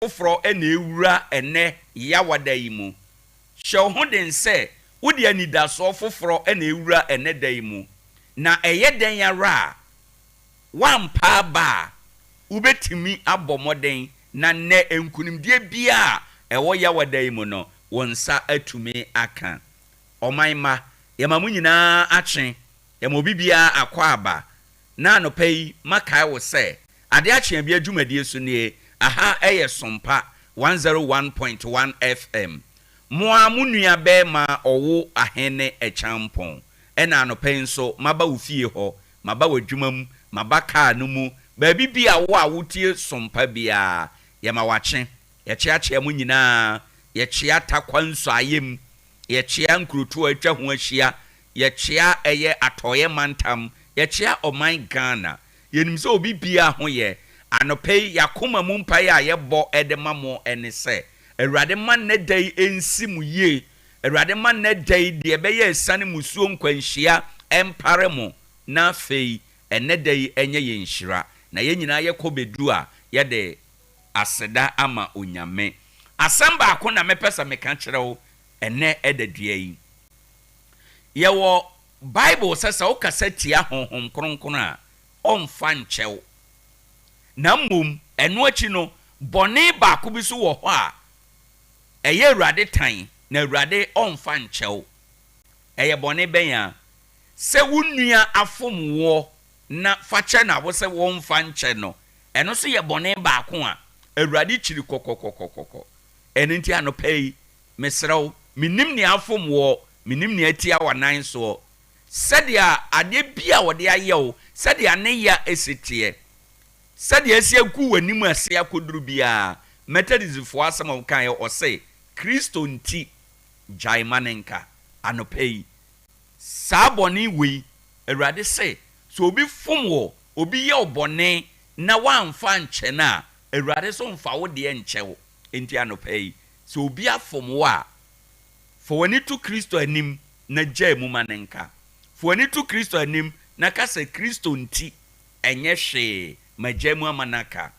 foforo ene ewura ene yawada yi mu hye ho den se wode anidaso foforo ene ewura ene dan mu na eye den yara wampa ba ubetimi abomoden na ne enkunimdie bia ewo yawada yi mu no wonsa atumi aka omanma yamamu nyina achen yamobi bia akwaba na anopai makai wo se ade akye bia dwumadie so ne aha eye SOMPA 101.1 FM moa munua be ma OWOAHENE ACHEAMPONG ena anopai nso maba ofie ho maba wadwumam maba kaa no mu ba bibia wo a wotie SOMPA bia yama wache yechiache mu nyina yechia takwanso ayem yechia nkrutu atwa ho ahia yechia eye atoye mantam yechia oman Ghana yenim se obi bia ho ye anopai yakoma mu mpae a yebo edemamo ene se awurade man ne dai ensimu ye awurade man ne dai de beye esane musuo nkwanhia empare mo na fei ene dai enye yenhira na ye nyina ye kobedu a ye de aseda ama onyame asamba akona mepesa meka kyerɛw ene edadua yi yewo Bible sasa okasa tia honhom kronkron a omfa nkyɛw na mmom eno achi no bone ba ko bi so wo ho a eye awurade tan na awurade omfa nkyɛw eye bone benya se wunua afomwo na fache na wo se wo mfa nkyɛ no eno so ye bone ba ko a awurade chiri kokokokokoko eno nti anopai mesrew minim ne afomwo minim ne atia wanan so sadia ade bia wode ayew sadia ne ya esitie sadia esia ku wanimu ase akoduru bia metadizifo asem kan ye ose Kristo nti jaimanenka anopai saboni we awurade se so obi fomwo obi ye obone na wamfa nkyɛ na awurade so mfa wo de nkyɛw enti anopai so obi afomwo a fo wani to Kristo anim na gya mu manenka fo wani to Kristo anim na kasa Kristo nti enye hwe magya mu amanaka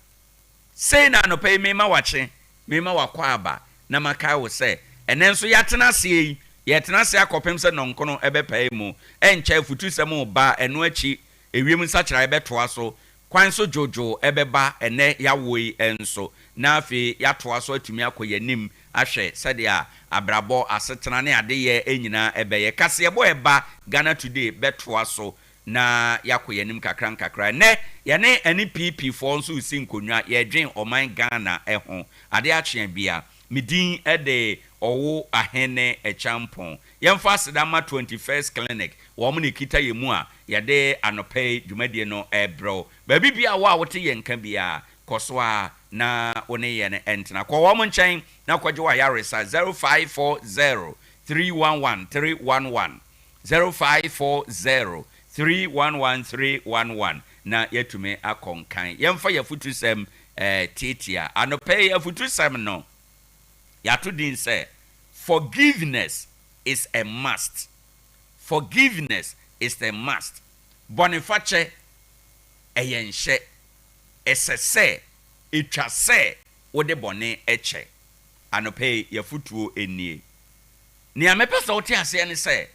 sei na anopai mema wache mema wakwaba na makai wo se enenso yatena se yetena se akopem se nonkono ebepai mu encha futu se mu ba eno achi ewiem nsachira ebetoa so kwan so jojo ebeba ene yawoi enso na afi yatoa so atumi akoyanim ahwe sadia abrabo asetena ne adeye enyina ebeye kase ebo eba Ghana Today betoa so na yakoyanim kakra ne yane ani PP for nso usi nkonwa ye dwen oman Ghana eho ade akye bia midin ede OWOAHENE ACHEAMPONG yemfa sedama 21st clinic wo mo ne kita yemu a yade anopai dwumadie no ebro ba bibia wo a wote yenka bia koswa na one ye ne entena kwa wo mo nchen na kwaje wa yaresa 0540 311 311 0540 311 311 na yetume akonkan yemfa yafutusem titia anopai yafutusem no yato din say forgiveness is a must. Forgiveness is a must. Boniface eyenhye esese etwase wode bone eche anope yafutuo enie ni amepesa wote ase ne se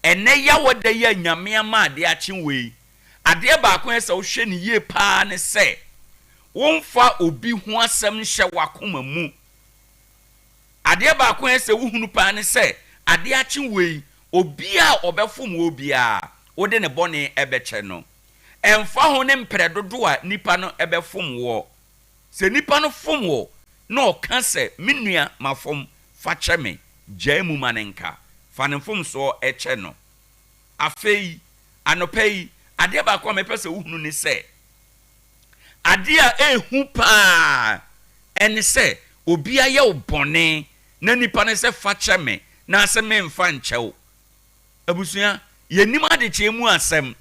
ene ya wode ya nyame ama ade achenwe ade ba ko ese wo hwe ne ye pa ne se wonfa obi ho asem hye wakoma mu ade ba ko ese wo hunu pa ne se ade achenwe obi a obefom obi a wode ne bone ebeche no emfa ho ne mpredodo a nipa no ebefom wo se nipa no fom wo na oka se menua mafom fa cheme jaimu manenka fa ne fom so eche no afei anopai ade ba ko mepese wo hunu ne se ade a ehu pa ene se obi a ye obone na nipa ne se fa cheme na se memfa nchew abusua yenim ade chemu asem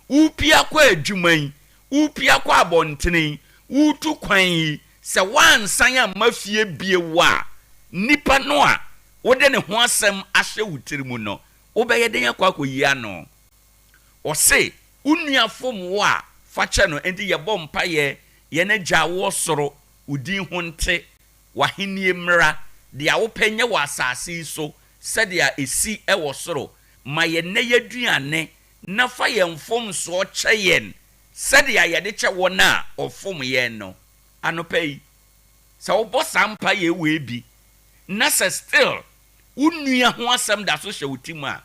upia kwa adwuman upia kwa abontene utu kwan se wansan ya mafie biewa nipa no a wode ne ho asem ahye wutirimu no obeye den yakwa koyia no ose unuafom wo a fache no enti yebo mpaye ye na gya wo soro udin ho nte wahenie mmra de awopenye wa asase so said ya esi ewo soro ma ye ne yaduane na fa ye mfom so kyeyen said ya ye de kye wona ofom ye no anopai sa wo sampa ye we bi na se still unua ho asem da so hye wutima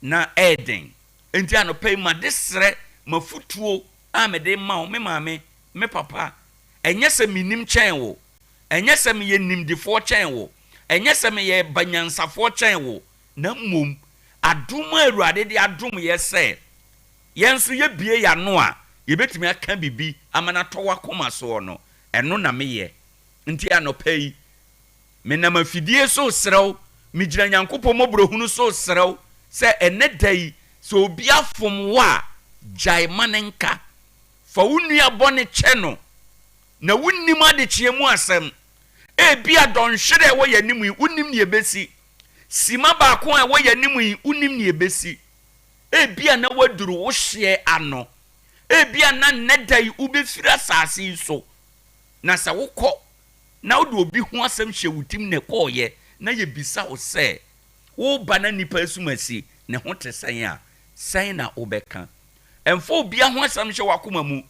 na eden enti anopai ma desre mafutuo a me de ma me maame me papa enye se minim kyen wo enye se me ye nimdifo kyen wo enye se me ye banyansafo kyen wo na mom adom awurade de adom ye se yenso ye bie ya no a ye betimi aka bibi amana to wakoma so no eno na me ye nti anopai me na mafidie so serew me gira nyankopɔ mobrohunu so serew se ene dai so obi afom wa jai manenka fa wunua bone kye no na wunnim ade kyemu asem ebia donhwere wo yanim yi unnim ne ebesi sima ba ko a wo yanim yi unnim ne ebesi ebia na waduru wo hye ano ebia na nedai ubefira asase so na sa wokɔ na wo de obi ho asem hye wutim ne kɔɔye na ye bisa wo se wo ba na nipa asumasi ne ho te san a san na obeka emfo obi ho asem hye wakoma mu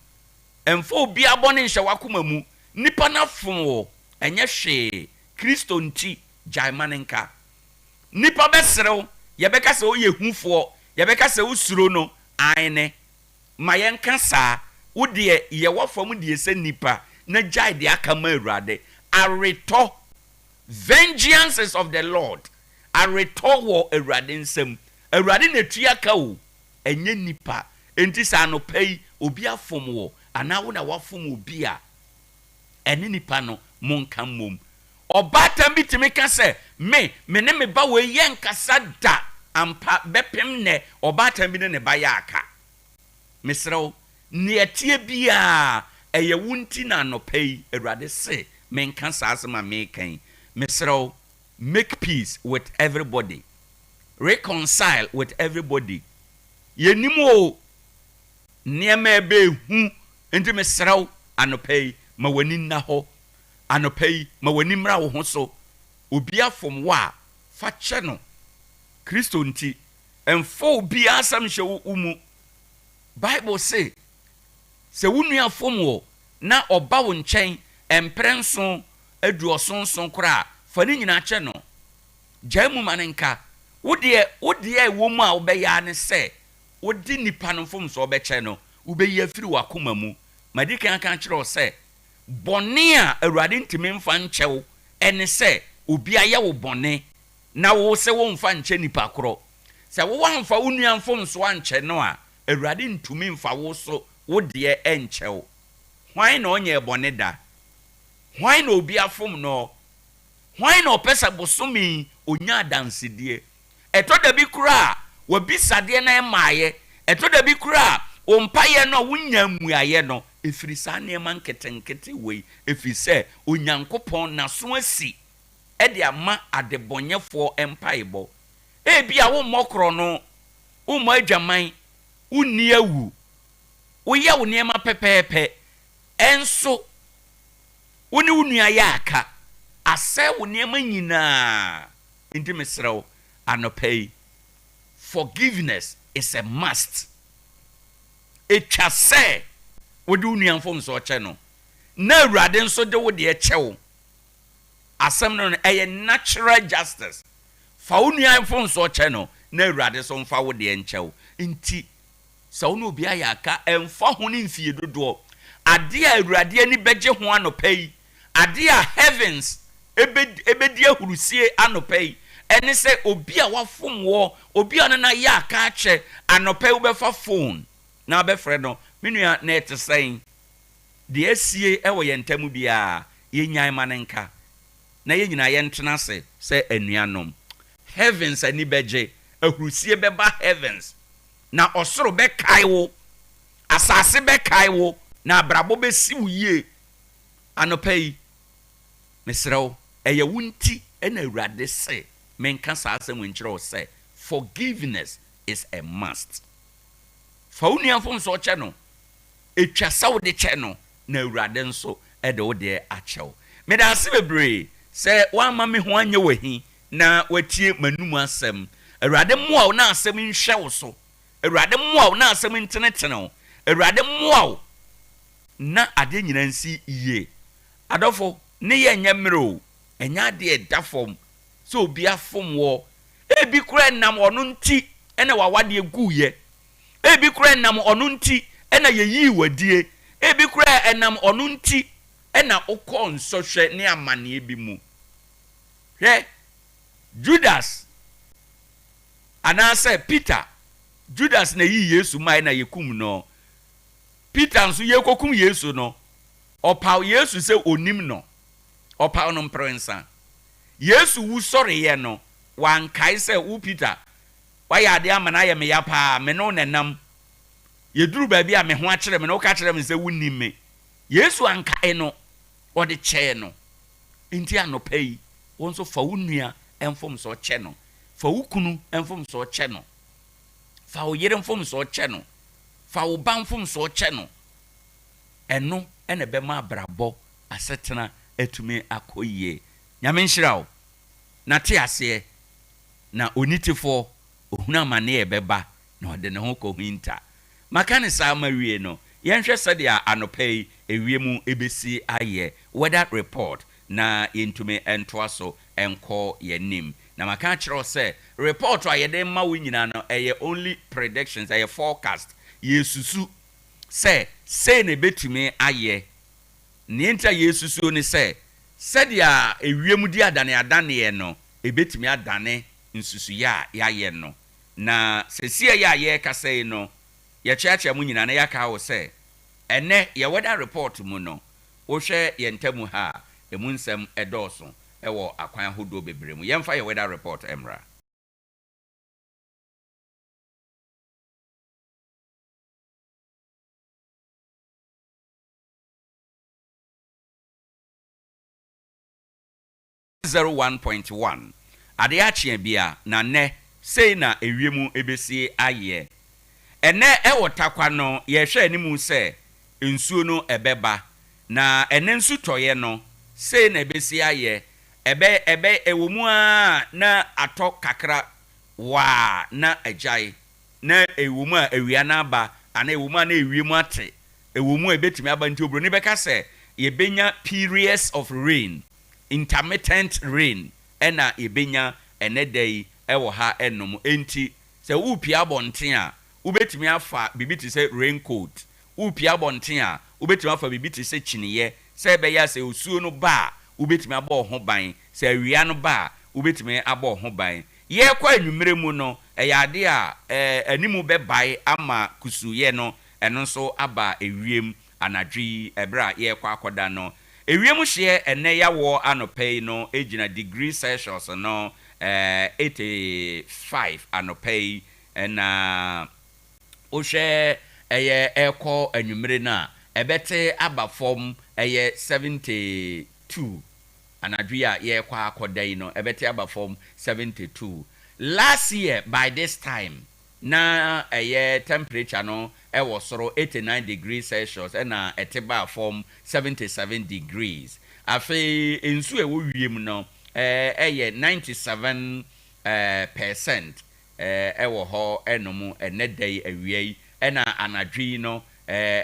emfo obi abone hye wakoma mu nipa na fom wo enye hwe Kristo nti jaimanenka nipa besrew ye beka se wo ye hufo ye beka se wo suro no ane ma yenka sa wo de ye wafam de se nipa na jai de aka ma awurade areto vengeance is of the Lord areto wo awurade nsem awurade na tuaka wo enye nipa enti sa no pai obi afom wo ana wo na wafom obi a ene nipa no monka mom obata bitimi ka se me ne me ba we ye nkasa da ampa bepem ne obata bi ne ba ya aka misrew ne atie bia eye wunti na no pai awurade se menka sa asema mekan misrew make peace with everybody reconcile with everybody yenimo niema ebe hu enti misrew anopai ma wani na ho anopai ma wani mra wo ho so obi afom wa fa kye no Kristo nti emfo obi asam hye wo umu Bible say se wunu afom wo na oba wo nkyɛn emprenso aduosonson kora fa ni nyina kye no jamu manenka wode wo mu a obeya ne se wodi nipa no fom so obekye no ubeyi afiri wakoma mu madika kan kyerɛ se bɔne a awurade ntimi mfa nkyɛw ene se obi aye wo bɔne na wo se wo mfa nkyɛ nipa korɔ se wo wamfa wonua mfom so ankyɛ no a awurade ntumi mfa wo so wo de enkyɛw hwan na onye bɔne da hwan na obi afom no hwan na opesa bosomi onya dansedie ɛtɔ da bi kura wabisade na emaaye ɛtɔ da bi kura ompaye no wonya muaye no efiri sa niema nketenkete wei efiri se onyankopɔn na so asi ɛde ama adebɔnyefo empaebɔ ebia wo mmɔkro no wo mo adwaman wonni awu wo ya wo niema pepepe enso woni wonua ya aka asɛ wo niema nyina enti mesrew anopai forgiveness is a must etwa se wodi wonua mfom so kye no na awurade nso de wo de kyew asem no eye natural justice fa wonua mfom so kye no na awurade so mfa wo de nkyew nti sa wo no obi ayaka emfa ho ne mfie dodo ade a awurade ani beje ho anopai ade a heavens ebedi ahurusie anopai ene se obi a wafom wo obi a na ya aka akye anopai wo befa phone na befre no menua na ete sen de asie ewo yentamu bia yenyan manenka na yenyina yentena se anuanom heavens ani beje ahurusie beba heavens na osoro be kai wo asase be kai wo na abrabo be si wo yie anopai mesrew eye wunti ena awurade se menka sa asem nkyerɛ se forgiveness is a must fa wonua fom so kye no etwa sa wo de kye no na awurade nso de wo de akyɛw me da se bebre se wa ma me ho anye wahi na watie manum asem awurade mmoa wo na asem nhwe wo so awurade mmoa wo na asem ntenetene wo awurade mmoa wo na ade nyina nsi iye adofo ne ye nyemre o enya ade edafom so obi afom wo ebi kura nam ono nti ene wawade eguye ebi kura nam ono nti ena yeyi wadie ebi kura enam ono nti ena ukọ nsohwe ne amane ebi mu hwe Judas anase Peter Judas na yi Yesu mai na yekum no Peter nso yekokum Yesu no opaw Yesu se onim no opaw no mprensa Yesu wu sore ye no wankai se wu Peter waya ade amana ye me ya pa me no nenam yeduru ba bi a me ho a kire me no ka kire me se wunni me Yesu ankai no ode che no nti anopai wonso fa wunua enfom so che no fa wukunu enfom so che no fa wo yere enfom so che no fa wo ban enfom so che no eno ene be ma brabo asetena etumi akoyie nyame nhirawo na te ase na onitifo ohuna mane ebeba na ode ne ho ko hinta makane sa mawie no yenhwe sade a anopai ewiemu ebesi aye weather report na yentumi entoaso enko yenim na maka kire se report a yede ma wo nyina no eye only predictions eye forecast yesusu se ne betumi aye ne nta yesusu ni sade a ewiemu di adane no ebetumi adane nsusu ya ye no na sesie ya ye kasei no ye chiachi mu nyina na yaka wo se ene ye weather report mu no wo hwe ye ntamu ha emu nsem edoso ewo akwan hodo bebre mu yemfa ye weather report emra .1 ADEA AKYE ABIA na ne sei na ewiemu ebesi aye ene ewo takwa no ye hwe animu se nsuo no ebeba na ene nsu toye no sei na ebesi aye ebe ewomu a na ato kakra wa na ajai na ewomu a ewia na aba ana ewomu a na ewiemu ate ewomu ebetimi aba nti obro ni beka se ye benya periods of rain intermittent rain ena ebenya enedai ewo ha enom enti se upia bonten a ubetimi afa bibiti se raincoat upia bonten a ubetimi afa bibiti se chiniye se beya se osuo no ba ubetimi abo ho ban se awia no ba ubetimi abo ho ban ye kwa anwumere mu no eyade a animu be bai ama kusuye no eno so aba ewiem anadwi ebra ye kwa akoda no ewiem hye ene ya wo anopai no ejina degree Celsius no 85 anopai na ohwe eye eko anwumere na ebete aba form eye 72 anadwi a ye kwa akoda no ebete aba form 72 last year by this time na eye temperature no ewo soro 89 degrees Celsius na eteba form 77 degrees afi ensu ewo wiem no eye 97% ewo ho enomu enedai awiei na anadwi no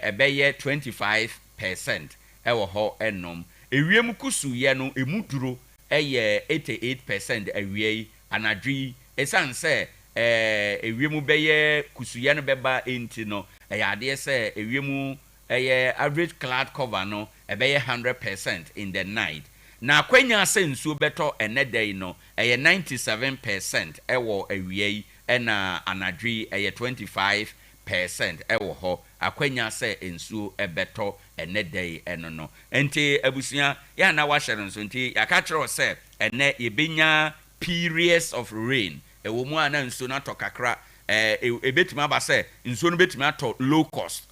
ebeye 25% ewo ho enom ewiem kusu ye no emuduro eye 88% awiei anadwi esanse ewiemu beye kusuya no beba enti no eyade se ewiemu average cloud cover no ebeye 100% in the night na kwanya se nsuo beto enedai no 97% ewo awiei na anadwi 25% ewo ho akwanya se nsuo ebeto enedai eno no enti abusia ya na wa hyere nso enti yaka kire se ene yebenya periods of rain ewomu ana nsuo na tokakra ebetuma aba se nsuo no betuma to low cost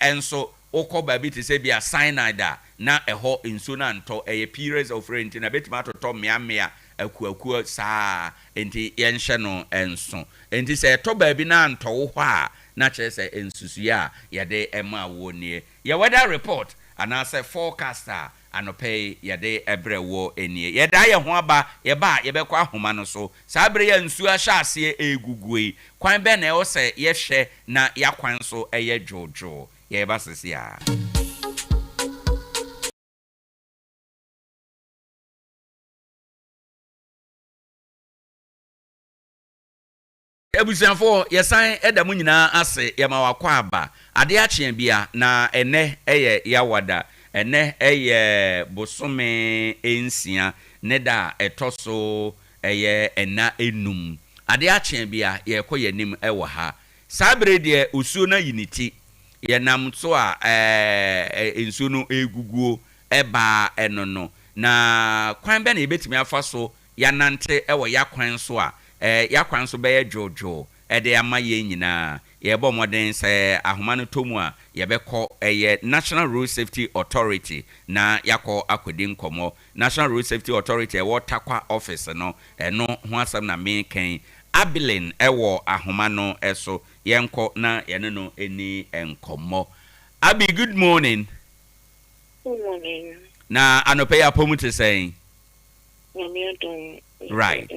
enso okoba bi te se bia cyanide na eho nsuo na nto periods of rain na betuma to meamea akuaku saa enti yenhye no enso enti se to ba bi na nto wo hɔ a na kire se ensusu ya yede ema wo nie ye weather report ana se forecaster anope yade ebrewo enie yeda ye ho aba yeba yebekwa ahoma no so sabre ya nsu ahya ase egugui kwan be na e wo se ye hwe na yakwan so eye jojo yeba sese a ebusanfo yesan edamu nyina ase yema wakwa aba ade akye abia na ene eye yawada ene eye bosome ensia ne da etoso eye ena enum ade akye abia ye koyanim ewo ha sabre de usuo na yiniti ye nam so a ensuo no eguguo eba enono na kwan be na ebetimi afa so yanante ewo yakwan so a yakwan so be jojo de ama ye nyina ye bo moden se ahoma no tomu a ye bekọ National Road Safety Authority na yakọ akodi nkomo National Road Safety Authority wo takwa office no eno ho asam na meken abilin ewo ahoma no eso yenko na yene no eni enkomo. Abi, good morning. Good morning. Na anope apomu te saying right.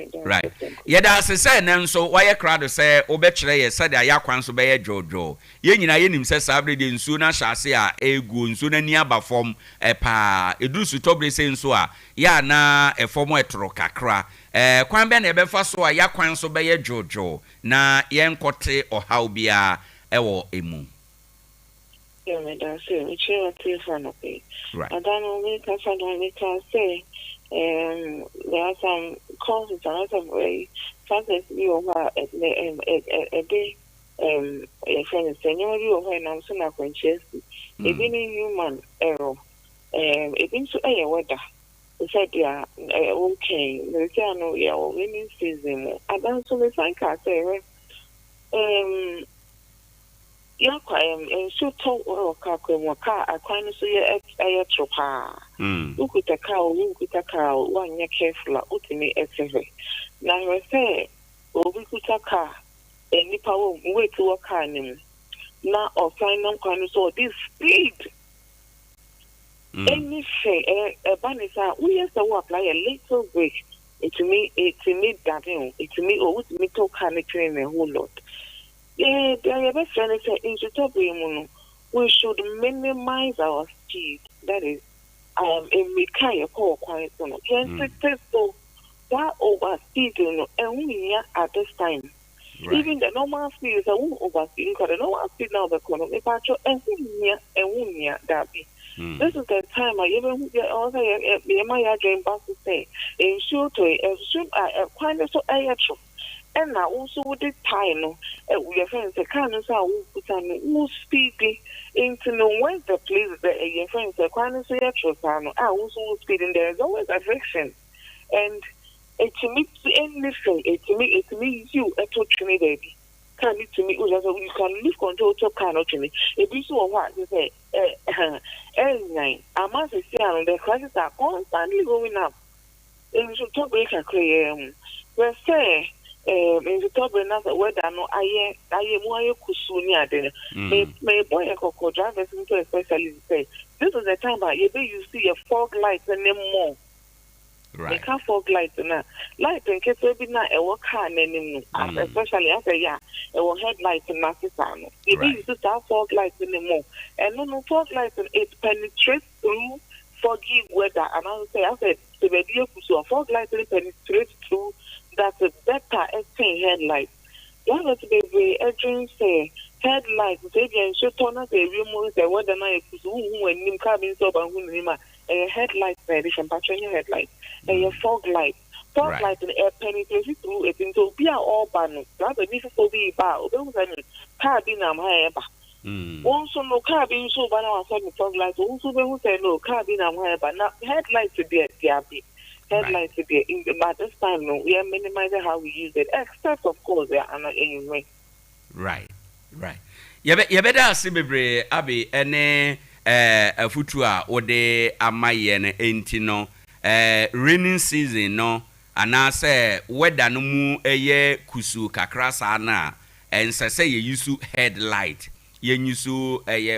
Yeda se na nso waye crowd say obekire ye said ayakwan so be jojo ye nyina ye nim se sabre de nsu na hyase a egu nsu na ni aba fom pa edusu tobre se nso a ya na efom etro kakra kwan be na ebefa so ayakwan so be jojo na ye nkote ohaw bia ewo emu. Yeah, me da say me chere telephone okay. Right. I don't know me can say there are some causes and other way factors you over a day a friend senior you over and I'm so not conscious a being human error it been to a weather said yeah okay the no yeah winning season I don't so the sign can say yakwa enso to oka kwemwaka akwan so ye tropa ukutaka wanya careful utimi eteve na we say obi kutaka enipa wo wait waka nim na ofan nam kwan so this speed any say banisa we yes to apply a little break it me that it me o with me to can train a whole lot. Yeah, the best friend is we should minimize our speed. That is, in Mikaya call quiet on. Yes, so that over speed, and we at this time. Right. Even the normal speed is a overspeed because the normal speed now the corner, if I show and we that be. This is the time I even also my dream bus to say, in short, I find it so and now also with the time, we are friends. The kind of put on more speedy into no when the place that your friends are quite so actual. I also speeding. There is always a friction, and it to me anything. It to me you a touch me baby. Can it to me? You can leave control to cannot to me. If you saw what you say, I must say on the crisis are constantly going up. And you should talk break and create. Let's say. In the top another weather, no, I am more kusunia then. May boy a cocoa drivers into especially say this is the time that you see a fog light and then more. Right. They can't fog light now. Light in case we be not a work car anymore, especially after a headlight in Nakisano. If you see that fog light anymore, and no fog light it penetrates through foggy weather. And I would say, I said, the video kusu fog light penetrates through. That's a better explain headlights. You have to be a dream say headlights, they should turn out a remote the weather night who and nim cabin so and who a headlight edition, patron headlights, and your fog light. Fog light and air penetrates through it into be all ban. Rather difficult be about those cabin am higher. Also, no cabin so by now, fog lights. Also, when say no cabin am higher, but not headlights to be a headlights to be in the but this time no, we are minimizing how we use it. Except of course they are not anyway. Right. You better bebre abi ene afutua ode amaye ne enti no raining season no anase weather no mu eye kusu kakra sa na ensese ye use headlight ye use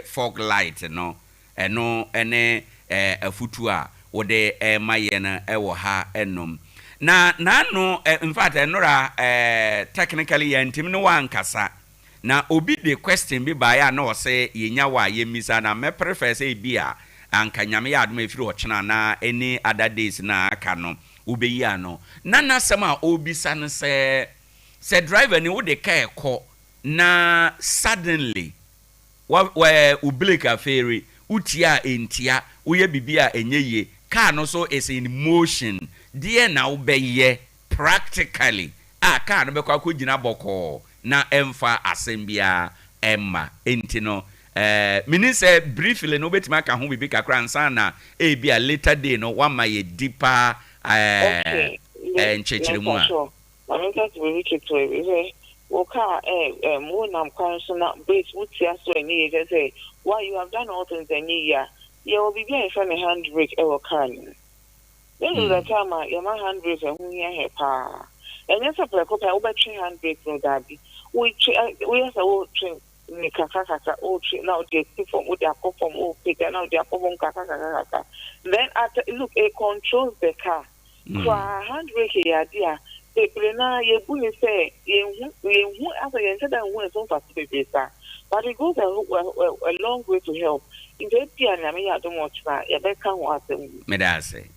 fog light no eno ene afutu a wode maye na ewo ha enom na no in fact enora technically yentim no wankasa na obi de question bi ba ya na o se yenya wa yemisa na me prefer say bia anka nyame ya adom efiri ochena na any other days na aka no ubeyi ano na nasema obisa no se driver ni wo de ka ekọ na suddenly wa ublika ferry utia entia uye bibia enyeye car no so is in motion dear na ubeye practically car no bekwa ko gina boko na emfa asembia emma entino meaning say briefly no betima ka ho bibi kakra ansa na bia later day no one my deeper nchechiremu a I'm going to be wicked to it. Okay, more than constant base would see us when you say, why you have done all things in a year, you will be getting from a handbrake ever can. Then the time your handbrake and who you have power. And yes, a plaque of over 3 handbrake no dabby. We have a old train. Kaka old tree now they from with their cup from old pig and now they are from kaka. Then after look, it controls the car. Kwa handbrake idea. The plena ye bunny say ye as I said that one so fast baby sir. But it goes a long way to help. In the piano, I don't watch that. You better watch them. Medase.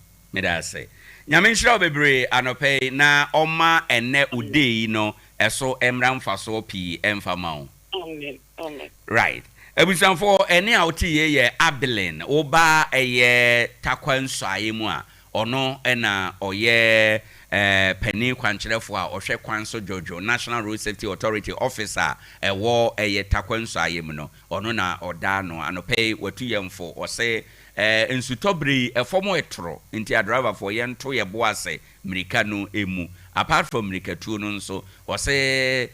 Nyamenshira bebre anope na oma ene ude no eso emram faso pi emfama. Amen. Right. Ebusanfo ene awti ye Abilene oba eye takwanso ayemu a ono ena oye penny kwancherefo a ohwe kwanso Jojo National Road Safety Authority officer ewo eye takwanso ayemu no ono na oda no anope watuyemfo ose nsutobri efomo etro nti a driver for yento ye boase mirika no emu apart from mirika tuo no nso ose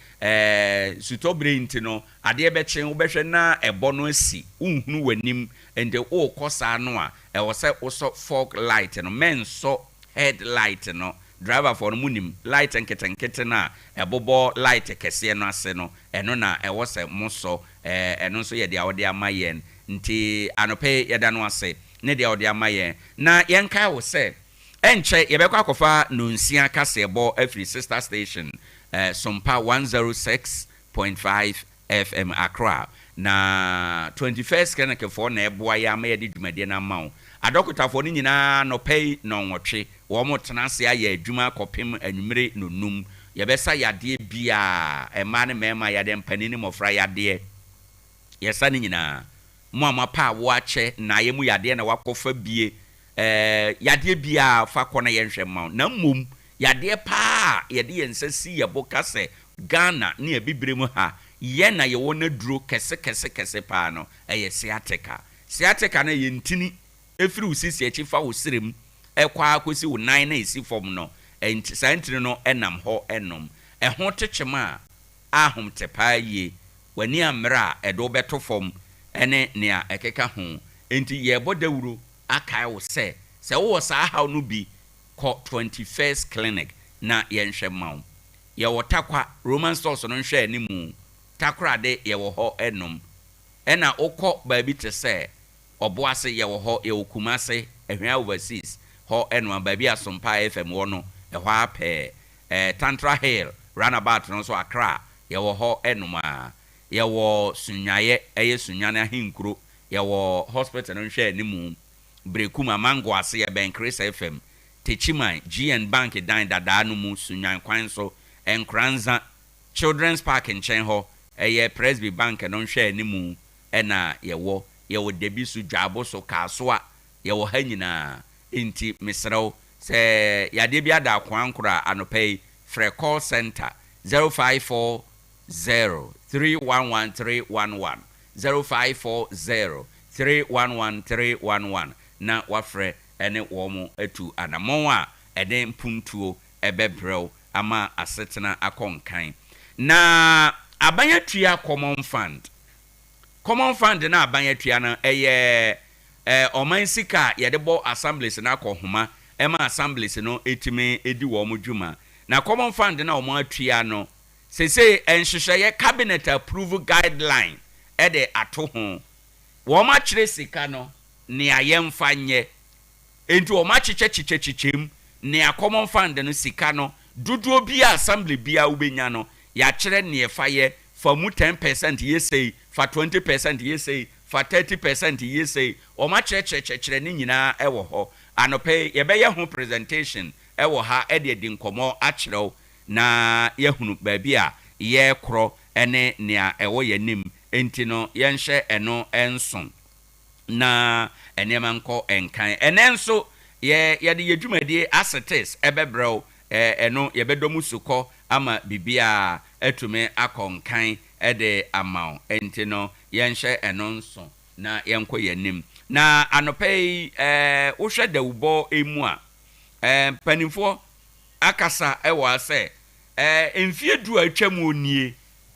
sutobri nti no ade ebechen wo behwe na ebo no asi unhunu wanim ende o kosa no a ewose oso fog light no menso headlight no driver for munim light enketenkete na ebobo light kese no ase no eno na ewose moso eno nso ye de awode amayen nti anope yeda no ase ne de awode amayen na yenka wo se enche yebekwa akofa nonsia kasebo every sister station SOMPA 106.5 FM Accra na 21st Keneke for na eboa ya ma yedi dwumade na mawo adokotafo ni nyina no pay no nwotwe wo mo tenase aye adwuma kopem anwumere nonum yebesa yade bia ema ne mema yade mpanini mofra yade yesa ni nyina mo amapa wo ache na ye mu yade na wakofa bie yade bia fa kona ye nhwe ma na mmom yade pa yade yensasi yeboka se Ghana ne abibiremu ha ye na ye wona duro kese pa no eye siateka na ye ntini efiri usisi echi fa usirem ekwa akosi wo nan na esi fom no enti santri no enam ho enom eho techema ahom tepa ye wani amra edo beto fom ene nea ekeka ho enti ye bodawuro akai wo se wo sa ha no bi ko 21st clinic na ye nhwe mawo ye wo takwa Roman stores no nhwe animu takra de ye wo ho enom ena okọ baabi te se oboase ye wo ho ye okumase ehwa overseas ho eno baabi asompa FM wo no ehwa ape Tantra Hill runabout no so Accra ye wo ho enoma ye wo sunyaye eye sunyane ahinkuro ye wo hospital no hwe animu brekuma mango ase ye ben Chris FM techiman GN Bank dan dada no mu sunyan kwan so enkranza Children's Park in Chenho eye Presby Bank no hwe animu ena ye wo debi su dwabo so kasoa ye wo hanyina enti misraw se yade bia da kwankura anopay free call center 0540311311 0540311311 na wafre ene wo mu atu anamon a ede mpuntuo ebebrew ama asetena akonkan na abanyatua common fund na abanyatua na eye oman sika yede bo assemblies na akohoma ema assemblies no etime edi wo mo dwuma na common fund na omo atua no sese enhwehweye cabinet approve guideline ede ato ho wo ma kire sika no nea yɛmfa nyɛ enti o ma chichechichem nea common fund no sika no dodo bi assembly bia ubenya no ya kyerɛ ne fa yɛ fa mu 10% yesei fa 20% yesei fa 30% yesei o ma kyerɛ ne nyinaa ɛwɔ hɔ anope yɛbɛyɛ ho presentation ɛwɔ ha ɛde di nkɔmɔ akyerɛw na yɛhunu baabi a yɛkorɔ ɛne nea ɛwɔ yɛnim enti no yɛnhyɛ ɛno ɛnson na enema nkɔ enkan enenso yɛde yɛdwumadie assetes ɛbɛbrɛw ɛno yɛbɛdɔmu sukɔ ama bibia ɛtume akɔnkan ɛde amaw enti no yɛnhyɛ ɛno nso na yɛnkɔ yɛnim na anɔpɛyi wohwɛ dawubɔ emu a panimfo akasa ɛwɔ asɛ emfie du atwam onie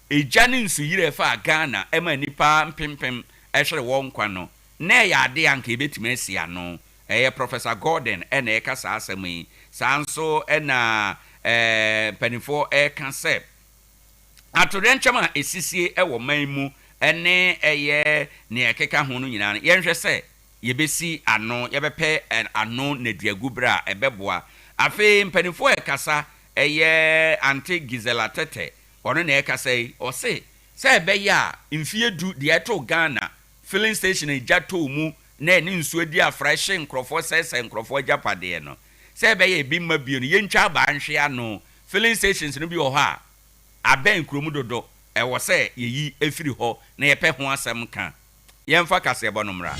egya ne nsuyire fa Ghana ɛma nipa mpempem ɛhwere wɔn kwa no na ya ade anka ebetime asia no Professor Gordon ena ekasa asɛm yi sanso ena panifo kase atorencham a esisie ɛwɔ man mu ene ne ekeka ho no nyina yɛnhwɛ sɛ yebesi ano yɛbɛpɛ ano na duagu bra ɛbɛboa afi panifo ekasa anti Gisela Tete ɔno na ekasa yi ɔse sɛ ɛbɛya mfie du de ɛto Ghana filling station ejato mu na ne nsuo di afrahye nkrofo sese nkrofo japade no se be ye bi ma bio no yentwa ba nhwe ano filling stations no bi ho ha aben kromu dodo e wo se yeyi efiri ho na ye pe ho asem ka yemfa kase bo no mra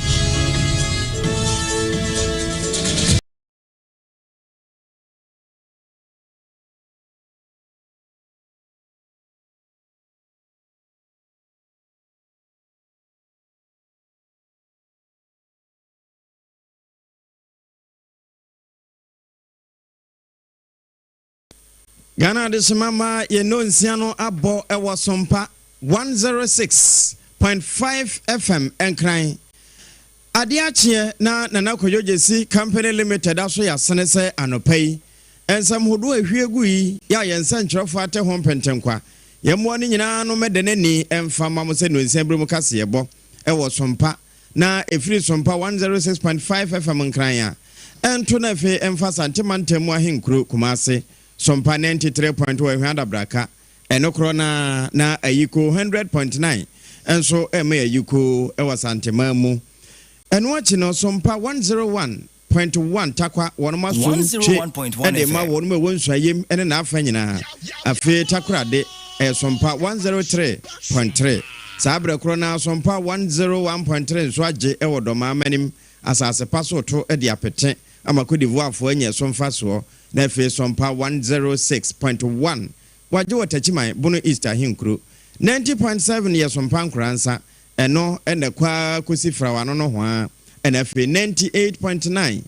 Ghana de semama ye no nsiano abo ewo sompa 106.5 FM enkran ADEA AKYE na nana koyojesi company limited aso ya senese anopai ensam hodo ahwiegu yi ya yensa nkyerofo ate ho pentenkwa yemmo ne nyina no medenani emfa mamose no nsian bremu kase yebo ewo sompa na efiri sompa 106.5 FM enkran ya ento na fe emfa santemantemu ahenkuro kumase Sompa 93.1 Hwanda Braka enokro na ayiko 100.9 enso eme ayiko ewa santema mu eno achi no Sompa 101.1 takwa wonma so 101.1 ede ma wonma wonsayem ene na afa nyina afi takra de Sompa 103.3 sabre kro na Sompa 101.3 so age ewo doma manim asase paso to ede apete amakodi voafo anya somfa so na fe Sompa 106.1 waje watachimai bono Easter hinkro 90.7 ye Sompa nkransa eno ene kwa kosifra wano no ho a ene fe 98.9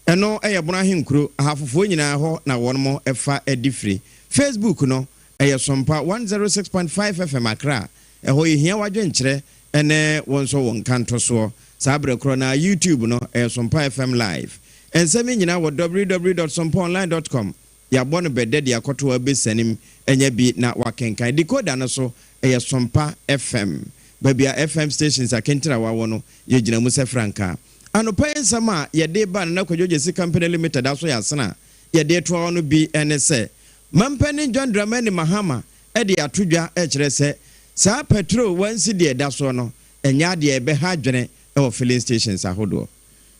eno eye bono hinkro ahafofo nyina ho na wonmo efa edifri Facebook no eye Sompa 106.5 FM Accra eho yehia wadwe nkyere ene wonso won kanto so sabre kro na YouTube no eye Sompa FM live ensemi nyina wo www.sompaonline.com ya bono bede de akoto abesanim enya bi na wakenkan decoder no so eye Sompa FM babia FM stations akentira wawo no ye gina mu se franka anopa ensama ye de ba na kwojojesi company limited aso ya sena ye de to no bi enese mampani John Dramani Mahama e de atodwa e kire se sa petrol wansi de da so no enya de ebe ha dwene e wo filling stations ahodo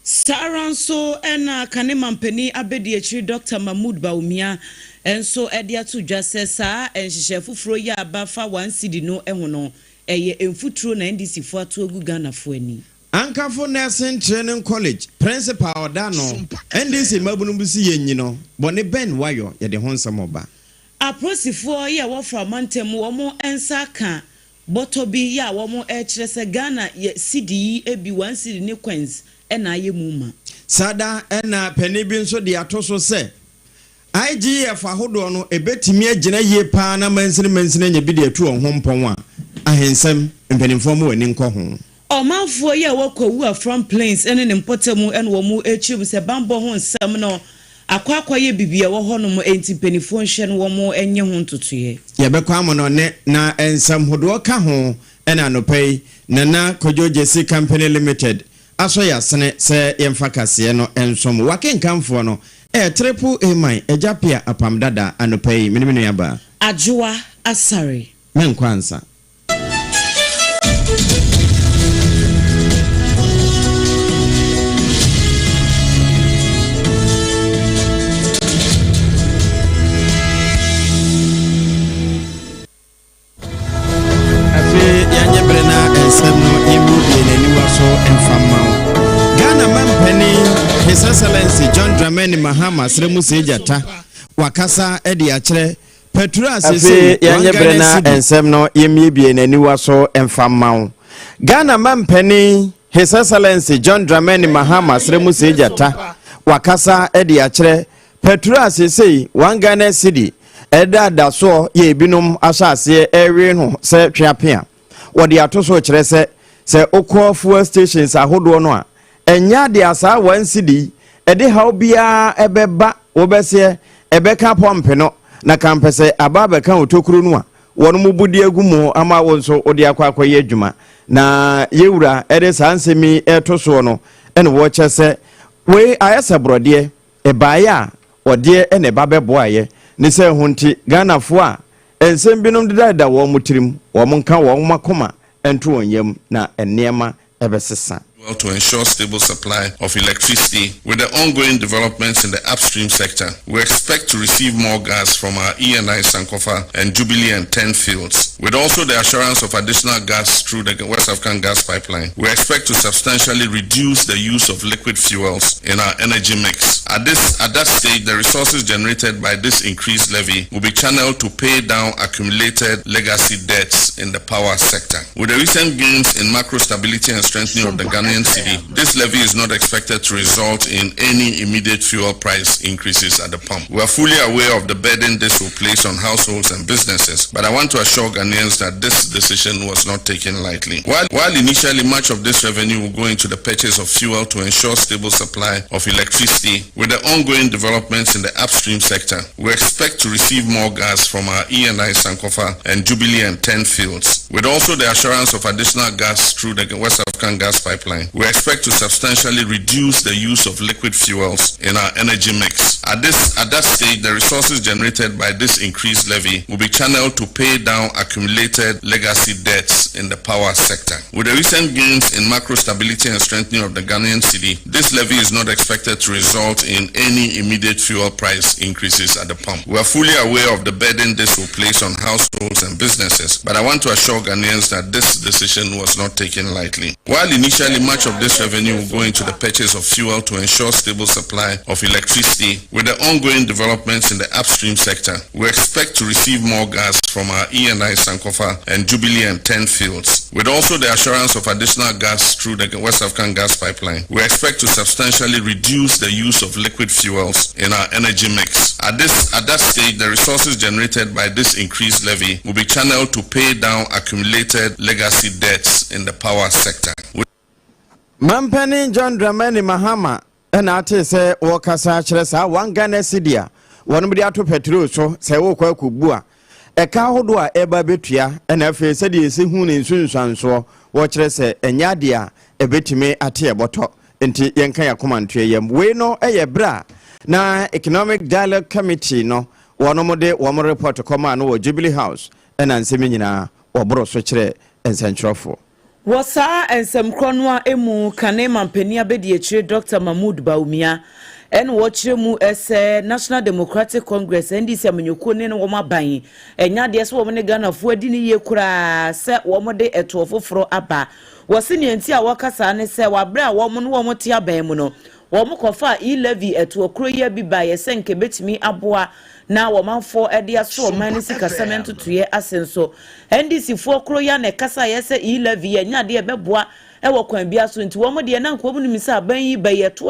Saranso ena kane mampani abedi akyi Dr. Mahmoud Baumia enso ede atodwa se sa enhyehyɛ fufuro ya abafa 1 cedi no ehono eye emfuturo na NDC fo ato agu Ghana fo ani Ankafo Nursing Training College principal odano NDC mabunu busi yenyi no bone Ben Wayo ye de honsam oba aprosifo ye wofra mantem wo mo ensa ka botobi ya wo mo ekire se Ghana ye cedi ebi 1 cedi ne coins ena ye muma sada ena pani bi nso de atoso se IGF ahodo no ebetimi agina ye pa na mansini nya bi de atu ho mpon a ahensem mpanimfo mo wani nkɔ ho omanfo ye wakowu from plains ene ne mpotemu ene wo mu echibu se bambo ho nsam no akwakwa ye bibia wo ho no mo enti mpanimfo nhye no wo mo enye ho ntotoye ye bekwa amono ne na ensam hodo ka ho ena anopai na Kojojesi Company Limited aso ya sene se yemfa kase no ensom wakenkamfo no triple A mine ejapia apam dada anopai miniminu yaba Ajua Asare menkwansa Ghana Mampeni, His Excellency John Dramani Mahama Sremu Sejata Wakasa ADEA AKYE Petrus Afi yanye brena ensem no yemibie naniwa so emfamma Ghana Mampeni His Excellency John Dramani Mahama Sremu Sejata Wakasa ADEA AKYE Petrus sei one Ghana city eda da so ye binum asase ewe no se twapia wodi atoso kire se okọ fuel stations ahodo no a enya de asa one city ede ha bia ebeba obese ebeka pompe no na kampese ababa kan otokuru no a wono mubudi agumo ama wonso odi akwakoye adwuma na yewura ede sansemi etoso no ene wo chese we ayese brode ebaaya ode ene babeboaye ne se hunti Ghana fo a ensem binom deda wo mutirim wo monka wo makoma ento onyam na enema ebesesa. Well, to ensure stable supply of electricity. With the ongoing developments in the upstream sector, we expect to receive more gas from our ENI Sankofa and Jubilee and 10 fields. With also the assurance of additional gas through the West African gas pipeline, we expect to substantially reduce the use of liquid fuels in our energy mix. At that stage, the resources generated by this increased levy will be channeled to pay down accumulated legacy debts in the power sector. With the recent gains in macro stability and strengthening of the Ghanaian city, this levy is not expected to result in any immediate fuel price increases at the pump. We are fully aware of the burden this will place on households and businesses, but I want to assure Ghanaians that this decision was not taken lightly. While initially much of this revenue will go into the purchase of fuel to ensure stable supply of electricity, with the ongoing developments in the upstream sector, we expect to receive more gas from our ENI Sankofa and Jubilee and 10 fields. With also the assurance of additional gas through the West African gas pipeline, we expect to substantially reduce the use of liquid fuels in our energy mix. At that stage, the resources generated by this increased levy will be channeled to pay down accumulated legacy debts in the power sector. With the recent gains in macro stability and strengthening of the Ghanaian city, this levy is not expected to result in any immediate fuel price increases at the pump. We are fully aware of the burden this will place on households and businesses, but I want to assure Ghanaians that this decision was not taken lightly. While initially much of this revenue will go into the purchase of fuel to ensure stable supply of electricity, with the ongoing developments in the upstream sector, we expect to receive more gas from our ENI Sankofa and Jubilee and 10 fields. With also the assurance of additional gas through the West African gas pipeline, we expect to substantially reduce the use of liquid fuels in our energy mix. At that stage, the resources generated by this increased levy will be channeled to pay down accumulated legacy debts in the power sector. Mampeni John Dramani Mahama ena ate se wakasa kyerɛ saa one Ghana city a wɔn mu de ato petrol so sɛ wokɔ akubu a ɛka hodo a ɛba betua ɛna afei sɛ de esi hu ne nsunsuanso wɔ kyerɛ sɛ ɛnya de a ɛbɛtumi ate ɛbɔtɔ nti yɛnka yɛ komantoe yɛm wei no ɛyɛ bra na economic dialogue committee no wɔn mu de wɔn report kɔma no wɔ Jubilee House ɛna nsɛm nyinaa wɔboro so kyerɛ nsɛnkyerɛfo. Wasa ensem kronwa emu kane mampeni abedi akyire Dr. Mahmoud Baumia en wɔkyerɛ mu ɛsɛ National Democratic Congress NDC amanyɔkuo ne wɔn aban enya de ɛsɛ wɔn ne Ghana fo adi ne yie kura sɛ wɔn de ɛto foforo aba wɔsi ne nti a wɔkasa ne sɛ wabrɛ a wɔn no wɔn te aban mu no wɔn kɔfa e-levy ɛto kuro yɛ bi ba yɛsɛ nke betimi aboa na womanfo ede aso man ne sikasamento toye asenso NDC fo kro ya na kasa yese e-levy nya de beboa e wo kwan bia so nti wo mo de na nko bu nimisa ban yi ba yeto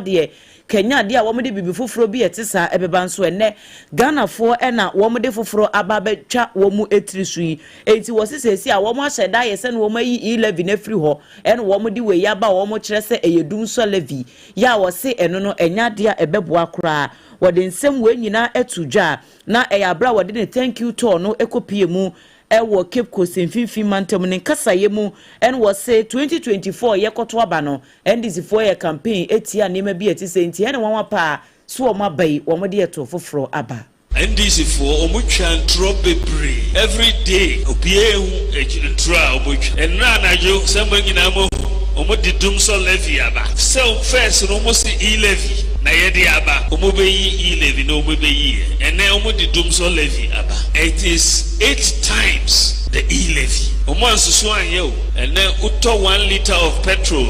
de Kenya de a wo mo de bibi foforo bi etisa ebeba nso ene Ghana fo e na wo mo de foforo aba betwa wo mu etiri so yi enti wo sesesi a wo mo ahye da yese na wo ma yi e-levy na firi ho ene wo mo de we ya ba wo mo kire se eyedum so levy ya wo se eno no enya de a ebeboa kra wode nsem we nyina etudwa na eyabra wode ne thank you to no ekopie mu ewo Cape Coast mfimfin mantam ne kasaye mu en wo say 2024 yekoto aba no ndc4 ye campaign etia nema bi etise nti ene wanwa pa so o mabai wo mode eto foforo aba NDC4 omutwa bebre every day obie hu ejira omutwa enra najo semba nyina mo omodidum so levy aba so first no mo si e-levy na yedi aba omobeyi e-levy no omobeyi ene omodidum so levy aba it is 8 times the e-levy omonsusu anye o ene uto 1 liter of petrol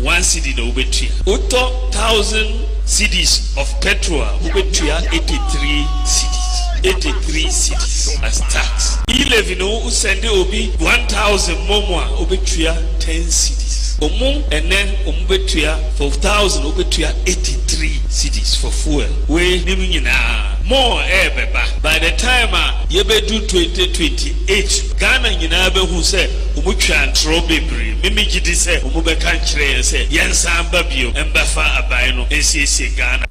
1 cedi no obetua uto 1000 cedis of petrol obetua 83 cedis 83 cedis as tax e-levy no send obi 1000 momwa obetua 10 cedis Omu ene betua 4,000 obetua 83 cedis for fuel. We nimunyina more beba. By the time yebedu 2028 Ghana nyina behu se omutwa ntro bebre. Mimi gidi se omubeka nkyere se yensa ambabio embafa abai no ensiesie Ghana.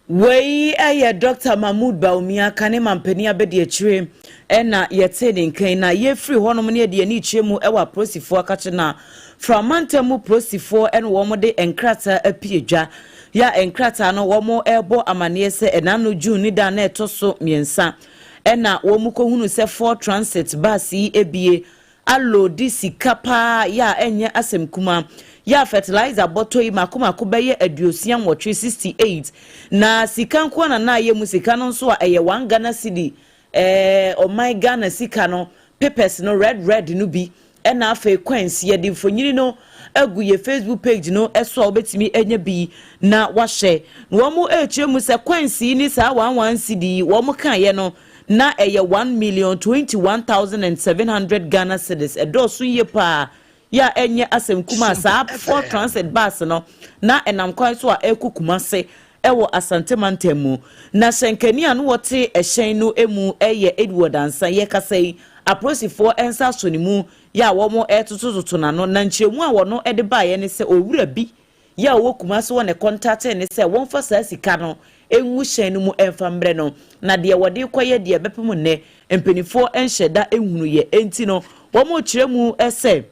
Wei aye Dr. Mahmoud Baumia kane mampani abedi akyire ena yete ne nkan na ye free honom ne de ani kyeremu ewa prosifo akache na framantamu prosifo en wo mo de enkrata apiedwa ya enkrata no wo mo ebo amane se enano June ni da na etoso miensa ena wo mu kohunu se 4 transit bus yi ebie allo disika pa ya enye asem kuma ya fertilizer bottle makoma ko beye aduosia nwotwe 68 na sika nko na ye mu sika no so a eye 1 Ghana cedi oh my Ghana sika no papers no red no bi ena afa coins ye di mfonyiri no agu ye Facebook page no eso obetimi enya bi na wahye wo mu echemu se coins ni sa 11 cedi wo mu kan ye no na eye 1,021,700 Ghana cedis edo so ye pa ya enye asem kuma sa for transit bus no na enam kwan so a ekukuma se ewo asante mantemu na shenkani anu wote ehyen no emu eye Edward Ansa ye kasai aprosifo ensa sonimu ya womo etutututu na no na nkyeremu a wono ede ba ye ne se owura bi ya wo kuma so wona contact ne se won fa sa sika no enwu hyen no mu emfambre no na de wode koye de bepem ne empenifo enhyeda ehunu ye enti no womo kyeremu ese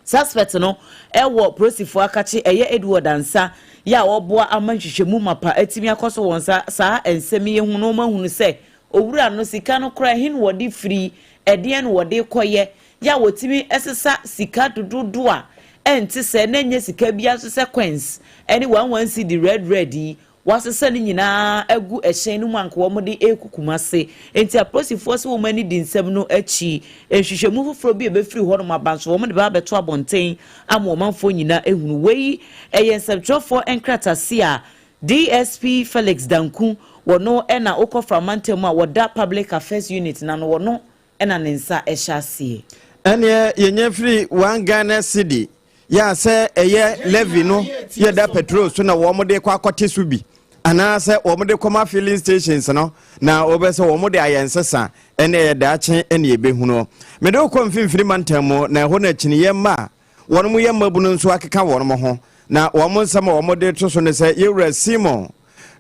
suspect no ewo prosifo akache eye Edward Ansa ya oboa amanhwehwemu mapa atimi akoso wonsa saa ensemi ye hu no mahunu se owura no sika no kra hin wodi free edien wodi koye ya wotimi esesa sika dududu a enti se na nye sika bia so sequence any 11 cd red wasesa ni nyina agu ehyen no manko wo mode ekukumase enti aprosifo se wo mani di nsem no achi ehwehwemu foforo bi ebefiri ho no mabanso wo mode ba beto abonten ama manfo nyina ehunu wei eyensebtrofo enkratase a DSP Felix Danku wono ena okofra mantem a woda public affairs unit na no wono ena nensa ehyasie ene yenye free 1 Ghana cedi ya se eye levy no ye da petrol so na wo mode kwa kote so bi ana se wo mode koma filling stations no na obese wo mode ayensesa ene ye da ache ene ye behuno me do ko mfimfiri mantamo na ho na chini ye ma wono mu ye mabunu nso akeka wono mo ho na wo mo nsama wo mode to so ne se yewra Simon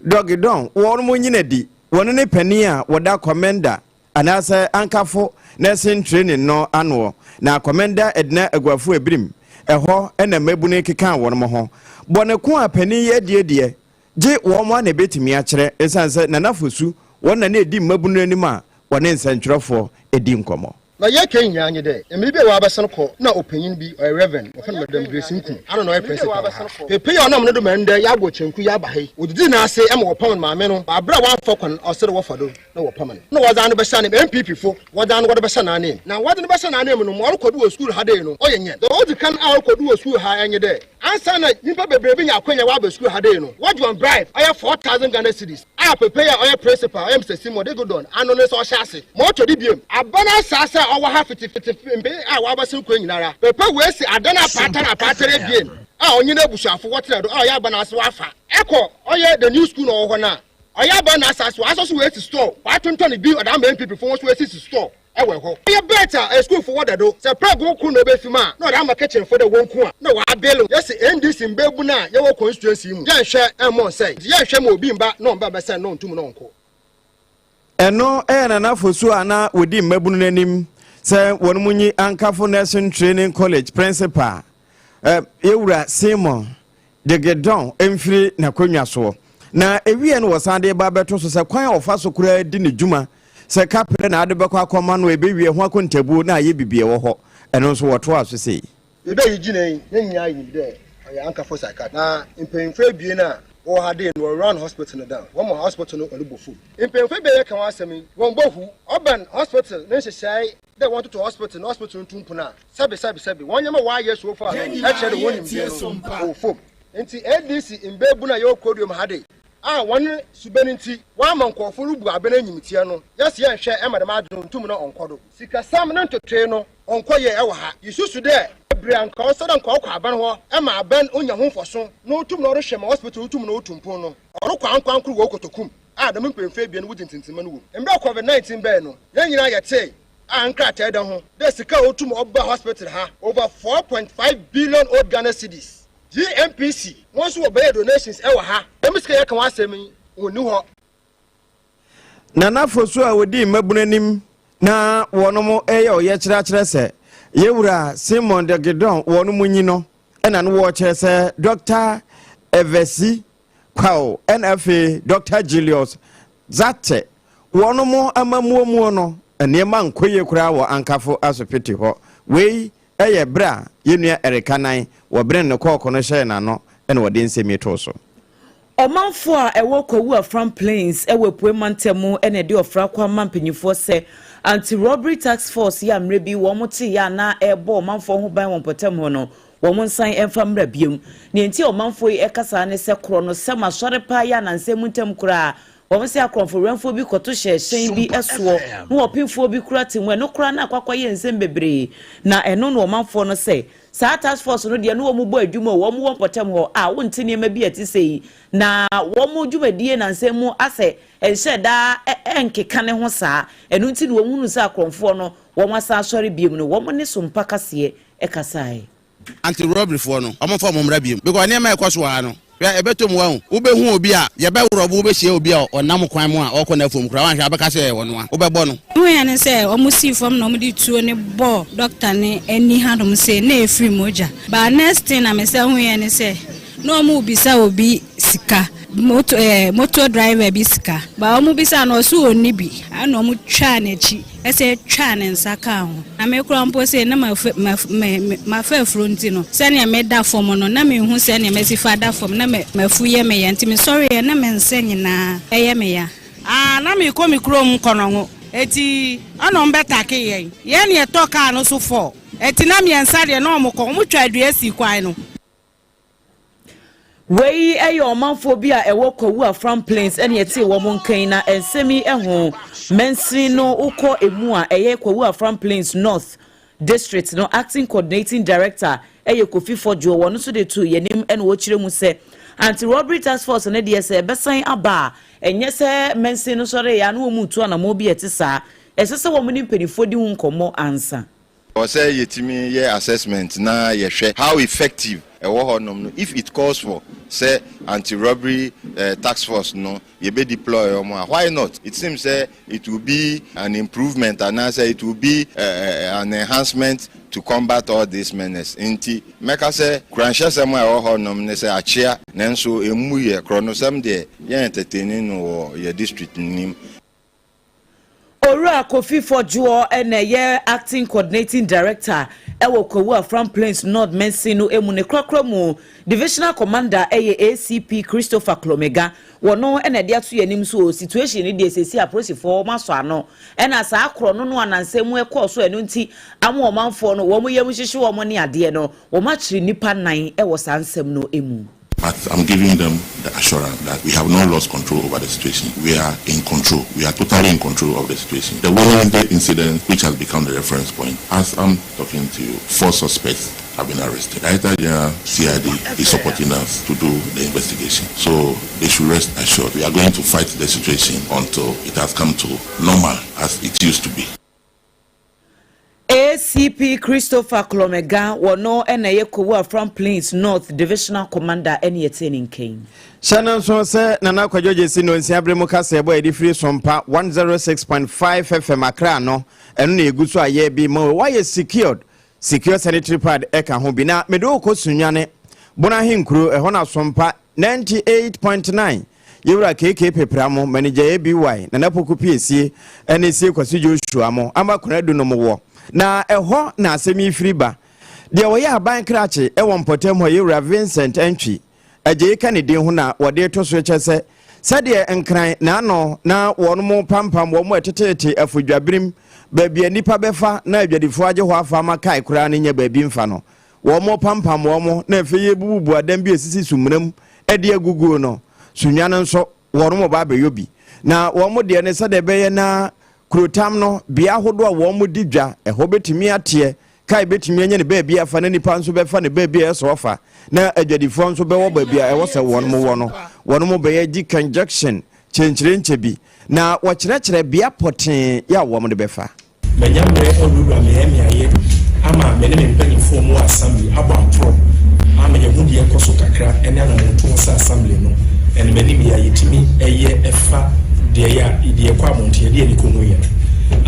Dogidon wono mu nyina di wono ne pani a woda commander ana se ankafo nursing training no anwo na commander Edna Agwafo Ebrim eho ena mabunu keka wono mo ho boneko apani ye die je wo mo na betimi a kire esanse na nafosu wona na edi mabunu anim a wona nsantwerefo edi nkomo na ye kan nyaanye de emri be wa abasan ko na opanyin bi o reverend o fa madam Grace Nku ano na o principal pepe ya onam no do mande ya gbo chenku ya bahai odidi na ase em wo pam maame no abra wa afọ kon osere wo fado na wo pam no wo za no be sha ne MPP fo wo za no wo be sha na ne na wo de be sha na ne no mo kodu wo school ha de no o yenye the old kan a kodu wo school ha enye de ansa na nimpa bebre bi nya akwanya wa be school ha de no what you bribe oya 4,000 Ghana cedis a pepe ya oya principal em se Simon de godon ano ne so sha ase mo to di biem abana sa owa ha fiti mbe a wa basin ko nyinara pepe we si adana patara bien a onye na bushafo wotre do a ya bana so afa eko oye the new school no ho na oya bana asaso asoso we si store wa tonton bi odam MPP fo so we si store ewe ho oye better a school for what do se prego ku no be fima na odam kitchen for the wonku a na wa belo yes NDC mbebu na ye wo constituency mu je hwe emon say je hwe ma obi mba no mba be say no ntum no nko eno na nafosu ana wodi mabunu nanim se wonmunyi ankafo nursing training college principal ewura Simon de Gedon emfiri na kwanwa so na ewie no wasande ba beto so se kwan ofa so kura di ne djuma se kapre na ade bekwa akoma no ebewie ho akontabu na aye bibie wo ho eno so woto aso sei ebe yigine nyanya yi de ya ankafo sakat na impemfe bie na wo hade no run hospital no down wo mo hospital no olubofu impemfe bie kan wasemi won bohu oban hospital ne hyehyai they want to hospital tumpuna sabe wonyama wa ye so far e chere wonim bie no fom enti ADC imbebu na yo kodium hade one subeninti one man kofo rubu abena nyimtie no yes ye hwe e madam adun tum no onkodo sika sam no ntotwe no onkoye e wo ha yisusu de brianka osoda nka okwa aban ho e ma aban onya ho mfoso no tum no rehwe ma hospital tum no otumpon no orokwa ankwankru wo kotokum adam mpemfe bia no wudintintima no wo embe COVID-19 be no nyina yete ankra tede ho de sika otum oba hospital ha over 4.5 billion old Ghana cedis GMPC once we buy donations ewa ha emiska ya kan wasemi oni ho na nafosu a wodi mabunanim na wonomo eyo ye kira se yewura Simon de Gedon wonomo nyi no ena no wo kire se Dr. Evesi Kwao NFA Dr. Julius Zate wonomo amamuomu no enema nkoye kura wo ankafo asopiti ho wei eye bra yenua erekanan wo bren ne kokko no hye na no ene wode nsemi to so Omanfo a ewo kowu from plains ewe pue mantemu ene de ofra kwa mampanyifo se anti-robbery task force ya mrebi wo mote ya na ebo omanfo ho ban won potem ho no wo mon san emfa mra biem ne enti omanfo yi ekasa ne se kro no se masore pa ya na nsem ntem kura wo se akromfo renfo bi koto hye bi eso no opinfo bi kura timwe no kura na akwakwa ye nsem bebre na eno no omanfo no se sa task force no de no wo mubo adwuma wo mo potem ho a wo ntine ma bi atisei na wo mo dwumadie na nsemu ase enhye da enkeka ne ho saa enu nti no wo hunu sa akromfo no wo masa asori biem no wo mo ne sompa kase ekasai anti robbery for no omo for mo mra biem because ne ma ekoso ha no ya ebetom wa hu hu obi a ye be robo wo be hie obi a onam kwan mu a okona fom kra wan hwe abeka se wo no a wo be bo no hu ya ne se omo si fom no mo di tuo ne bo doctor ne eni hadom se na efri moja ba next thing na me se hu ya ne se no mo bisa obi sika motor driver bi sika ba omo bisa no so oni bi ana omo twa na chi ese twa ne nsaka ho na me kura mpo se na ma fa fronti no se ne me da form no na me hu se ne me si fa da form na me mafuye me ya nti me sorry na me nsenyi na eye me ya na me ko mi kuro mu kono ho eti ana mbeta ke ye ne to ka no so for eti na me nsa de na omo ko omo twa adua si kwan no Wei eyo omanfo bi a ewo kowu from plains ene yete wo monkan na ensemi eho mensi no uko emu a eye kowu from plains north district no acting coordinating director eye Kofi Fojo wono so de tu yenim ene wo kire mu se anti robbery task force ne de se besan aba enye se mensi no sore ya no mu tu na mo bi ete sa esese wo muni penifo di hu nkomo ansa o say yetimi ye assessment na ye hwe how effective if it calls for say anti-robbery task force no you be deploy why not? It seems it will be an improvement and I say it will be an enhancement to combat all these menace. Inti meka say kranhye sem a ne say achia nenso emu ye kronosem de ye entertaining no your district nim. Ora Kofi Fojo ene ye acting coordinating director ewo kowu from plains north mensino emune krokramu divisional commander eye ACP Christopher Klomega wono ene de ato yanim so situation ni de sesi approach for maso ano ena sa akro no no anansemu ekoso enu nti amo omanfo no wo mo yem hyehye wo mo ne ade no wo ma kire nipa nan ewo sansem no emu. But I'm giving them the assurance that we have not lost control over the situation. We are in control. We are totally in control of the situation. The OWOAHENE incident, which has become the reference point, as I'm talking to you, 4 suspects have been arrested. Director General CID is supporting us to do the investigation. So they should rest assured. We are going to fight the situation until it has come to normal as it used to be. ACP Christopher Klomega wono ene ye kowu from plains north divisional commander ene yetenin king Shannon so say Nana Kwajoje si no nsia bremu kasa ebo edi free sompa 106.5 FM Accra no eno na egu so aye bi mo why secured secure sanitary pad eka ho bi na medo ko sunwane bona henkuro eho na sompa 98.9 yewra KK pepramo manager ABY Nana Poku PSC NC Kwasi Joshua mo amakona du no mo na eho na asemi free ba de wo ya ban krache e won potem ho yewra Vincent entry aje Kennedy ho na wode to so chese sade enkran na no na wono pampam wo mo etetete afudwabrim baabi anipa befa na adwadifo age ho afa makai kura ne nya baabi mfa no wo mo pampam wo mo na afeye bububu adam bi esisi sumram ade agugu no sunwane nso wono mo ba beyobi na wo mo de ne sade beye na krotam no bia hodo a wo mo didwa eho betimi ate kai betimi anya ne baabi afa na nipa nso befa ne baabi eso ofa na adwadifo nso bewo baabi a ewo se wono mo beye di conjunction chenchire bi na wakyerɛkyerɛ bia poten ya wo mo de befa manyamre odudwa me aye ama me ne mpanyifo mu assembly abantro ama ye hu de ekoso kakra ene na monto sa assembly no ene mani mi ayetimi eye efa de ya ide ekwa monte de ni komu ye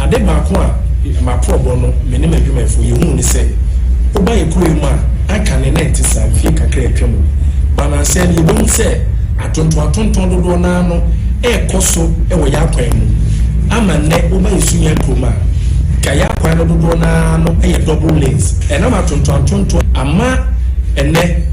ade ba ko a ma probo no me ne madwumafo ye hu ni se oba ye kuro mu a aka ne net sa fie kakra atwam bana se ni bo se atonton dodo na no ekoso ewo ya kwan mu ama ne oba yesunya kroma kaya kwan dodo na no double lanes ena ma tonton ama ene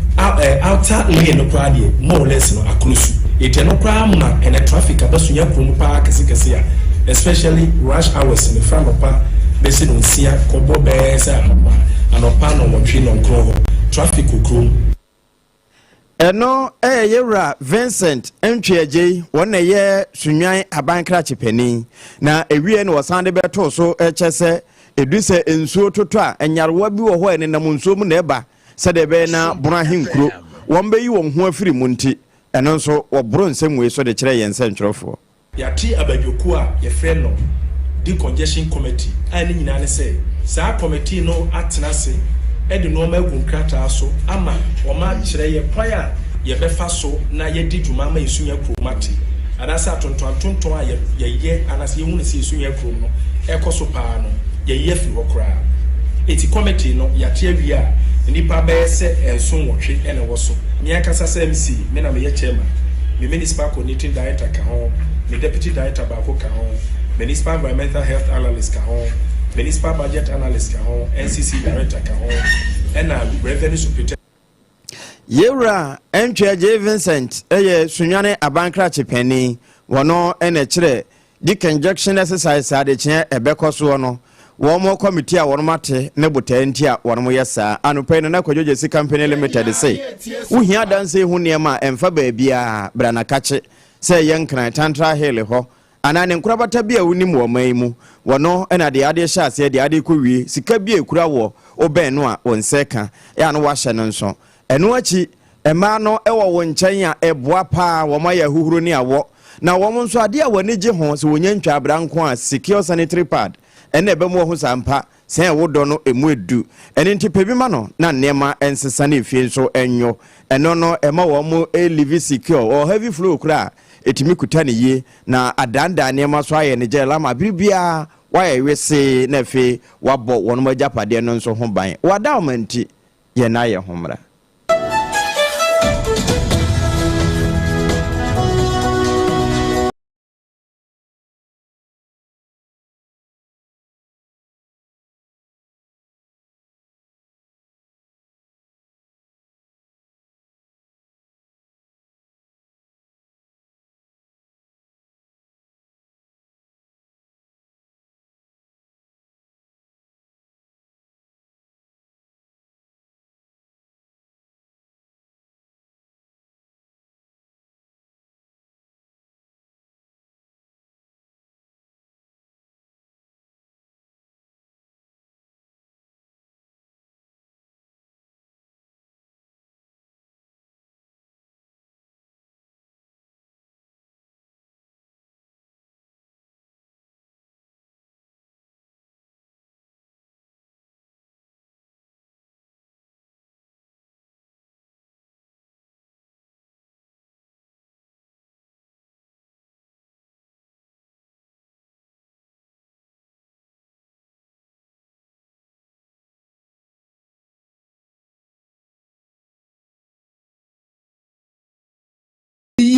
outer lane no kwa de more or less no akrosu eteno kwa ma ene traffic abasunya krom pa kese a especially rush hours in the front of pa besi no sia kobo be se anopa no wotwe no nkro traffic krom eno yewra Vincent Ntweaje wona ye sunwan abankrache pani na ewie no wasande beto so echese eduse ensuo toto a enyarewa bi wo ho ene nam nsuo mu na eba sede be na bonahenkuro won be yi won ho afiri mu nti eno nso wo bro nsemwe so de kire yense ntwerofo yati abadwoku a ye friend no di congestion committee ani nyina ne se saa committee no atena se edi no ma gu nkrata so ama o ma kire ye kwan a ye befa so na ye di dwuma ma isunya kromati adasa tonton a ye anase ye hu ne se isunya krom no ekoso pa no ye fi hokra eti committee no yate awia nipa be se enso wotwe ene wo so me akasa se MC me na me ye chairman me municipal coordinating director ka ho me deputy director ba ko ka ho municipal environmental health analyst ka ho municipal budget analyst ka ho NCC director ka ho ena revenue superintendent yewra Ntweaje Vincent sunwane abankrache pani wono ene kire di conjunction exercise ade kye ebekoso no wo mo committee a wono mate ne botanti a wono mo yesa anopai na Kwajoje si company limited say wo hia danse hu niema emfa baabia brana kache say yenkran tantra hele ho anane nkurabata bia wonim wo man mu wono ena de ade hya ase de ade kowie sika bia ekura wo oben no a wonseka ya no wahye no nso eno achi ema no ewo wo nkyɛn a eboa pa wo ma ya huhuru ni awo na wo nso ade a wani gye ho so wonya ntwa abranko a secure sanitary pad ene ebe mo ho sampa sen wo do no emu edu ene ntipe bi ma no na nema ensesa na efie nso enyo eno no ema wo mo live secure or heavy flow kra etimi kuta ne ye na adanda nema so aye ne jela ma biribia waye wese na fe wabɔ wono magyapade no nso ho ban wada o manti ye na ye homra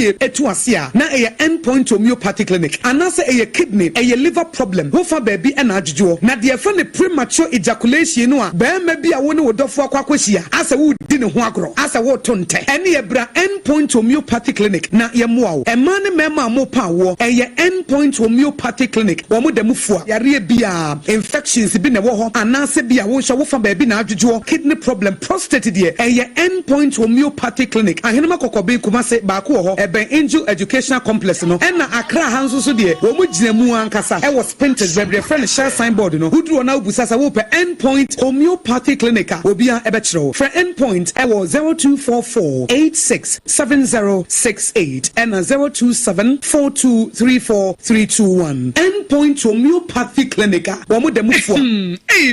pie etu asia na eye endpoint homeopathic clinic anase eye kidney eye liver problem wo fa baabi na adwodwo na de fa ne premature ejaculation no a ba ma bi a wo ne wodofo akwakwahia asa wo di ne ho agro asa wo tonte ene ye bra endpoint homeopathic clinic na ye moa wo ema ne mema mo pa wo eye endpoint homeopathic clinic wo mo da mufua yare bia infections bi ne wo ho anase bia wo hwa wo fa baabi na adwodwo kidney problem prostate de eye endpoint homeopathic clinic ahenema kokobe kumase ba ko ho eben angel educational complex no ena akra hanso so de wo mo gina mu ankasa e was painted bebre friend share signboard no wuduro na ubusasa wo pe endpoint homeopathic clinic obia ebechro for endpoint e was 0244867068 and 0274234321 endpoint homeopathic clinic wo mo dem fo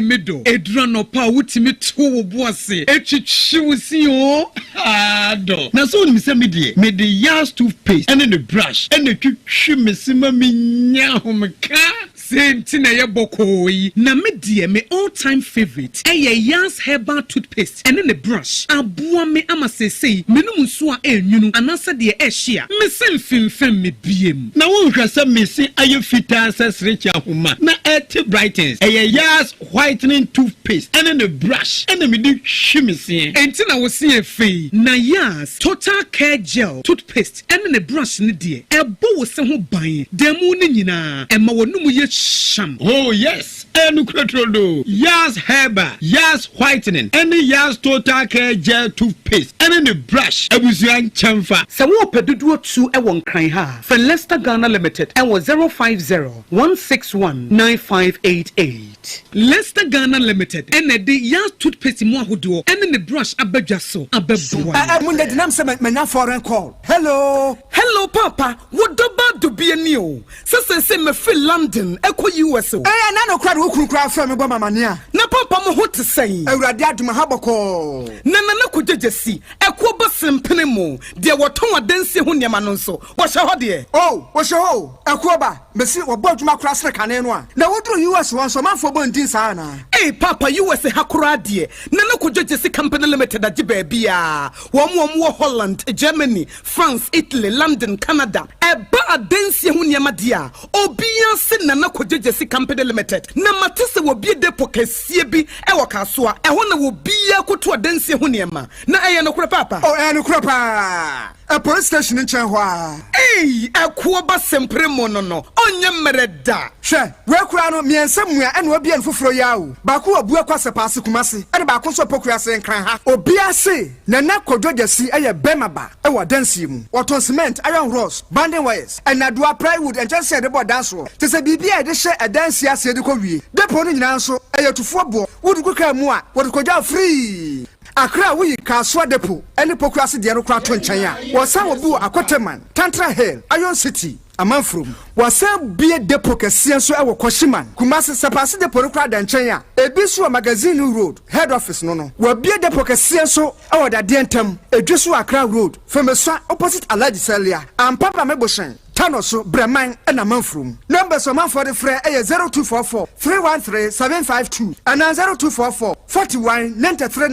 medo edura no pa wutimi to wo boase etwitwiwsi o ado na so ni se me the yas toothpaste and the brush and the twitwi mesima menya homka same thing na ye bokoi na me die me all time favorite yas herbal toothpaste and the brush aboa me amasesei menum so a enwunu anasa de ehia me semfimfem me biem na wo hwasa me se aye fita asesrecha homa na et brightens yas whitening toothpaste and the brush and me di hwimese enti na wo se efe na yas total care gel toothpaste and the brush ne die ebo wo se ho ban demu ne nyina ema wonum ye sham. Oh yes, Enukratrodo, Yas Herba, Yas Whitening, and the Yas Total Care Gel Toothpaste, and the brush, Abusian Chamfa. Sawo Pedudu 2 Ewon Kranha, for Leicester Ghana Limited, and was 050-161-9588. Leicester Ghana Limited, and the Yas Toothpaste Moahudo, and the brush Abejaso, Abebu. I'm on the Dinam foreign call. Hello, hello, Papa. What about to be a new? Sister say me feel London. US. Eh, na no kwade wo kura fra me bo mamania. Na papa mo hote sei. Awurade aduma haboko. Na kujejesi. Ekwo bo sempene mo. De woton adansi ho niam no nso. Wo hye ho de. Oh, wo hye ho. Ekwo ba. Mesi wo bo aduma kura sre kane no a. Na wodro US won so manfo bo ndin sa na. Eh, papa US hakura de. Na kujejesi company limited agi ba bia. Wo mo Holland, Germany, France, Italy, London, Canada. Eba adansi ho niam de a. Obia se na kujejesi company limited na matese wo bie depo kasie bi e wo kasoa e ho na wo bia koto adansi ho niema na eye no kura papa oh eye no kura pa a police station in Chenhua eh akuo ba sempre mo no onye mereda hwe we kura no miensa mua e na obia nfoforo yawo ba ko abu akwase paase kumase e ba ko so pokura se nkran ha obia se na kodwojasi eye bemaba e wo adansi mu woton cement iron rods banding wires and adua plywood and just said about dance wo te se bibia de hye adansi ase de ko wie depo no nyina nso eye tufo bo wudu kuka mu a wodu kodwa free akra wi kaso depo ene pokrasi de no kra to nchen a wo san obu akoteman tantra hill iron city amanfrom wasan bie depo kese so e wo koshiman kumase sepase depo no kra da nchen a ebi so magazine road head office no wa bie depo kese so e wo da de ntam edweso akra road femeso opposite aladi celia ampapa meboshen Tanoso Breman and Amanfrum. Numbers of man for the fray 0244 313 752 and 0244 41 93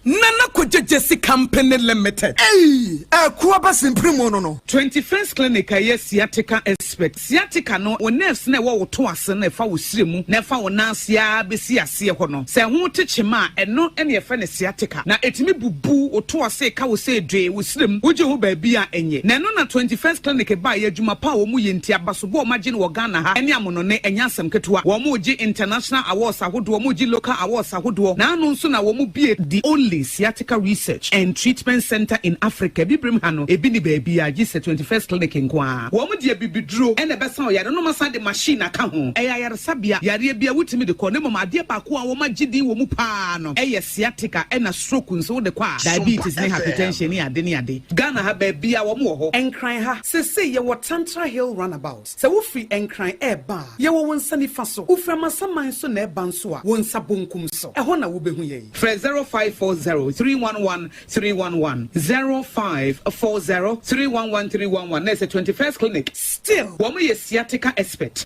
Nana Kujesi Company Limited. Hey, a Kuabas in Primono. 21st Clinic, yes, Sciatica expert. Sciatica no, when nurse never to us and if I was slim, never on Nasia, Bessia, Siahono. Say, won't teach him and not any friend sciatica. Now, it's me boo or to us say, Cow say, Dre, with slim, would you be a enye? Nanona 21st Clinic by Juma Power Muyintia Basubo Majin Wagana ha enya monone enya sem ketua wo muji international awards ahodo muji local awards ahodo na anu nso na wo mu bie the only sciatica research and treatment center in Africa bibrim hano ebi ni baabi a gi 21st clinic nkwa wo mu de bibiduro ene besa yare no masa de machine aka ho eya yare sabia yare bia wutimi de ko ne mama ade ba ko a wo magidi wo mu pa no eye sciatica ena stroke nso de kwa diabetes ne hypertension ni ade Ghana ha baabi a wo mu ho enkran ha sese ye wo Tantra Hill runabout. So ufi enkran eba. Ye wo wonsani faso. Ufra masaman so na eba nso a wonsa bonkum so. Eho na wo behu ye. Fre 0540 311 311 0540 311 311. That's a 21st clinic. Still, wo mo ye sciatica expert.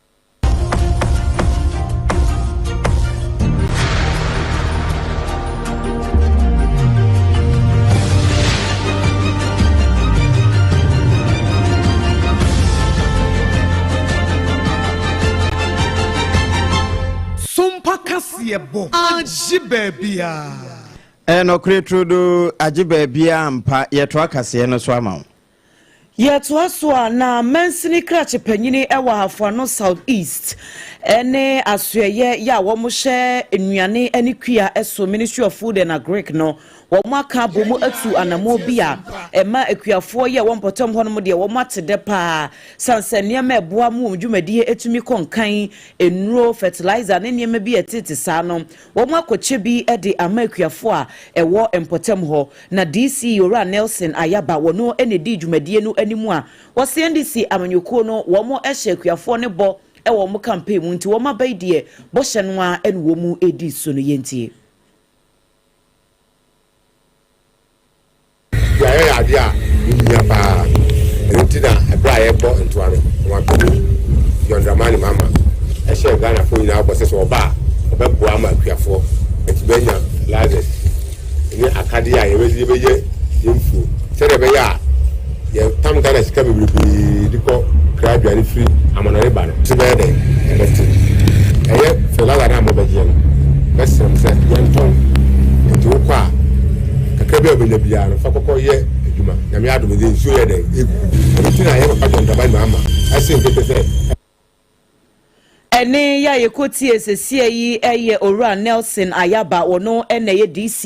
yebo ajibebia eno kretrudu ajibebia mpa yeto akase no so ama yeto aso na mensini krache panyini ewa hafuano South East ene asoye ya wo mo hye enuane ani kua eso Ministry of Food and Agric no wo maka bomu atu anamo bia ema ekuafo ye wo mpotom ho no de wo matede pa sansania ma eboa mu dwumadie etumi konkan enuro fertilizer ne niam bi etete sa no wo makoche bi de ama ekuafo a ewo empotem ho na DC Ora Nelson Ayaba wo no ene di dwumadie no animu a wo se NDC amanyoko no wo mo ehye ekuafo ne bo ewo mo campaign mu nti wo mabai de bo hye no a ene wo mu edi so no yentie ya ADEA ya pa entina abra ye bo ntuare wa ko yondramani mama e she Ghana fo ina bo se so ba obebu ama akuafo etibenya lazes ni AKYE ABIA ye beje yemfu se de be ya ye tam Ghana sika bebrebe diko krabia ni free amonore ba no se be de ebeti eye fe la na mo beje no besem se yenton etu kwa kakebe obele bia no fakoko ye eduma na me adome de nso ye de egu na ye papa Jonda mama ase nkete ene ya yekoti esesie yi eye Ora Nelson Ayaba wono ene ye DC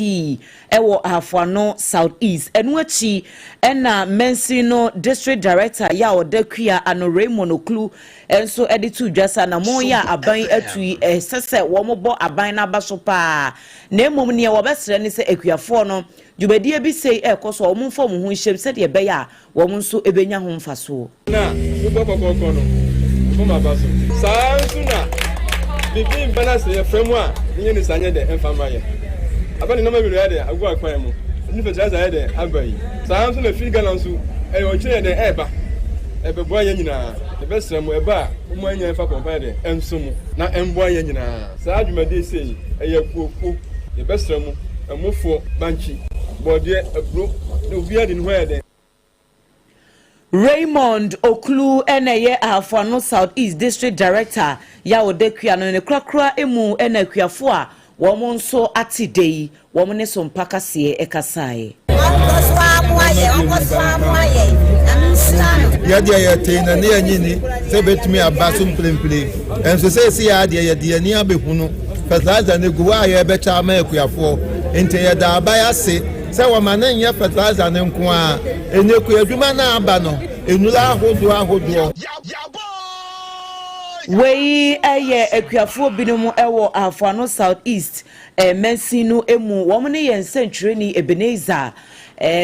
ewo afuano South East enu achi ena Mensino District Director ya odakua ano Raymond Oklu enso editu dwasa na mo ya aban atui sese wo mobo aban na baso pa na emom ne wo besre ne se ekuafo no dwubadie bi sei ekoso wo mfo mo hu hyem se de be ya wo nso ebenya ho mfaso na ubokokoko no Fuma baso. Sansuna. Bibi mbana se fremwa nye ni sanye de enfama ye. Abani no ma biru ya de agu akwan mu. Ni fe chaza ya de abai. Sansuna figa na nsu e o kire de eba. Ebe bo anya nyina. De besremu eba mo anya enfa pompa de enso mu na embo anya nyina. Sa adwumade sei eye kuoku. De besremu emofo banchi. Bode ebro de obia de no ya de Raymond Oklu eneye afuano South East District Director ya odekua no ne krakra emu enakuafo a wo mo nso atidei wo mo ne SOMPA kase ekasai ya dia ya teina ne anyini se betumi abasum plemple enso se si ya dia ya dia ni abehunu fertilizer ne guwa ya becha ma ekuafo ente ya da abaya se se wa manan ya fertilizer ne nko a enyeku adwuma na aba no enula ahodo wei eye ekuafo binumu ewo afuano South East Mensino emu wo ne yen century ni Ebenezer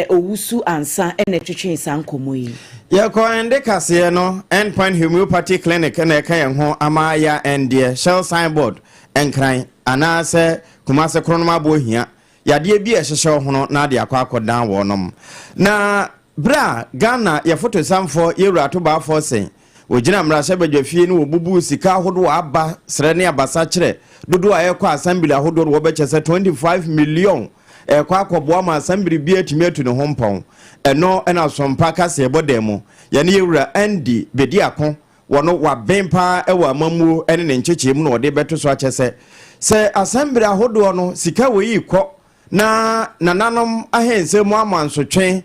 owusu ansa ene twetwe sankomo yi ye ko ende kase no Endpoint Homeopathy Clinic na ka yen ho amaya ende shell signboard enkran anase kumase kronoma bo hia yade bi ehhehye ho no na de akwakodan wo nom na bra Ghana ye foto samfo yewura to ba fo sen ogina mrashe badwafie no obubu sika hodo aba sre ne abasa kire dodo ayekọ assembly ahodo wo bechese 25 million ekwa akọboa ma assembly bi atimi atu ne hompon eno ena SOMPA kase ebodemu ye ne yewura andi bedi akọ wono wa bempa ewa mamuo ene ne nchechemu no ode beto so achese se assembly ahodo no sika we yikọ na nananom ahense mu amansotwen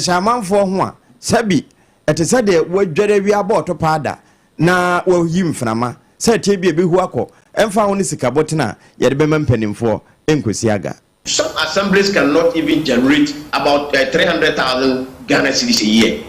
shamanfo ho a sabi etese de wadware wi aboto pada na wayi mframa se tie bi ebehu akọ emfa ho ne sika botena ye de bema mpanimfo enkosi aga. Some assemblies cannot even generate about 300,000 Ghana cedis a year.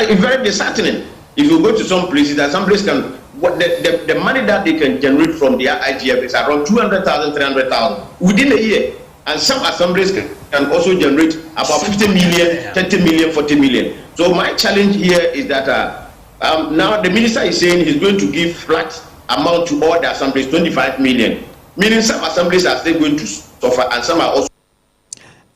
It's very disheartening. If you go to some places, the assemblies can the money that they can generate from the IGF is around 200,000, 300,000 within a year. And some assemblies can also generate about 50 million, 30 million, 40 million. So my challenge here is that now the minister is saying he's going to give flat amount to all the assemblies, 25 million. Meaning some assemblies are still going to suffer and some are also.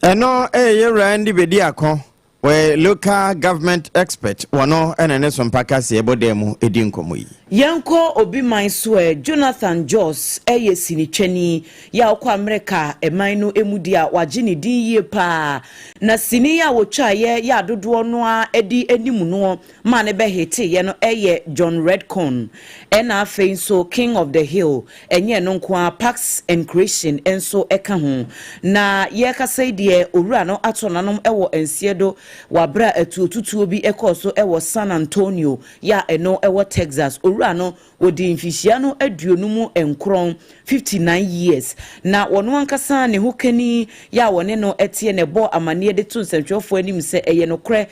Eno ye randi bedi akọ we local government expert wano ene ne sompaka se ebodemu edi nkomo yi. Yanko obi man so Jonathan Joss sinitwani ya okwa America eman no emudia wagye ne din yie pa na sini ya wotwa ye ya dodo no a edi animu no ma ne be hete ye no John Redcorn ena afei nso King of the Hill enye no nko Parks and Creation enso eka ho na ye kasa de owura no ato nanom ewo ensiedo wabra atuotutuo bi ekoso ewo San Antonio ya eno ewo Texas no wodi mfishia no aduonumu enkron 59 years na wono ankasa ne hokani ya wone no etie ne bo amane de to nsentwofo anim se eye no kre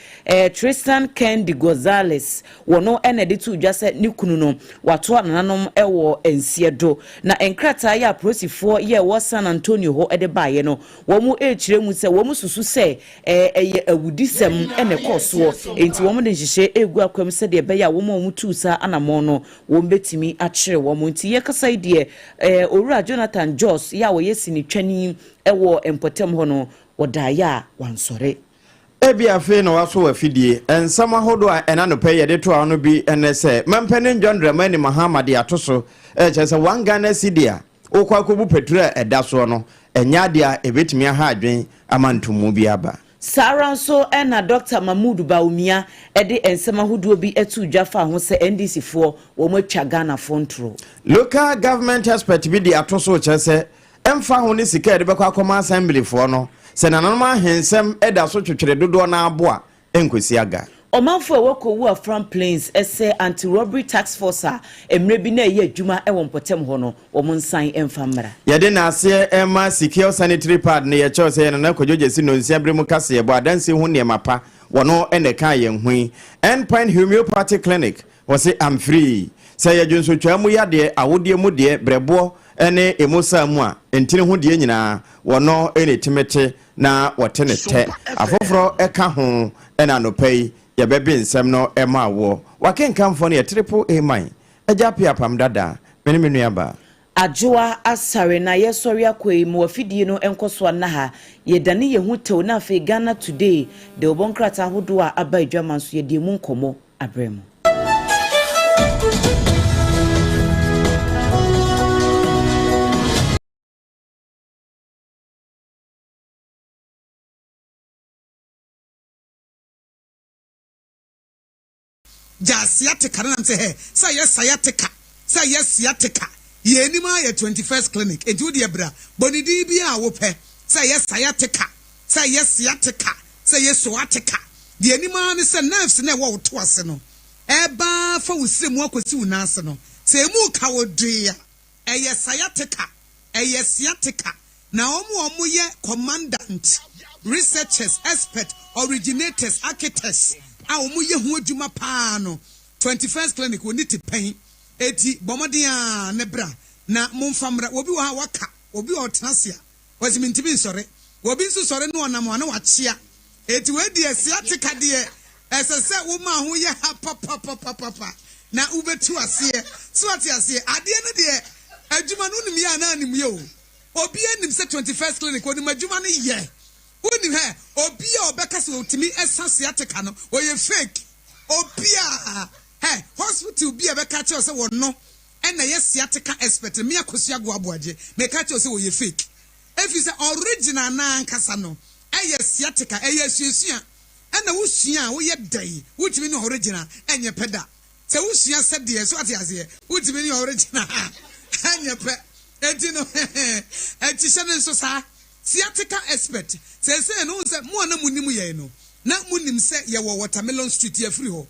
Tristan Kendi Gonzalez wono ene de to dwase ne kunu no wato ananom ewo ensiedo na enkrata ya prosifo ye wo San Antonio ho ede baaye no wo mu echire mu se wo mu susu se eye awudisem ene koso enti wo mu de hihye egu akwam se de be ya wo mu tusa anamo no wombetimi achire wo monti ye kasa ide owura Jonathan Joss ya wo yesini twani ewo empotem ho no wodaya wansore ebi afi no waso wafidie ensama hodo a enano pe ye de to ano bi enese mampene John Dramani Mahama de atoso chese wanga na sidia okwa kobu petrol edaso no enya dia ebetimi aha adwen amantumu bi aba Saranso ena Dr. Mahmoud Baumia ede ensema huduo bi etu dwafa ho se NDC fo wo matwa Ghana fontro local government expert bi de atoso chese emfa ho ne sika de bekwa koma assembly fo no se nanoma hensem eda so twetwere dodo na aboa enkosi aga Omanfo ewokowu from plains ese anti-robbery task force emre bi na ye adwuma ewo mpotem ho no omonsan emfamra yede na ase ema secure sanitary pad ne ye chose na kojoje si no nsiabre mu kase ebo adanse ho ne mapa wono ene kan ye hwi endpoint homeopathy clinic was am free say ye junso twamu yade awodie mu de brebo ene emosa mu a entire ho de nyina wono ene timete na wotene te afoforo eka ho ena no pay ya bebe nsem no ema wo wakenkamfo ne triple A mine ajapia pam dada menimenu aba Ajoa asare na yesori akwai mu afidie no enkoso na ha yedane ye hutew na afi Ghana today de obonkrata hodo a aba adwaman so yedie mu nkomo abrem Jasiatica nante he say yes sciatica ye anima ye 21st clinic eju de bra bonidi bia wo pe say yes sciatica say yes soatica de anima ne say nerves na wo to ase no eba fa wusiremu akosi unase no say mu ka wodua sciatica na omu ye commandant researchers expert originators architects a omu ye hu adwuma pa no 21st clinic woni ti pen eti bomodea ne bra na momfamra obi wa waka obi otrasia wasimintimi nsore obi nso sore no onam ana wachia eti we de asiatica de esese wo ma ho ye ha papa na ubetu ase so ati ase ade no de adwuma no nim ya na anim ye o obi anim se 21st clinic woni adwuma no ye woni he obi a obeka se otimi asiatica no o ye fake obi a hey, hospital be a catch us or no, and a yes, sciatica expert, me a cosia guabuaje, may catch us or you fake. If it's original nan casano, a yes, sciatica, a yes, you and the Wusia, we yet day, which mean original, and your peda. So Wusia said, dear, so what is here, which mean original, and your pet, and you know, and Tishan so sciatica expert says, no, that more no munimu, not munim say, ya watermelon street here free ho.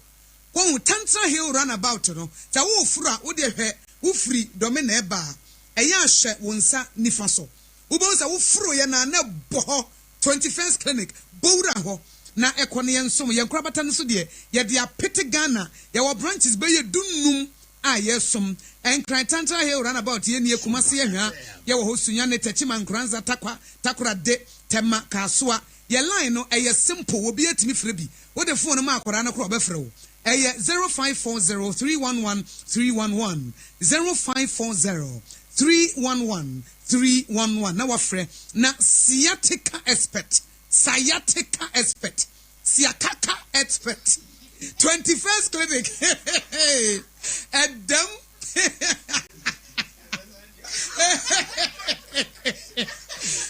Won Tantra Hill runabout no ta wo fura wo de hwe wo free domina eba eya hwe wonsa nifa so wo bo sa wo furo ye na bo 21st clinic bowra ho na ekone ye nsom ye nkrabata no so de ye de apete Ghana ye wo branches be ye dunnum a ye som enkran Tantra Hill runabout ye nie kumase ye hwa ye wo hosunya ne tachima nkranza takura de tema kasoa ye line no eye simple wo bi atimi frɛ bi wo de phone ma akora na kro be frɛ wo 0540-311-311 0540-311-311 na wafre na sciatica expert Siakaka expert. 21st clinic. And them.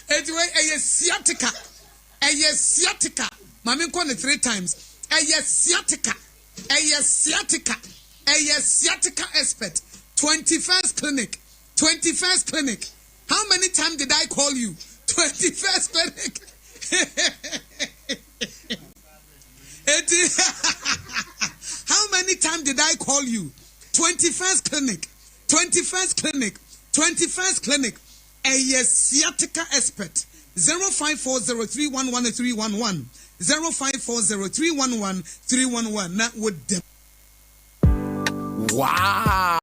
Anyway, a sciatica. A sciatica. Mami call it 3 times. A sciatica. A sciatica. A sciatica expert. 21st clinic. 21st clinic. How many times did I call you? 21st clinic. How many times did I call you? 21st clinic. 21st clinic. 21st clinic. A sciatica expert. 0540311311. 0540311311. Not with them. Wow.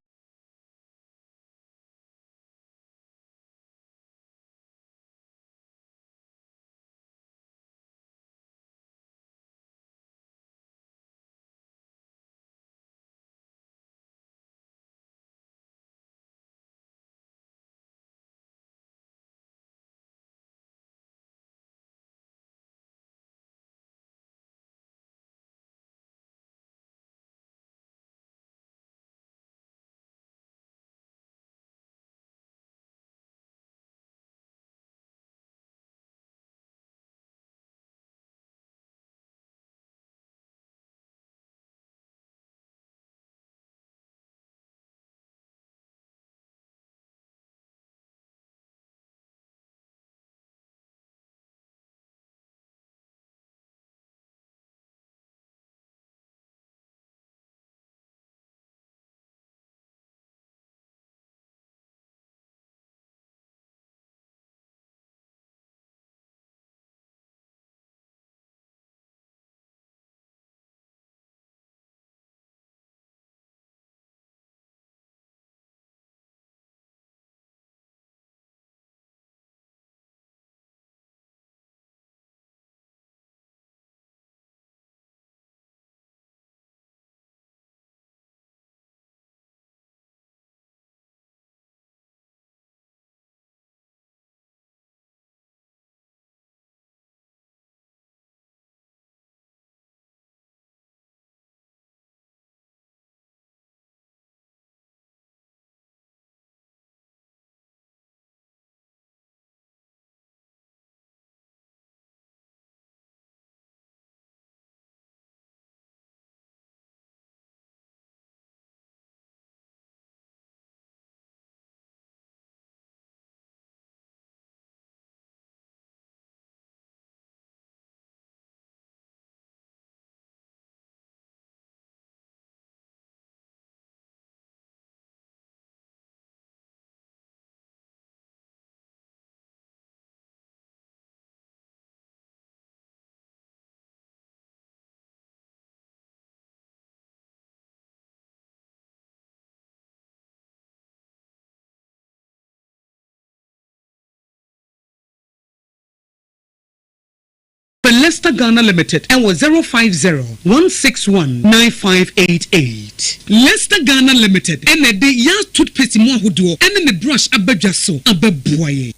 Leicester Ghana Limited and was 050-161-9588. Leicester Ghana Limited and the young toothpaste mo ahodoɔ and the brush abadwa so ababoaye.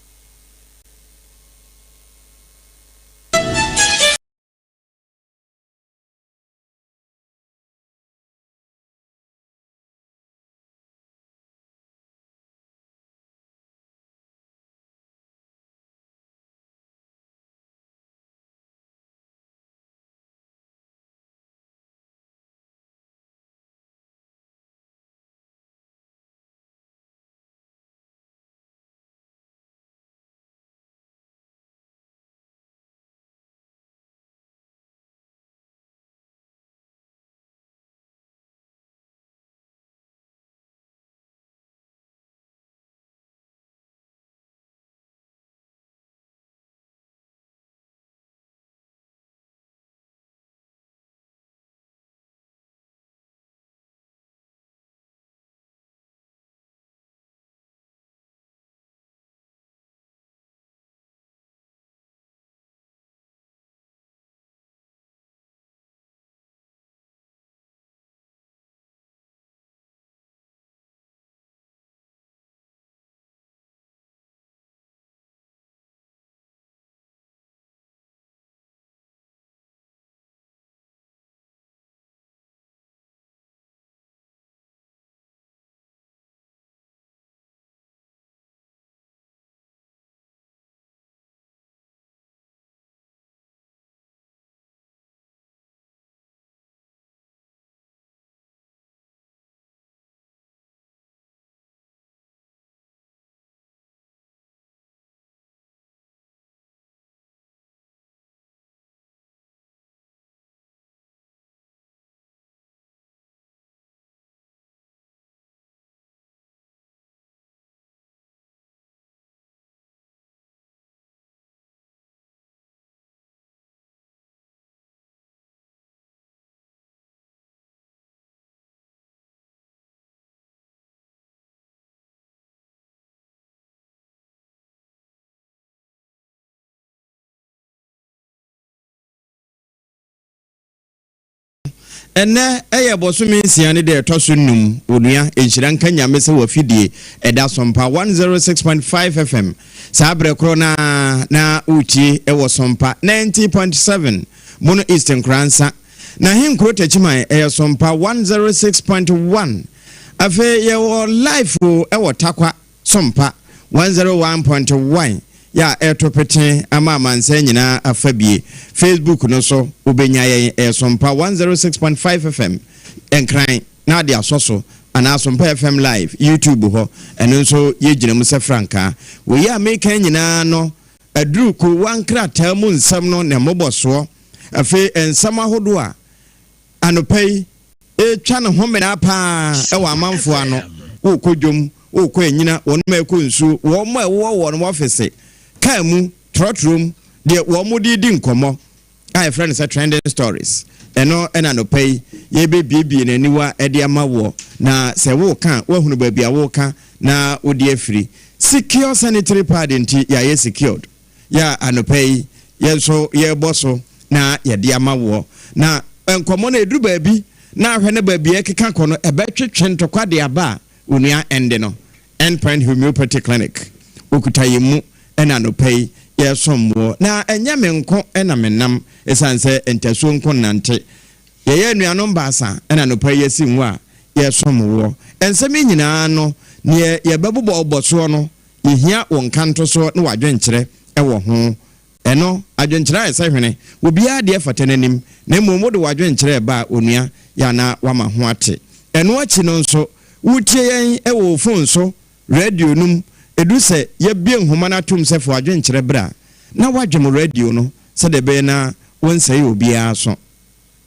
ene eye bosumi nsia ne de toso num onua enhira nka nyame se wa fidie eda sompa 106.5 FM sabre kro na uchi ewo sompa 90.7 mono eastern kransa na hinkro tachiman eye sompa 106.1 afe ye wo live ewo takwa sompa 101.1 ya etopete ama manse nyina afabie Facebook no so obenya ye sompa 106.5 FM enkran na de asoso ana sompa FM live YouTube ho eno so ye gina mu se franka we ya make nyina no aduru ko wankra tamu nsam no ne moboso afi ensam ahodo a anopai twa ne homena pa ewa amanfo ano wo kodwom wo ko anyina won ma ko nsu wo ma wo no office kamu trotrum de wo mudi di nkomo ai friends are trending stories eno no pay ye be bibie na niwa e de amawo na se wo kan wo hunu ba bia wo kan na wo de afiri secure sanitary pad nti ya ye secured ya anopay ye so ye boso na ye de amawo na nkomo na eduru ba bi na ahwe na ba bia keka kono e ba twetwe ntokwa de aba onua ende no Endpoint Homeopathy Clinic okutayemu ena no pay ye somwo na enyame nko ena menam esanse entaso nko nante ye nuanom baasa ena no pay ye sinwa ye somwo enseme nyina no ne ye bebobo oboso no yehia wonkanto so na wadwenkyere ewo ho eno adwenkyere ese hwene obi ade fatenanim na momo de wadwenkyere ba onua ya na wama ho ate eno achi no nso wutie yen ewo phone so radio num edu se ye bie nhoma na tum se fo adwenkyere bra na wadwem radio no se de be na wonsai obi aso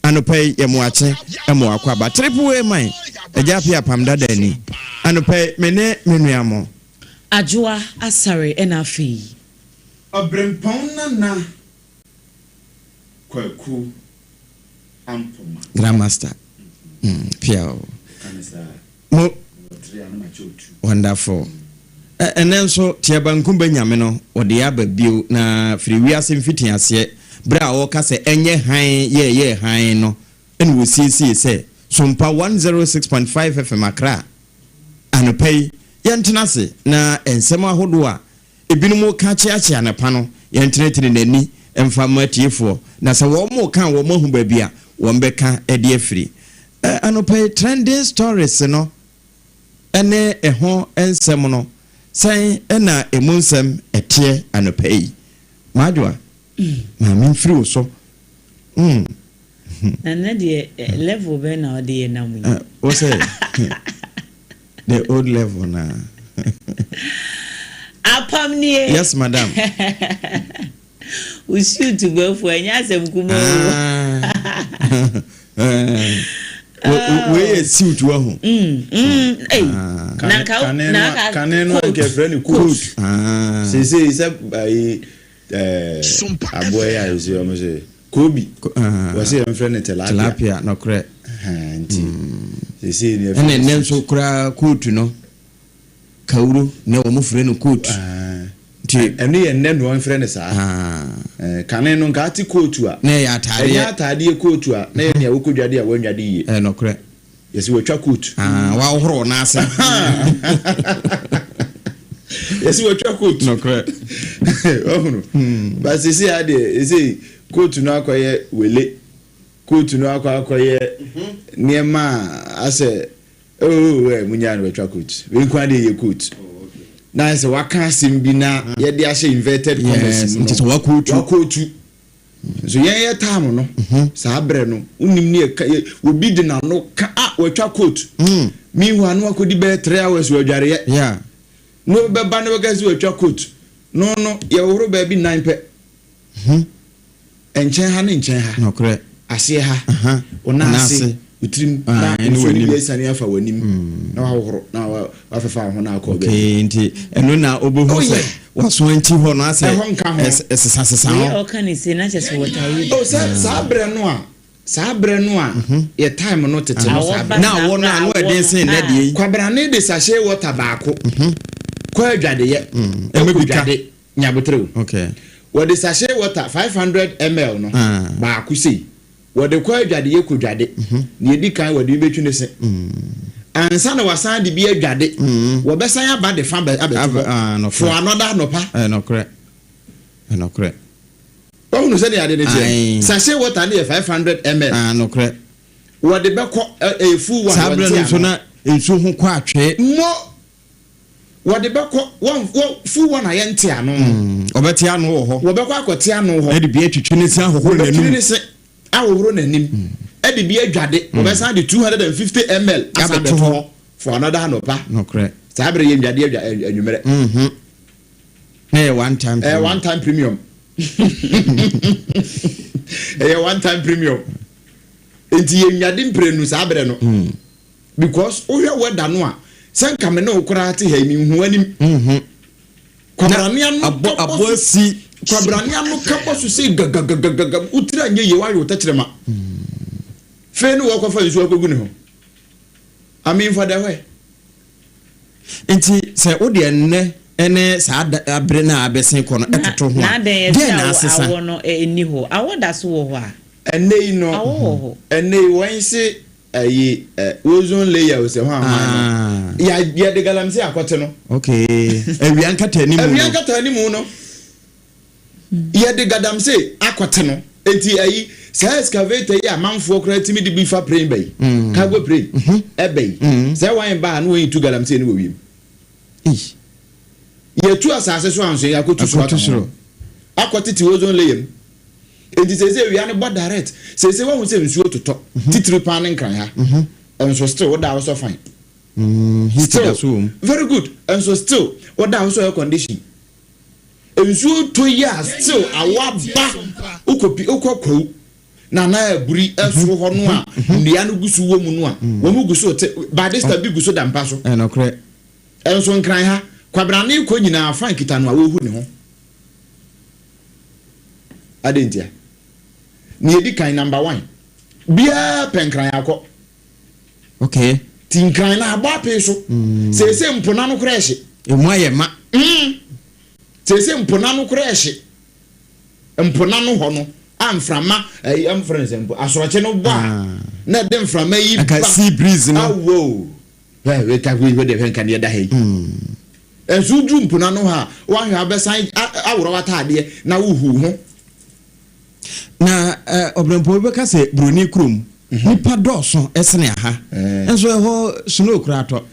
anopai ye moache emo akwa ba triple man eja pia pamda dani anopai mene menuamo Ajua asare enafi obrempon na kwaku ampoma grandmaster pia mo wonderful and then so tiabankum benyame no ode aba bio na friwi asemfiti ase bra wo ka se enye han ye han no en wo sisi se sompa 106.5 FM Accra anopai yentena se na ensem ahodo a ebinum ka chiachi anepa no yentenetene nani emfama tiefo na se wo mo kan wo mahu ba bia wo mbeka ede afiri anopai trending stories no ene eho ensem no sai ena emunsem etie anopai madwa ma min free so na de level be na ode na mu o say the old level na apamnie yes madam we shoot to go for anya asem kuma we suit wa hu kaneno nke friend coat se aboya is yo me kobi was say friend tilapia no kre nti se ni ene nenso kra coat no kauru ne wo mo friend coat nti ene ye nne no friend sa kaneno nka ati coat a ne ya atade ya atade coat a na ye ne wokodwade a wanwade yi no kre yesi wotwa coat wa horo na ase yesi wotwa coat no kre ohunu but sisi ade esi coat no akoye wele coat no akoye niema ase munya no wotwa coat we kwa de ye coat na se waka simbi na ye de ahye inverted commas nti so wakotu so ye time no sa abre no unim ne obi de na no ka wotwa coat mi hu anu akodi be 3 hours wadware yeah no be ba no gazi wotwa coat no ye woro ba bi 9 pe enchen ha ne enchen ha no kre ase ha onase utrim na enwani bi esane afa wanim na wahoro na wafefa ho na akọ be okay nti eno na obohu se waso anti ho no ase esesasesa ho o kan ise na chese wotai o sabre no a ye time no tete no sabre na wo no anu eden sin na de kwabra ne de sachet water baako kwa adwade ye emebika nyabotre okay wo de sachet water 500 ml no baako sei wɔde kɔ adwade yɛ kɔ dwade na yɛdi kan wɔde betwi ne se ansa na wasan de bi adwade wɔbɛsan aba de fa abɛto for another nopa nokre ɔhunu sɛ ne ade ne kyɛ sachet water ne yɛ 500 ml nokre wɔde bɛkɔ full one sabre no so na nsu ho kɔ atwe mo wɔde bɛkɔ one full one ayɛ nte ano ɔbɛte ano wɔ hɔ wɔbɛkɔ akɔte ano hɔ ɛde bi atwitwe ne se ahohoro n'anim ne se ahohoro n'anim ɛde bi adwade wɔbɛsan de 250 ml abɛto hɔ for another anopa nokre sabre yɛ ndwade anwumere one time premium one time premium enti yɛ ndwade mprenu sabre no because ohwe weda no a senka me no kora te ha mi hu anim kwabrane anu aboasi kwabrane anu kabo so se gagagagaga utira nye ye wa yo takyerema fe no wo kofa nsu akogu ne ho amin for the way enti se wo de ene sa abre na abesen ko no etoto ho na den na asesa awo no eni ho awo da so wo ho a ene no ene wansi ayi ozone layer we se ho aman no ya de galamse akote no okay awiankata ni mu no ya de gadamse akote no enti ayi sa excavator ya manfo kra timi de bi fa brain bay cargo brain ebay say wan ba no yin tu galamse ni wo wiem ye tu asase so anso ya kotu so akote ti ozone layer enti se wi an bo direct se wo hu se nsuo toto titiri pan nkran ha enso still what that so fine still very good enso still what that so air condition ensuo to ya still awaba ukopi ukokwo na aburi esoro ho no a ndia no gusu wo mu no a wo mu gusu te badista bi gusu da mpa so enokre enso nkran ha kwabrane ko nyina fan kita no a wo hu ne ho adentia ni edi kan number 1 bia penkran akọ okay tinkran na agba pe so se mpona no kra ehye emu aye ma se mpona no kra ehye mpona no ho no amframa am friends empo asoroche no ba na de mframa yi ba sea breeze no awo we ka we de penkan ye da he ensu ju mpona no ha wa hwa besan aworo wata ade na wo hu ho na obrempo be ka se broni krom nipa dɔso esene aha enso ho snow krato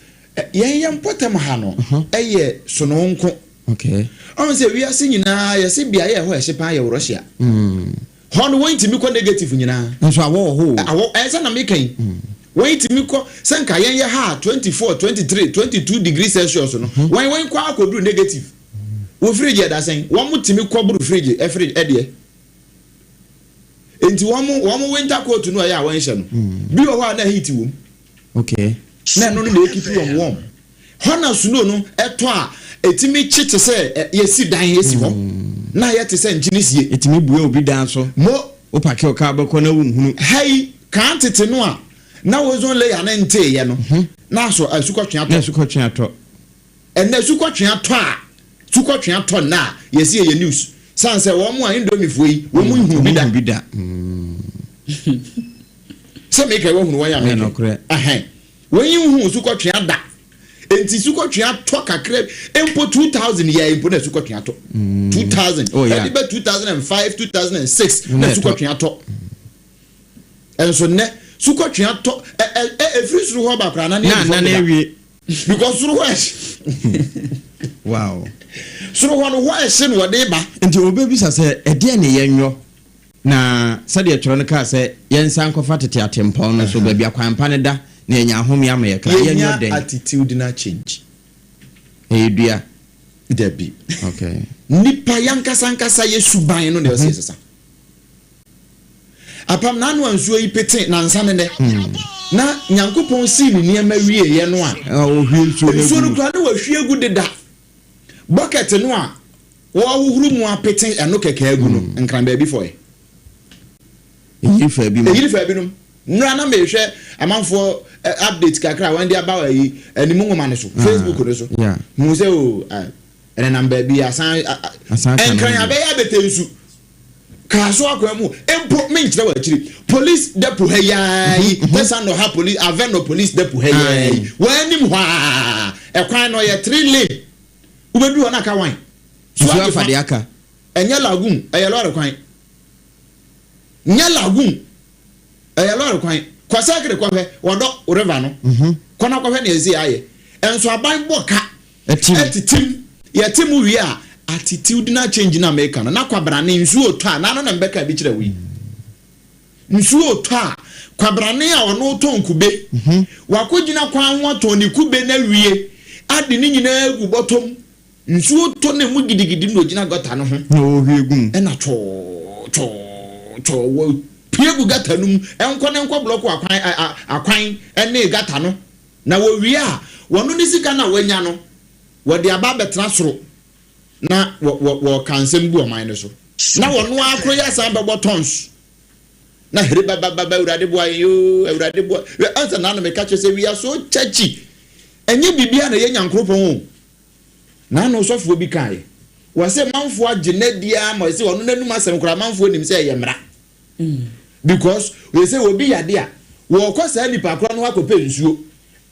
yen potem ha no eye sono nko okay on se wi ase nyina ye se bia ye ho ehye pa ye Russia ho no won timi ko negative nyina enso awo ensa na mekan won timi ko senka yen ye ha 24 23 22 degrees Celsius no won kwa akodu negative wo fridge da sen won mutimi ko buru fridge ede enti wọ́n winter coat no ya wọ́n hye no bi wo ha na heat wom okay na no na keep you warm hona snow no eto a etimi chite se yesi dan yesi ho na ye te se ngini sie etimi bue obi dan so mo o pake o ka beko na wunhunu hey kan tete no a na wozon le ya na nte ye no na so asukotwe ato ena asukotwe ato a sukotwe ato na yesi ye news sanse wo mo indomie foi wo mo hu bida se make wo hu wo ya me wo yin hu sukotwe ada enti sukotwe ato kakre empo 2000 ya empo na sukotwe ato 2000 edi be 2005 2006 na sukotwe ato enso ne sukotwe ato free suru ho ba kra na na ewie because suru ho wow suru ho no ho ehye no de ba nti obebisa se ede ne yenwo na sade tro no ka se yensan kofa tete atempon no so ba bia kwampa ne da na enya ahome ama ye kra yenyo den attitude na change edua ide bi okay nipa yankasa yesuban no de sesa apam na no ansuo yi pete na nsa ne na nyankopon si ni niema wie ye no a ohwie no kra na wahwie gu deda bucket no a wo ahuru mu apete eno keke agu no nkran ba bi for e yiri fa bi no nra na me hwe amanfo update kakra wan dia ba yi animu ngoma ne so Facebook ne so mu se o ene number bi asan nkran ya be ya betensu kaso akwemu empo menkyere wa akiri police depot hayi tesa no ha police aveno police depot hayi wanim hwa ekwan no ye 3 lane ubedu na ka wan so afade aka enya lagun eyelo kwan nya lagun eyelo kwan kwasa kire kwafe wodo river no kona kwafe na ezi aye enso aban boka etitim ye timu wi a attitude na change na make na kwabrane nsuo to a na mbeka bi kire wi nsuo to a kwabrane a ono to nkube wakogina kwan ho to ni kube na wie ade ni nyina egu bottom nsuo to na mu gidigidi no gina gota no ho no hwegum e na to wo piegu gata num enko ne enko block akwan ene gata no na wo wie a wono ni sika na wanya no wo de aba betra soro na wo kansem bu o man no so na wono akro ya san bebo tons na here baba urade bo ayo urade bo ansa na no me catch say we are so chachi enye bibia na ye nyankropon na no sofo bi kai wo se manfo agenadia ma se wono nanum asem kura manfo nim se ye mra because we say obi yade a wo kosa nipa kura no akope nsuo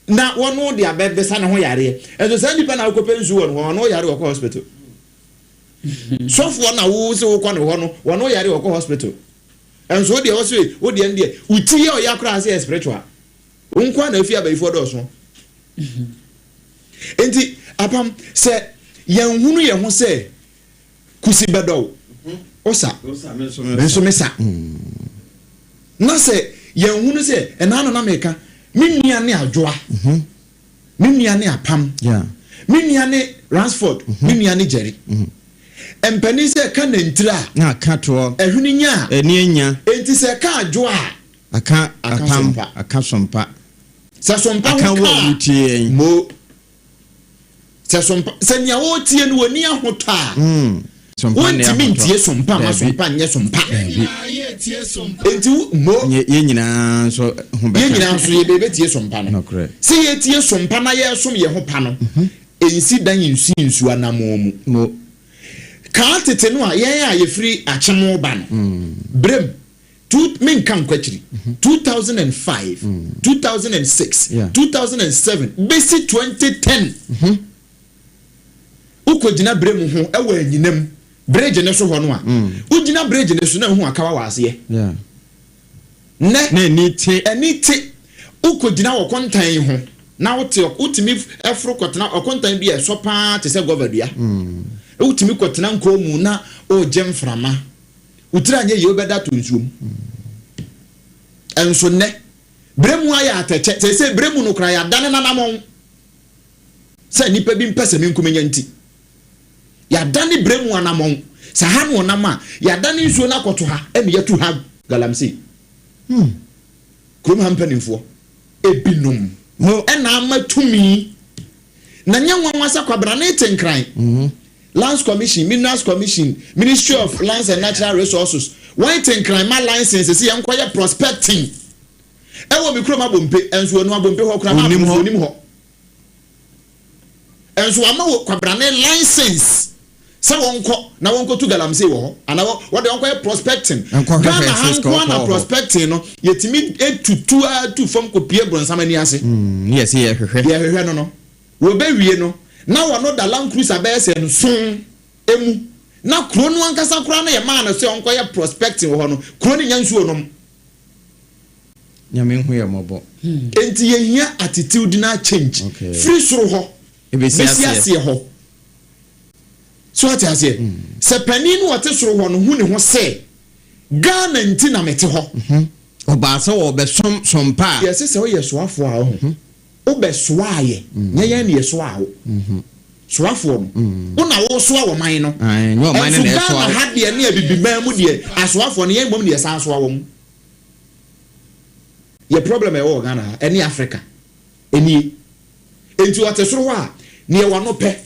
na wono de abebe sa na ho yare enso sa nipa na akope nsuo no wono yare wo hospital sofo na wo se wo kwa no ho no wono yare wo hospital enso de wo se wo de ndie uti ye o yakura se spiritual unkwa na afi abaifo do so enti apam se yanhunu ye ho se kusibedo osa menso mesa na se yanhunu se enano na meka minua ne adwoa minua ne apam minua ne Ransford minua ne Jerry empani se ka na ntira na ka to ehwini nya eni enya enti se ka adwoa aka apam aka sompa se sompa aka wo mutie mo se sompa se nya wo tie no woni ahota sompa ne ahota tie sompa ma sompa nye sompa enti mo ye nyina so ye nyina so ye bebe tie sompa no se ye tie sompa na ye som ye ho pa no ensi dan nsu anamomu mo ka tete no a ye a ye free achemo ba no brem men kan kwachiri 2005 2006 2007 basi 2010 ukojina brem ho ewa anyinam bridge ne so ho no a ugina bridge ne so na ho akawa wase ne ni te ukojina wo kontan ho na wote utimi efro kotena okontan bi e so pa te se goverdua utimi kotena nkomu na o jemframa utira anye ye obeda to nsuom enso ne bremu aya ateche te se bremu no kra ya dane na namon se nipa bi mpese me nkumenya nti ya dane bremu anamon sa ha no nama ya dane nsuo na koto ha emi ya tu ha galamsi krom hampanimfo ebinum mo ena amatumi na nyanwa sa kwabra na etenkran Lands Commission, Minerals Commission, Ministry of Lands and Natural Resources. Why tenkran ma license see enquire prospecting. Ewo mi kroma bompe enso no bompe ho krama onim ho. Enso ama wo kwabra na license. Sa wonko na wonko tu galamsey wo ana wo de enquire prospecting. Ghana hanko na prospecting no yetimi etutu atu fam kopie bronsam ni ase. Yes ye hwehwe. Ye hwehwe no. Wo be wie no. Na wano da Land Cruiser bese nson emu na kro no ankasa kro na ye ma na se onko ye prospecting ho no kro ni nyansuo no nyame hu ye mobo enti ye hia attitude na change free soro ho ebesi ase ho so ati ase se pani no wote soro ho no hu ne ho se Ghana nti na mete ho oba se wo be sompa yes se wo ye soafo a ho obe soaye nyeye ne soawo soafo no na wo soa wo man no nyo man na soa ha de ne abibiman mu de asoafo no ye mbom de san soa wo mu ye problem e wo Ghana eni Africa eni enti wote soro a ne wo no pe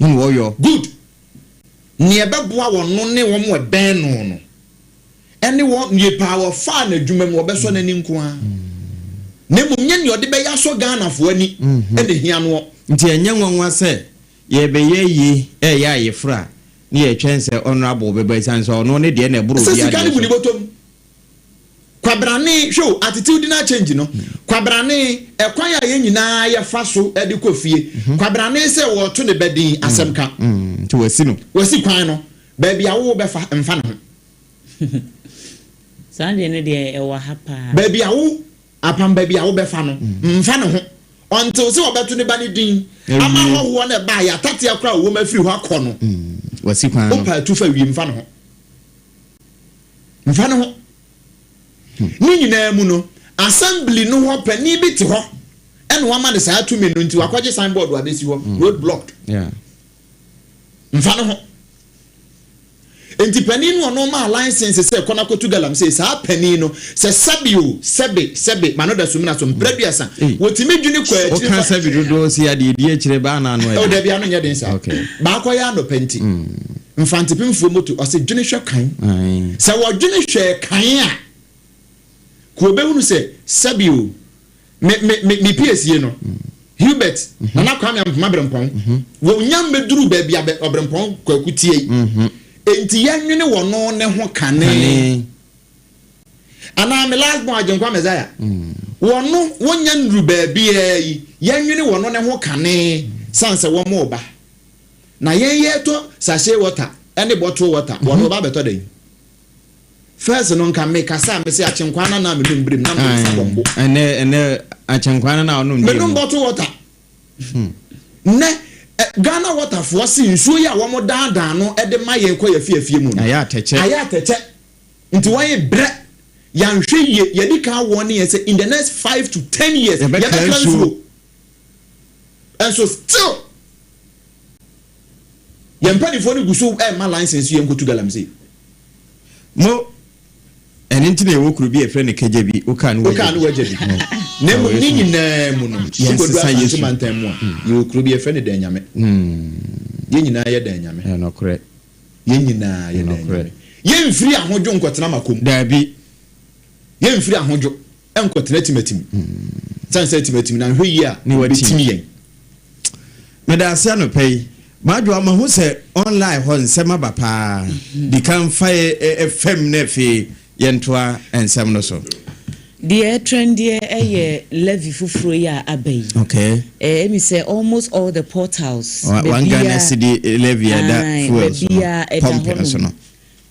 ni wo yo good ne beboa wo no ne wo mo ben no eni wo ne power fa na adwuma mu wo be so na ni nko a nemu nyeni ode be yaso Ghana fo ani e de hia no nti enye nwanwa se ye be ye yi ya ye fra ne chance honorable beba isan so no ne de na bro bia sika ni buni botom kwabrane show attitude na change no kwabrane ekwan ya nyina ya fa so e de kofie kwabrane se wo to ne bedin asemka to wasi no wasi kwan no ba bia wo be fa mfa no Sunday ne de e wa hapa ba bia wo apam ba bia wo be fa no mfa no ho until se obeto ne ba ne din ama ho na ba ya tate akra wo ma firi ho akọ no wasi kwan no opa tu fa wi mfa no ho ni nyina mu no assembly no ho pani bi te ho ene wa ma de sa atu menu nti wakwaje signboard wa besi ho road blocked mfa no ho enti pani no no ma license se kona kotu galam se sa pani no se sabio sebe manoda sumina so mbraduasa wotimi dwuni kwa o kan sabi dodo si ade die kire ba na no o da bia no nya den sa ba kwa ya no penti mfanti pimfo moto o se dwuni hwe kan se wo dwuni hwe kan a ko be hunu se sabio me PSA no Hubert na kwa me ampama brempon wo nyam beduru ba bia obrempon kwa kutie enti yanwene wono ne ho kane ana me last born ajenkwa mezaya wono wonya nru ba bia yi yanwene wono ne ho kane sanse wo mo ba na yenye to sachet water any bottle water wono ba beto dey first no nka me kasa me se achenkwa na me numbrim na me sabombo ene achenkwa na onu ndem me bottle water ne Ghana water for nsuo ya wo mo daadaa no e de maye kwa ya fiafie mu no aya ateche nti waye bre ya nhwe ye ye di ka wo ne ye say in the next 5 to 10 years ya be transfer and so still ya mpani fo ni guso ma license ye nkotu galam say mo enti na ewo kuru bi e friend ne keje bi o kan waje bi ne mo ni nyina mu no sugodu asanti mantan mu a ye kuru bi e friend de nyame ye nyina ye de nyame no correct ye nyina ye de nyame ye mfiri ahojo nkotena makom da bi ye mfiri ahojo enkotena timatim sanse timatim na hwe yi a betimi yen me da ase anopei madwo ama hu se online ho nsema ba pa di kan fa fm na fe yentoa ensem no so the trend here levy fufuro ya abai okay me say almost all the portals one Ghana city levy da fuels pump no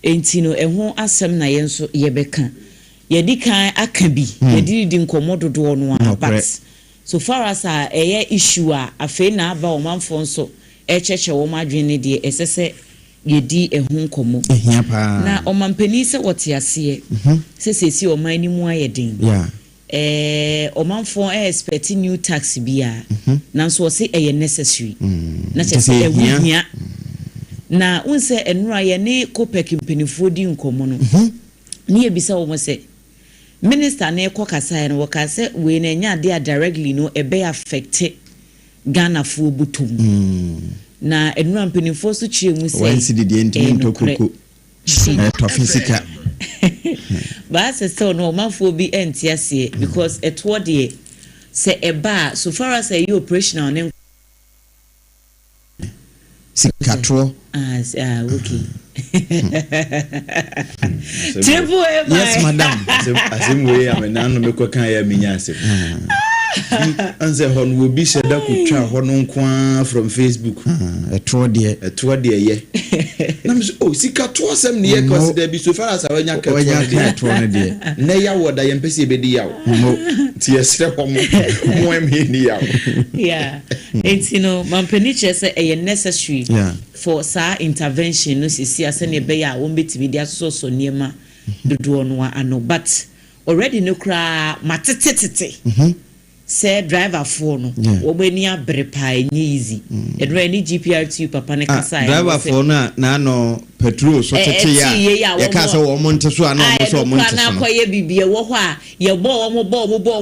entino eho asem na yenso yebeka yedi kan aka bi yedi di nkomododo no but so far as issue afi na aba o manfo nso echeche wo madwene de esese yedi ehun komo ehia pa na omampani se wote ase sesesi omani mu ayedin omanfo expect new tax bia na so se necessary na chese ehia na unse enura ye ne kopek mpanifo di nkomo no ne ebisa wo se minister na ekokasa no wakase we na nya de directly no ebe affect Ghana fu butum na enura mpanifo so chie mu se wansi de entimi ntokoko to physical ba se so no manfo bi entiase because etwo de se eba so far as you operational ne sikatro okay yes madam asim we amena no me kokan ya minyase anze hon wo bi sheda kutwa hono nko from Facebook etwo de ye na me oh sikato asem ne ye consider bi so far as awanya katwo ne de na ya woda ye mpese be di yawo ti esre homo mo em ni yawo yeah it's mampani chese necessary for sa intervention no sisi ase ne be ya wo betimi dia so niema dodo no ano but already no kra matetetete say driver for no obeni abre pa enye easy edro any GPR2 papa ne kasa driver for na no petrol so tete ya ka say wo monte so ana wo so monte so na kwaye bibie wo ho a ye bo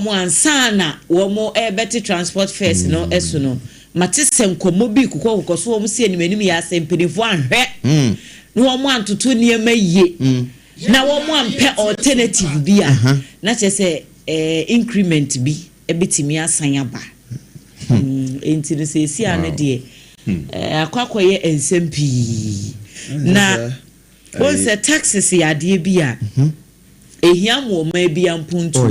mo ansana wo mo better transport fares no eso no matesem komo bi kokko so wo se animanim ya sempedifo anhwe no wo mo antoto niema yie na wo mo ampe alternative bi a na che say increment bi ebitimi asan aba enti no se si ane de akwakoye ensempi na o se taxes ya de bia ehia mo ma bia mpuntu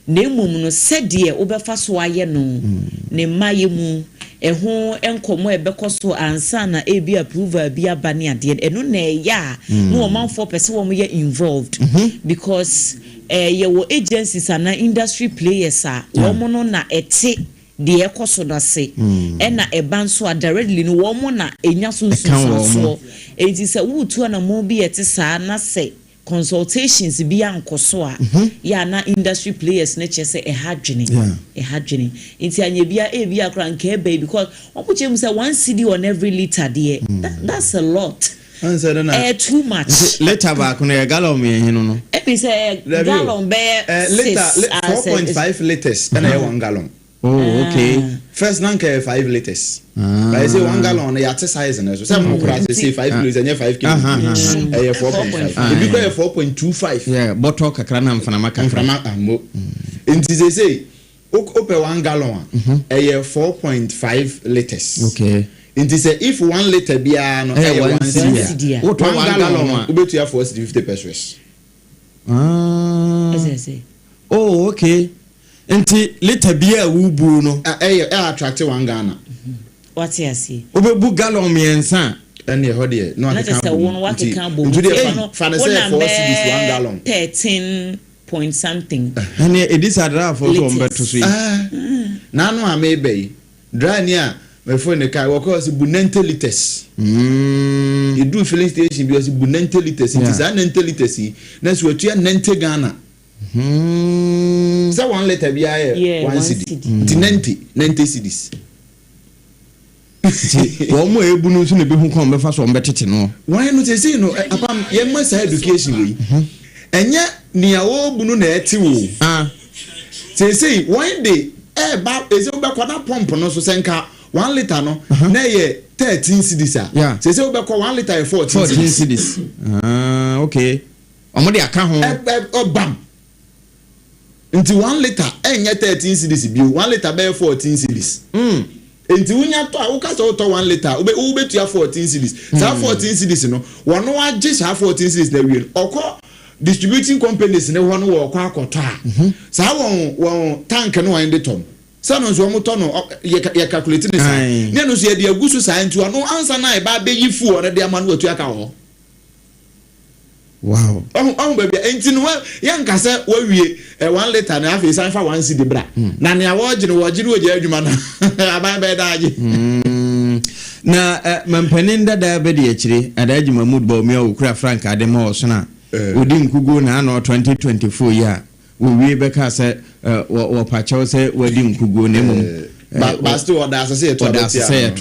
na emum no sede obefa so aye no ne maye mu eho enkomo ebekoso ansa na ebi approval bia bane ade eno na ya no manfo pese wo ye involved because ye wo agencies and industry players are wo no na ete de ekoso na se na eban so directly no wo na enya so so enti se wo tu na mo bi ete sa na se consultations bi ankoso a ya na industry players na che se hadwene enti anya bia bia kra nka be because omo chem say 1 cedi on every liter there that's a lot too much liter back no gallon me hinu no e say gallon be liter 4.5 liters and 1 gallon. Oh, okay. First nanka 5 liters. I say 1 gallon ya size na so. Some crass say 5 kilos and 5 kilos. 4.5. If you buy 4.25. Yeah, bottle kakra na mfana maka mo. Inti they say open 1 gallon 4.5 liters. Okay. Inti say if 1 liter bia no 1 cedi. What 1 gallon ubetu ya 450 pesos. Oh, okay. Enti liter bia wubu no attract 1 Ghana. What you see? Obebu gallon miensa ene ho de no aka kan bo. Ntu de fa na say 4 cedis 1 gallon. 13 point something. Ene edisadra for so mbeto so yi. Na no amebe. Dry near my phone kai wo cause bu 90 liters. You do filling station because bu 90 liters. It is 90 liters na so atua 90 Ghana. So 1 liter bia 1 cedi. 90 cedis. Wo mo ebunu so na be hu kon be fa so mbetete no. Why no say no apam ye must education we. Enya nia wo bunu na eti wo. Say one day ba eze be kwada pump no so senka 1 liter no na ye 13 cedis a. Say we be kwa 1 liter 14 cedis. Okay. Omo de aka ho. Bam. Into 1 liter enya 13 cedis bi 1 liter be 14 cedis. Enti unya to awuka to 1 liter ube to 14 cedis. Sa 14 cedis no wono age sa 14 cedis na wie. Okọ distributing companies ne ho no wo kwa akoto a. Sa won tank no wan de tom. Sa no so mo to no ye calculate ne sa. Ne no so ye de agusu sa enti ono ansa na e ba be yifu o ne de ama no watu aka ho. Wow. Baby, enti no yanka se wawie 1 liter na afi san fa 1 cedi bra. Na ne awogire oje adwuma na aban be daaje. Na mampanin dada be de akire adaji Mahmood Bawumia okura Frank Adema osona. Odi nkugo na no 2024 ya. We be ka se wo pacho se wadi nkugo na mum. Ba still order say to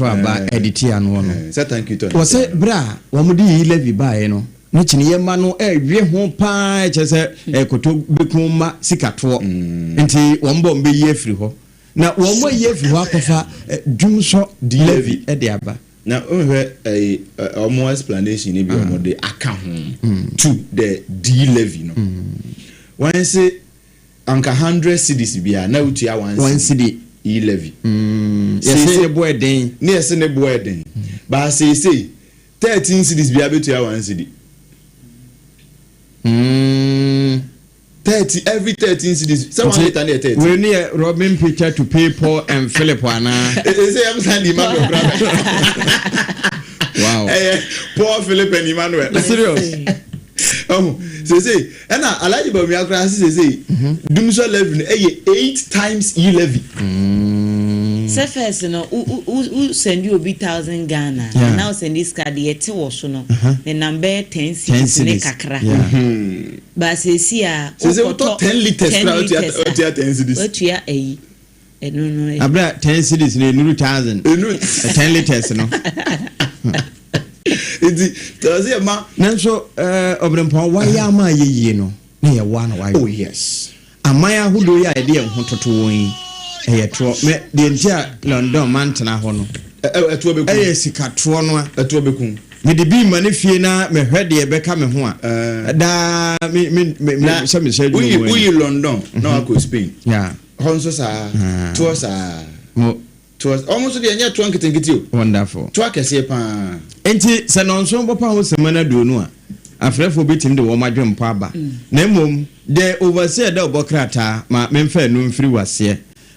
aba edit ya no no. Say thank you to. Wo se bra wo mudi levy bae no. Ne chini yema no ewie ho pa chese koto bekuma sikato nti wombo mbe yefri ho na wombo yefri ho akofa dwumso levy e de aba na ohwe omo explanation ni bi omo de aka ho to the D levy no one say anka 100 cedis bia na utua 1 cedi e levy yes ne boy den ne yes ne boy den ba say 13 cedis bia betua 1 cedi 30 every 13 cedis. Someone later near 30. We need Robin Peter to pay Paul and Philip Wana. Say I'm sending Emmanuel brother. Wow. Paul, Philip and Emmanuel. Serious. Say and I like about me class say Dumso levy 8 times E levy. Say first no who send you 1,000 Ghana and now send this card yet was no the number 10 cedis ne kakra. But say see a so 10 liters crowd to 10 cedis. What you are no abra 10 cedis ne 1,000 10 liters no. Does it ma nanso obrempon wa ya ma yeye no na ye wa na wa. Oh yes. Amaya hudo ya ide ye ho toto won tro me de ntia London mantena ho no eto beku sika tro no eto beku me de bi ma ne fie na me hwede ye beka me ho a da me se me we London na ko Spain yeah honso sa to sa mo was almost the anya to ankete wonderful to akese pa enti se no nso bopa ho semana do no a afrefo bitim de wo madwem pa ba na mom the overseer da obokrata ma memfa no mfiri wase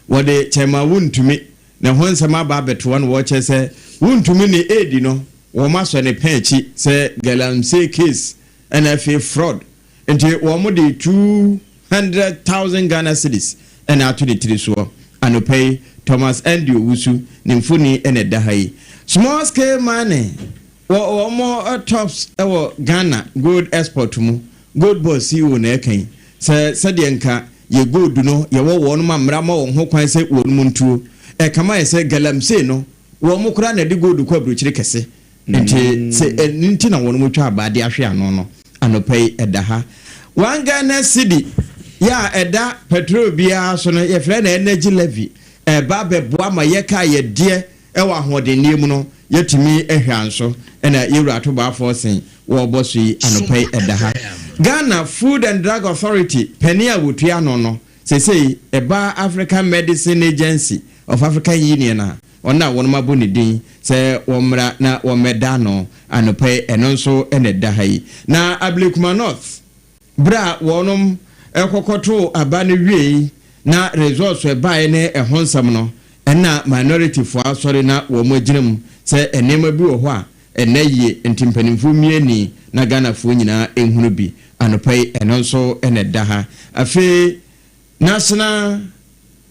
wo de chema wuntumi na ho nsema ba beto no wo chese wuntumi ni edi no wo maso ne panchi se galamsey case and a fraud enti wo mo de 200,000 Ghana cedis and ato de tiriso anopay Thomas Andy Owusu nimfuni ene dahai small scale money wo more tops ewo Ghana gold export mu gold boss you na ekan se de nka ye gold no ye wo no mamra ma wo ho kwan se wo no ntuo e kama ye se galamsey no wo mo kura na de gold kwa bruchire kese nti se nti na wo no twa abade ahwe ano no anopay edaha one Ghana cedi ya eda petrol bia so no ye fre na energy levy ba beboa ma ye ka ye de ewa hodenni mu no yetimi ehwanso na yewura to ba forcing wo boso yi anopay edaha Ghana Food and Drug Authority penia wotua no sesei eba African Medicine Agency of African Union na ona wonma boni din se womra na womeda no anopay enonso enedaha yi na Ablekuma North bra wonom ekokoto abane wie na resource eba ne ehonsam no na minority for asori na wo mogirem se enema bi wo ho a enaye ntimpanimfu mieni na Ghana fo nyina ehunu bi anopay enonso enedaha afi National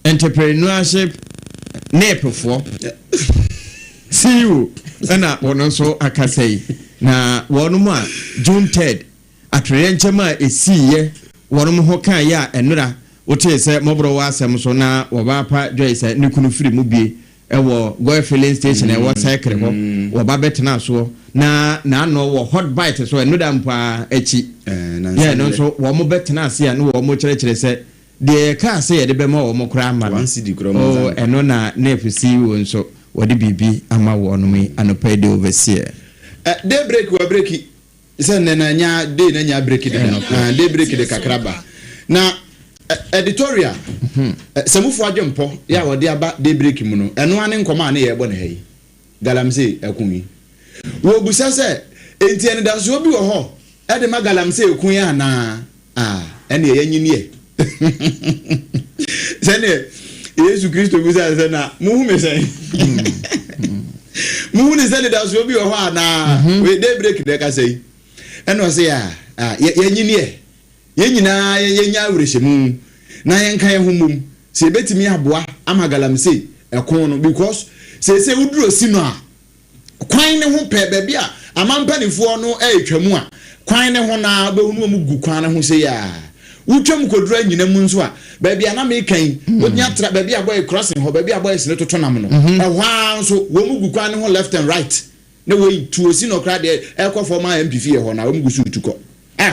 Entrepreneurship nepefo CEO na wononso akasai na wonum a June 3rd atrenchema esiye wonum ho kan ya enura wote se mobro wa asem so na woba pa joyce ne kunu firi mu bie ewo go filling station ewo cycle ho woba betena so na no wo hot bite so enura mpa echi yeah no so wo mo betena ase ya no wo mo kire se de ka se ye de be ma wo mo kra ma oh eno na nefsi wo nso wodi bibi ama wo no mi anopay de overseer day break wa breaki se na nya day na nya break de day break de kakraba na editorial semufu adwempo ya wode aba day break mu no eno ane nkoma na ye bo na hayi galamsey ekunyi wo busa se enti ene da so bi wo ho e de ma galamsey ekunyi ana ene ye nyini sene Yesu Kristo busa se na muhu me sen muhu ni sene da so bi wo ho ana we day break de ka sei eno se ya ye nyini ye nyina ye nya awrehemu na ye nkan ye homum se betimi aboa ama galamsey ekon no because se uduro si no a kwan ne ho pe ba bia amampanifo no etwamu a kwan ne ho na behunu mu gu kwan ne ho se ya utwam kodura nyina mu nso a ba bia na me kan wonya tra ba bia boy crossing ho ba bia boy sine totonam no ehwa nso wo mu gu kwan ne ho left and right na wo tuo si no kra de ekofo ma MPF ye ho na wo mu gu su tuko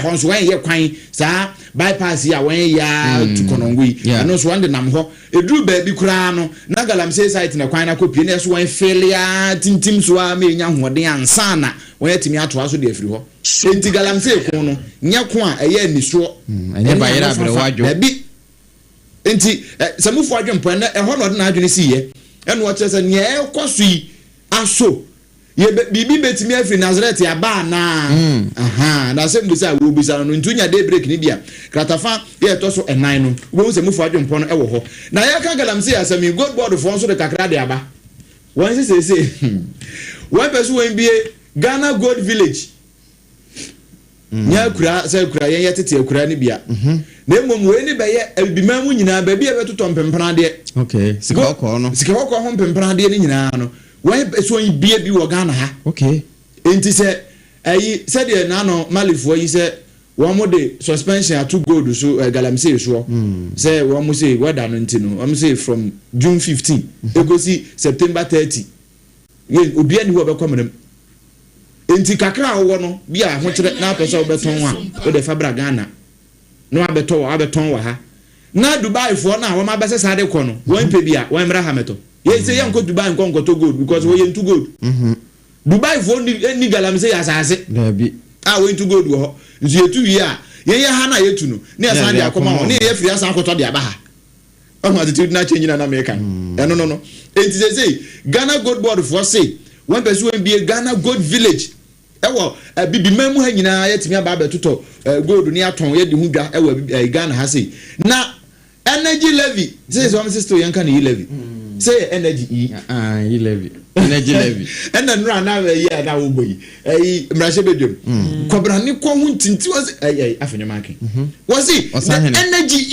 honso wen ye kwan sa bypass ya wen ya tukonongui ano so wande nam ho edru ba bi kura no na galamsey site na kwan na kopie na so wen failure tintim so a me nya hoden ansa na wen atimi ato aso de afiri ho enti galamsey ko no nya ko a eye aniso enye ba yera abre wadwo bi enti samufu adwempo na eho no na adwene siye eno wo chese ne ekoso yi aso ye bibi betimi afri Nazareth ya ba na na se mbusa wo bisa no ntunya day break ni bia kratafa ye to so enan no wo se mufu adwempo no e wo ho na ye ka galamsey asami gold board fo so de kakra de aba won se one person wen bie Ghana Gold Village nya kura se kura ye tete kura ni bia na mom we ni be ye abima mu nyina ba bia betoto mpempran de okay sika ko ho mpempran de ni nyina no when so bia bi wo Ghana ha okay enti se ayi se de na no malifo yi se wo mo de suspension atu gold so galamsey so se wo mo say whether no enti no am say from June 15 egosi September 30 ye obi ani wo be komem enti kakra wo no bia ho kire na pese wo beton a wo de fabra Ghana no abeton wa ha na Dubai fo na wo ma bese sa de ko no wo mpe bia wo mra ha meto ye say yanko Dubai nko to gold because wo yentu gold Dubai fo ni galamsey asase dabi wo yentu gold wo nso yetu wi a ye ha na yetu no ne asan de akoma ho ne ye firi asan koto de aba ha attitude na change na America no it say Ghana Gold Board for say one person will be a Ghana Gold Village ewo bibi mamu ha nyina yetimi aba betuto gold ni aton ye de hu dwa ewo Ghana ha say na energy levy say so am sister yanka na levy say energy levy energy levy and then run na ye na wo boyi mrashe bedwem kobrani ko hu ntinti was afenye market was it energy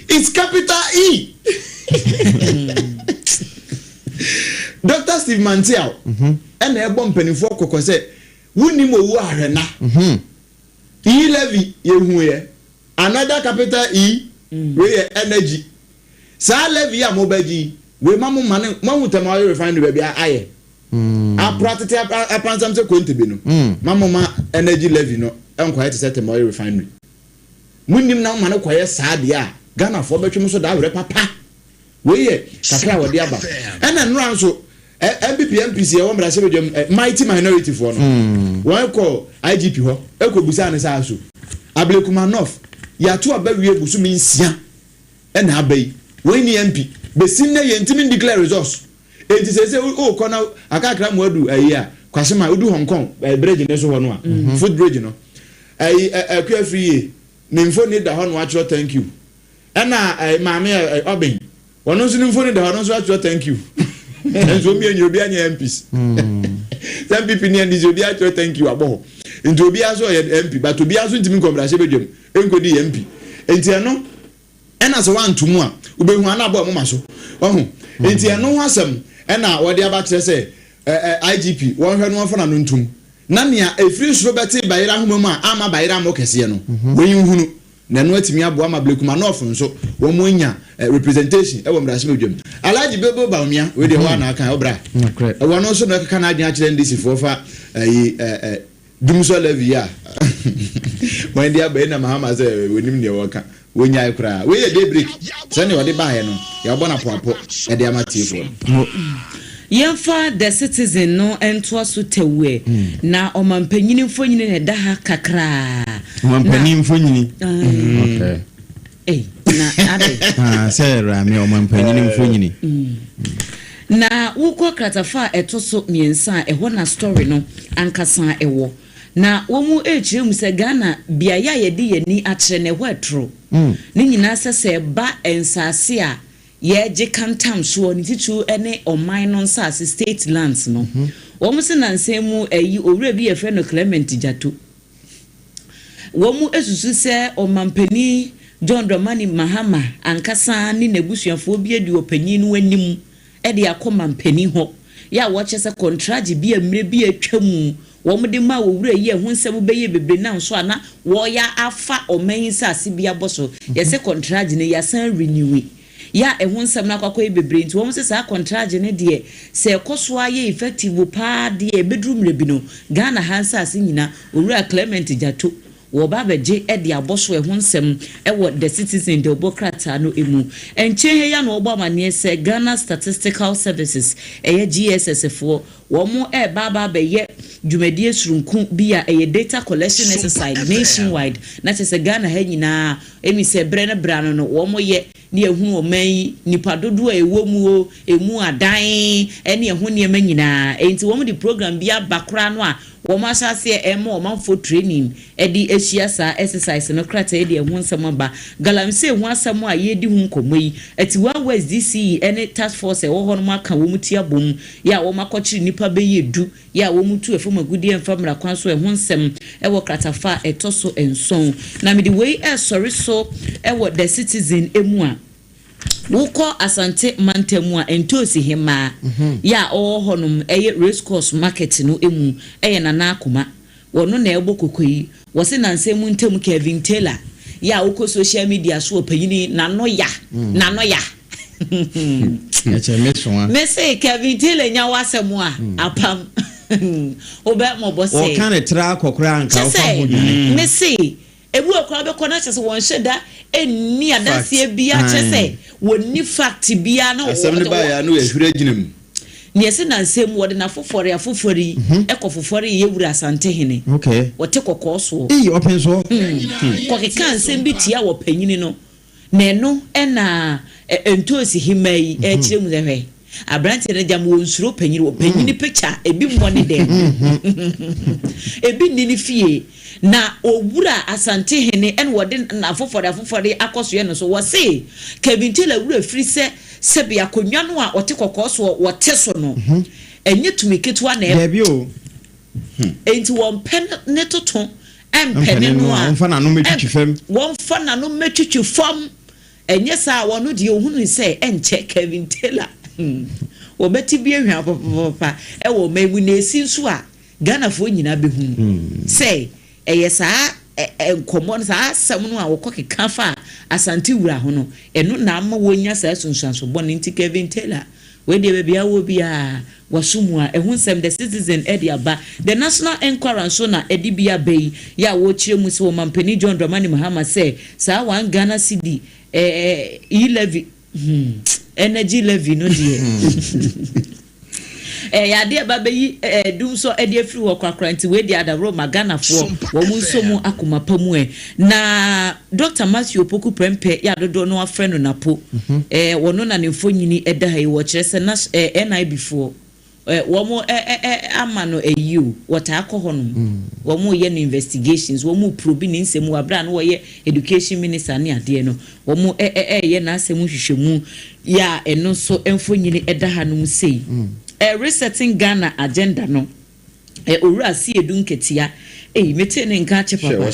it's capital E Dr. Steve Mantiao and ebo mpanifo kokko say wuni mo wu ahwena E levy ye hu ye another capital E we energy sa levy ya mo baji we mamu mane mamu tama refinery be aye a practice apansam se kwentebe no mamu ma energy levy no enkwaya te set mo refinery munim na mane kwaye sa de a Ghana fo betwem so da wre papa we ye kakra wode aba ena nran so MPC e wo mra se bedwem mighty minority for no won ko IGP ho ekobusa ne sa so ablekuma north ya to abawie busu mi nsia ena abai we ni MP besin na ye ntimi declare results enti se o kona akakra mu adu ayi a kwasema udu Hong Kong bridge ne so ho no a food bridge no ayi akwa free me mfo ni da ho no achro thank you ena maame obin wono so ni mfo ni da ho no so achro thank you enzo mi enyo bi anya MPs some people ni ndi obi achro thank you abo enti obi aso ye MP but obi aso ntimi kombrase bedwem enkodi MP enti eno ena so wantumu a ubehu ana abo mo so ohu enti eno hasem ena wode aba kire se IGP won hwe no won fana no ntum na nea efiri suro beti bayira homamu a ama bayira mo kese no wen hunu na no atimi abo ama blekuma no ofun so wo mo nya representation e wo mrase medwam alaji bebo baumia we de ho na kan obra e wo no so no kaka na adwen akire ndisi fofa dumso levy ya when dia be na mahama say wenim ne woka wonya ikra we ye day break say ne wode ba he no ya bona poapo e de amatifo yemfa the citizen no ento so tewe na omampanyini mfonyini ne da ha kakra omampanyini mfonyini okay na ade say rami omampanyini mfonyini na wuko kratafa etoso miensa eho na story no ankasa ewo na womu echirem se Ghana bia ya yedi yani akire ne hwetro ni nyina sese ba ensase a ye je kantam so ni titu ene oman no nsase state lands no womu se nansemu eyi owura bi ye no Clement Jato womu esusu se omampani John Dramani Mahama ankasa ni nebusuafo bi edi opanyin no anim e de akoma mpani ho ya woche se contract bi amre bi atwam womde ma wowura yi ehun nsem beye bebre na nso ana wo ya afa oman sase bia boso ye se contract ne ya san renew ya ehun nsem na kwakwa bebre nti wom se sa contract ne de se ekoso aye effective pa de bedroom rebino Ghana hansase nyina owura Clement Jato wo ba beje e de aboso ehun nsem e wo the citizen de obokrata no emu enche he ya no ogba mane se Ghana Statistical Services eye GSS for wo mo e baba be ye dwumadie surunku bia eye data collection exercise nationwide na se Ghana ha nyina emi se bre na bra no wo mo ye ne ehun oman nipa dodo a ewo mu o emu adan ene ehun ne ema nyina enti wo mo di program bia bakra no a wo ma hyase emo man for training edi ehia sa exercise no krata edi ehun nsem ba galamse ehun asem a ye di hu nkomoyi ati wa west DC ene task force wo ho no maka wo mutia bom ya wo makochiri nipa be yedu ya wo mutu efo magudi enfamra kwan so ehun nsem e wo kratafa etoso enson na me di way sorry so e wo the citizen emu a wuko asante mantemu a entosi hema ya ohonum eye race course market no emu eye na akoma wono na ebo kokoyi wose na nsemu ntemu Kevin Taylor ya wuko social media so opanyini na no ya eche meswa me say Kevin Taylor nya wasemu a apam obe mo bo say o kan tra kokora anka o fa hodwane me say ebu okra be kona chese won sheda eni adasie bia chese woni fact bia na asem ne ba ya no ehwire ginam ni ese na nsem wode na fofore afofori ekofofore ye wura asante hene okay wote kokoso open so kokeka nsem bi tia wo panyini no na eno ena entosi himai echire mu zewe abrante na jam wo nsuro panyini picture ebi money dem ebi nini fie na owura asante hene en wode na afofore akoso ye no so wo se Kevin Taylor wura free se be akonwa no a ote kokoso wote so no enye tumiketu na e bi o enti won pen ne toto empene no a won fa na no metwitwi fam won fa na no metwitwi fam enye sa wono de ohunu se enche Kevin Taylor wo beti bi ehwa papa e wo mamu na esi nso a Ghana fo nyina behu say eye saa enkomo saa asam no a wo kokeka fa asante wura ho no eno na amma wonya saa sunsuanso bone nti Kevin Taylor we de bia wo bia wasumu a ehun sem the citizen aba the national enquiry so na edibia bay ya wo chire mu se wo mampani John Dramani Mahama say saa wan Ghana cedi e-levy energy levy no die ya de ba beyi dum so e de free wo kwakra nti we de adawro Ghana fo wo mu so mu akoma pamu na Dr. Matthew Opoku Prempe ya dodo no afreno napo wono na nemfo nyini eda ha wo kire se na NIB fo wo mu ama no EU wota akọ no wo mu ye investigations wo mu probe ni nsemu abra no wo ye education minister ne ade no wo mu ye na asemu hwehwemu ya eno so emfo nyini eda ha no mu sei resetting Ghana agenda no owura si edu nketia mete ne nka che papa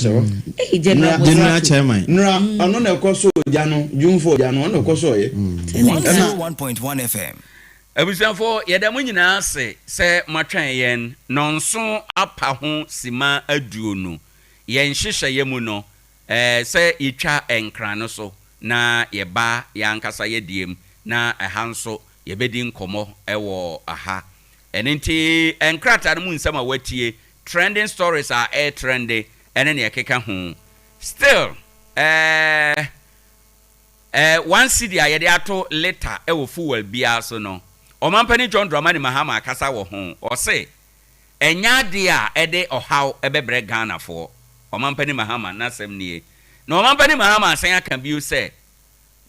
general chairman nra ono na ekoso oja no jumfo oja no ono ekoso ye 101.1 FM abusanfo yedam nyina se matwan yen nonso apa ho sima aduonu yen hyehyɛ yemu no se yitwa enkran no so na yeba yankasa yediem na ehanso yebedi nkomo ewo aha enenti enkrata no mu nsɛm a watie trending stories are trendy ene ne yakeka ho still one city a yede ato later ewo fuel bia so no omampani John Dramani Mahama akasa wo ho o se enya de a ede ohaw ebebre Ghana fo omampani Mahama na sem nie na omampani Mahama asan aka bi o se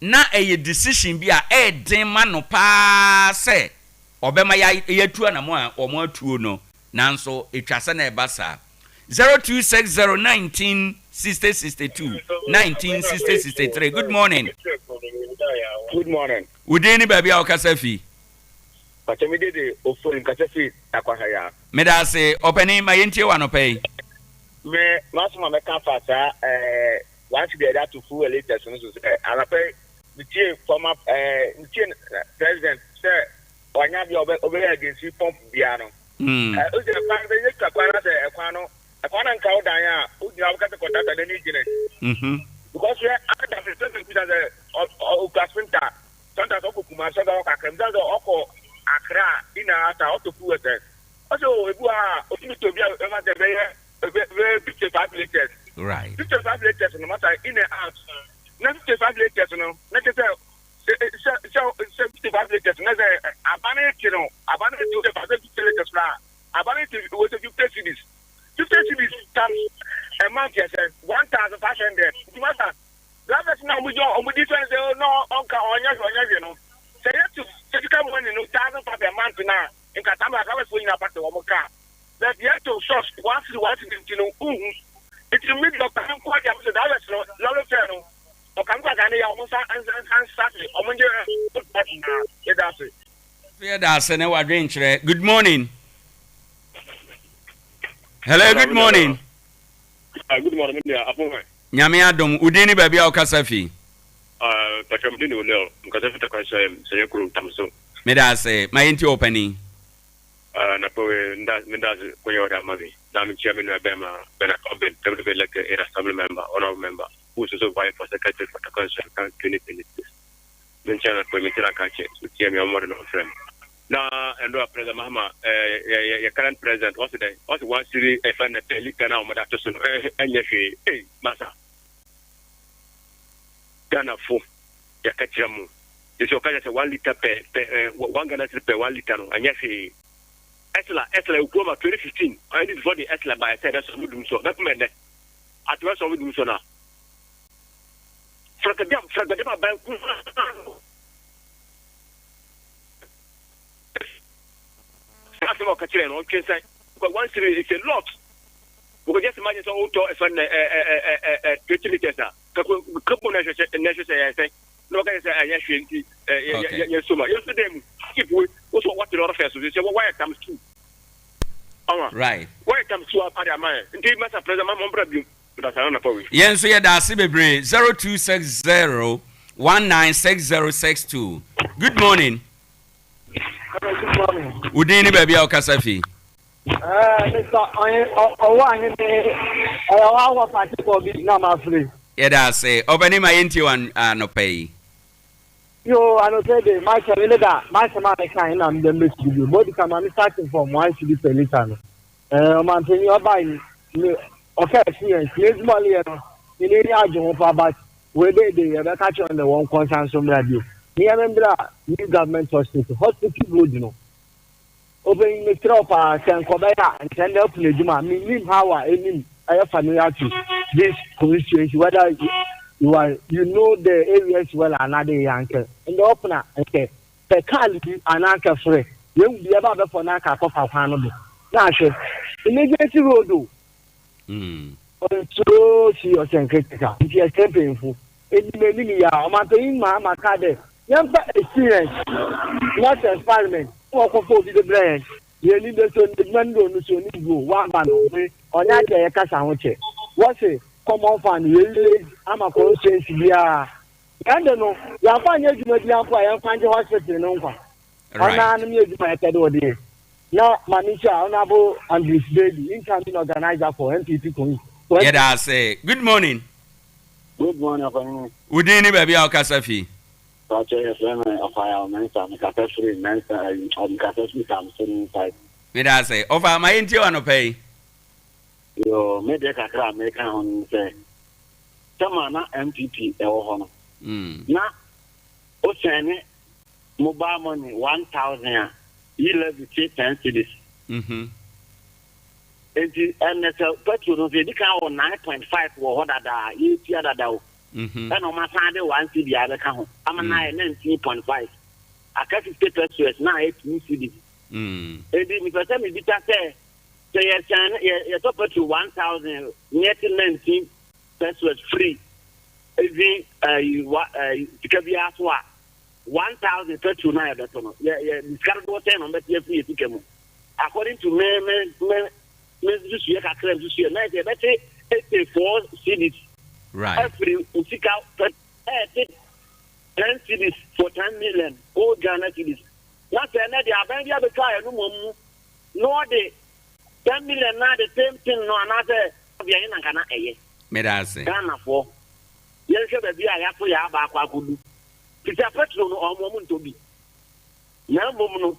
na eye decision bi a den ma no pa se obema ya tuo na mo a omo atuo no nanso etwase na ebasa 0260196062 196063 good morning udeni baby okasafi Patemide ofo nkasafi akwahaya medase opening my entie wa no pay me masuma me kan fasa want to be able to full later so anape the former president say wanya bi obe against pump bia no o je pa be yeka kwara se ekwana nka odan a o di abukata contact na ni gine because we ada the president bi da o kasfinta sometimes o kuma so da o kakrem da o Accra ina ata otofu ete also ebu a otimi bia e ma de be 55 liters right 55 liters no matter in and out na 55 liters no na ke say 55 liters na say abane kino abane to the 50 liters na abane to was 50 cities times a month yes 1500 you matter that is now we difference no onka onya no say to physical money no 1,000 per month now in Katama I was going up at the Womoka that yet to source once you want to it's a mid doctor and quite a bit of no channel or come back and almost and Saturday or Monday that's it. That's an hour drink. Good morning. Hello, good morning. Good morning, Nyame adom udini baby okasafi. Patamdini uleo mkasafi kwa sayekuru tamso. Medase my enti opening. Na powe ndazi kwenye oda mavi. Dami chairman wa Bema Bena Oben to be elected as assembly member, honorable member, who is also vice for secretary for the council 2026. Then channel for Mitira Kache, with Yami Omar and friend. Now and President Mahama, your current president, also one city a fan that Likana Madatus and Yafi, hey, Massa. Ghana for Yakachamu. This is 1 liter per 1 Ghana per 1 liter, and Yafi. Esla Ukoma 2015. I did for the Esla by said that's what we do so. That meant that at once we do so now. Fragada Bank that's what catching on can say. But once it's a lot. We can just imagine so auto if 20 liters now. Couple necessary, I think. No, guys, yes, so much. Yesterday, if we also what the other first, they say, why it comes to. Right. Why it comes to our party, man. Indeed, Master President, my mom, that's another point. Yes, so yeah, that's Sibebre 0260 196062. Good morning. Good morning. Udini baby au kasafi. Yeah, that's say. Open my into one no pay. Yo, I know say my family that my family kind am the make you. But the come starting from 1 cedi per liter. Man, say you buy okay, yes, money no. In any ajo for about we dey catch on the one consumption radio. Me remember new government hospital good, you know. Opening the trap can come and send up to the Juma. Meaning how I am familiar to this constituency, whether you know the areas well another yanker. In the opener, okay, the car an anchor free. You will be about for Naka of Hanobby. Now, immediately road do. So see your critical. If you are still painful, it may be a matter my card. Young experience, not experiment. Walk for the brand. You need the man go to go one man or that a cash. What's it? Come on, fan. I'm a conscience. Yeah. I don't know. You are fine. You know, I am finding hospital in Hong I'm my day. Now, Manisha, honorable and this baby, incoming organizer for MPP. Yeah, that's say. Good morning. Good morning. Udini baby au kasafi. Me da say, offer my into one pay. Yo, me de kakra American on say. Sama na MPP e wo hono. Na o sene mobile money 1,000 you levy 10 cedis. And petrol no dey can 9.5 wo hodada you tia dada. And on my side, 1 cedi I can. I'm a 19.5. I can't take pesos now 8 cedis. And if I tell me, say, you're talking to 1,000, near 19 pesos free. You can be asked what 1,000 pesos now. Yeah, this card was 10 on the free ticket. According to me, just here, I claim this year, 84 cedis. Right. Every seek out 10 cedis for 10 million. Old Ghana cedis. Not another Abandia the car, no, the 10 million, not the same thing, no another. Ghana, me da say. Ghana for. Yes, be I have for ya back. It's a petrol or moment to be. Now, mobile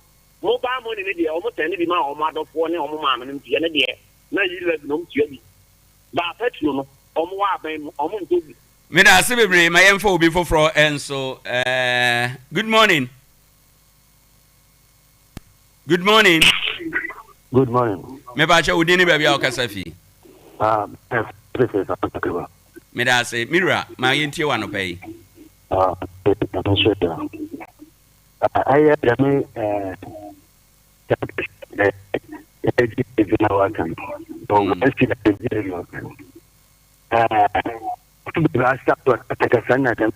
money, almost any demand or mother for any or mamma and the end. Now you let them to be. But petrol. Me da Sibebre my info before for and so good morning. Good morning. Good morning. Me ba cha udini baby au kasafi. Me da say Mira my intie one pay. I stopped at a son at them.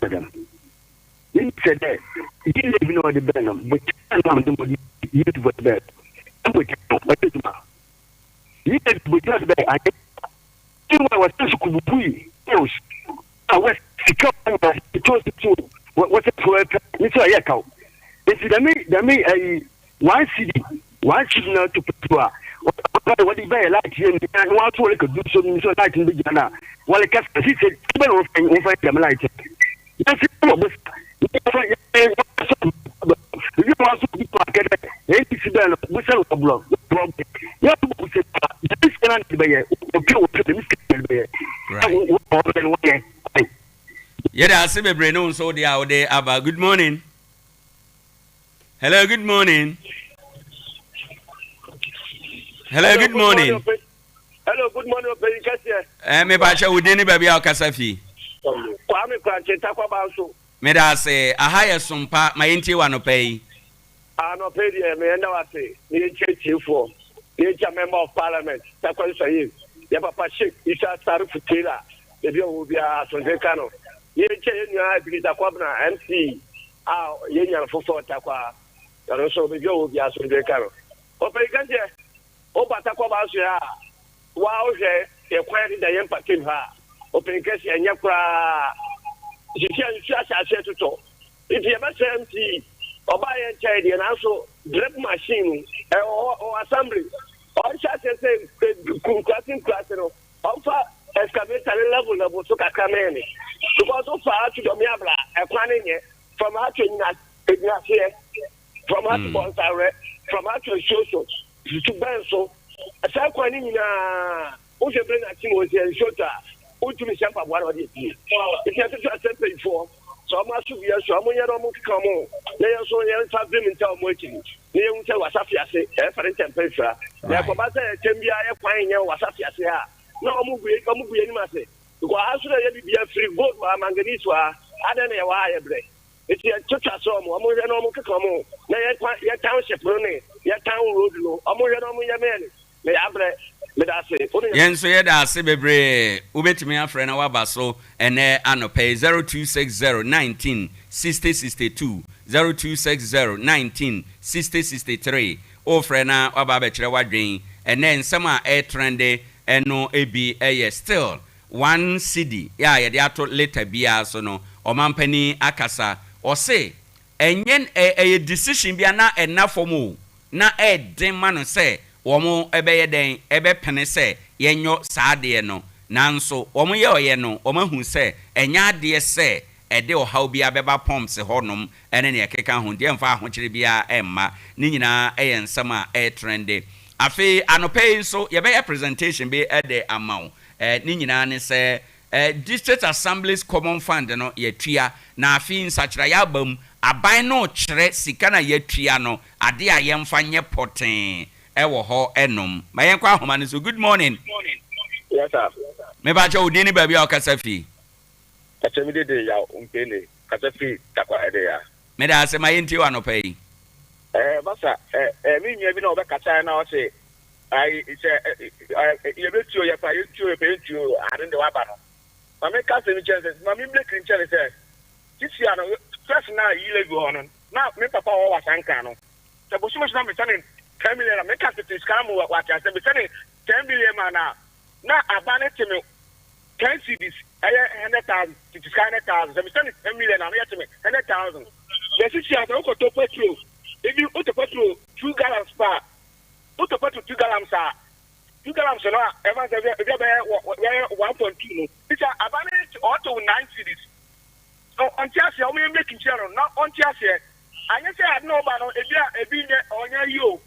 He said that he didn't even know the venom, but I'm the youth was bad. He said, because I was so I was what's it for? It's a echo. It's the 1 cedi, 1 cedi not to put. What is very like here and what to do something so like in the Ghana. Well, a cast he said, them like it. Yes, you want to be market, we sell a blog. You have to say, this cannot be a yeah, I see my brain on so the out there about good morning. Hello, good morning. Hello, good morning. Hello, good morning, me bacha udini baby au kasafi. Kwame Kranche takwa baso. Me da say a higher SOMPA my inti one pay. ano pay the me and I say the church for the member of parliament Takwa say ya papa shik isa saru futila the bio will be a sonjekano ye che nya bi Takwa na MC ye nya for Takwa so be bio will be a sonjekano o pe kanje o Takwa ba so ya wa o je e kwari da yempa tim ha o pe kase enya kwa jisi tuto if you ever say MC ọba yẹn kyẹn deɛ nanso drip machine or assembly ɔnhyɛ sɛ kunkurasi no ɔnfa excavator level so kakra mɛni because ɔfa ato dɔm yabla ɛkwan ne nyɛ from ha to enyinaseɛ from ha to bɔnsawrɛ from ha to nsuoso to bɛn so ɛsɛ kwan ne nyinaa wohwɛ bere na ti mo sɛ nsuoto a wotumi hyɛ mpaboa na ɔde epie eti ɛtutu asɛmpɛyifoɔ. So I'm also here, so I'm going to come on. They are so young, have been in town working. They won't tell what Safia say, for temperature. They are about to be a fine young Wasafia say. No, I'm moving, Massey. Because I should be a free vote, manganese. I don't know why I break. It's a church, so I'm going to come on. Your township running, your town road, I'm going to man. May I break. Yen so yeda ase bebre ubetimi afre na waba so ene anope 0260196062 0260196063 ofre na waba be kire wadwen ene nsem a trende eno ebi eye still 1 cedi ya yede ato later bia so no omampani akasa ose enyen decision bia na enafom na den manu se womo ebeye den ebepene se yenyo saade no nanso womo ye oye no womahu se enya ade se ede ohaw bia beba pumps honom ene ne ekeka ho de mfa ahokyere bia emma ni nyina eye nsam a trende afi anope so ye be presentation be ede amaw ni nyina ne se district assemblies common fund no ye tua na afi nsachira ya bam aban no kyere sika na ye tua no ade a ye mfa nye poten ewo ho enom mayen kwa homa so good morning. Yes sir. Me ba cha odini ba bia okasafi achemi de ya umpene kasafi takwa ADEA me da se mayen ti wa no pay basa mi nwa bi na obekata na o se ai ye betio ye pa ye betio ade de wa ba no ma me ka se mi chance ma mi break in chance se tisi ano first na yi le go on na me papa o wa sanka no se bo sumo na me tane 10 million make us to scam what I said, 10 billion mana. Now, abandon to me 10 CDs, 100,000, to scan 100,000. So, 10 million, I'm here to me 100,000. The city has a petrol. If you put the petrol 2 gallons per, put the petrol 2 gallons, 2 gallons, everyone's 1.2. It's abandoned auto 9 CDs. So, on Chelsea, I'm making sure, not on Chelsea. I just say I know about it, if you on you.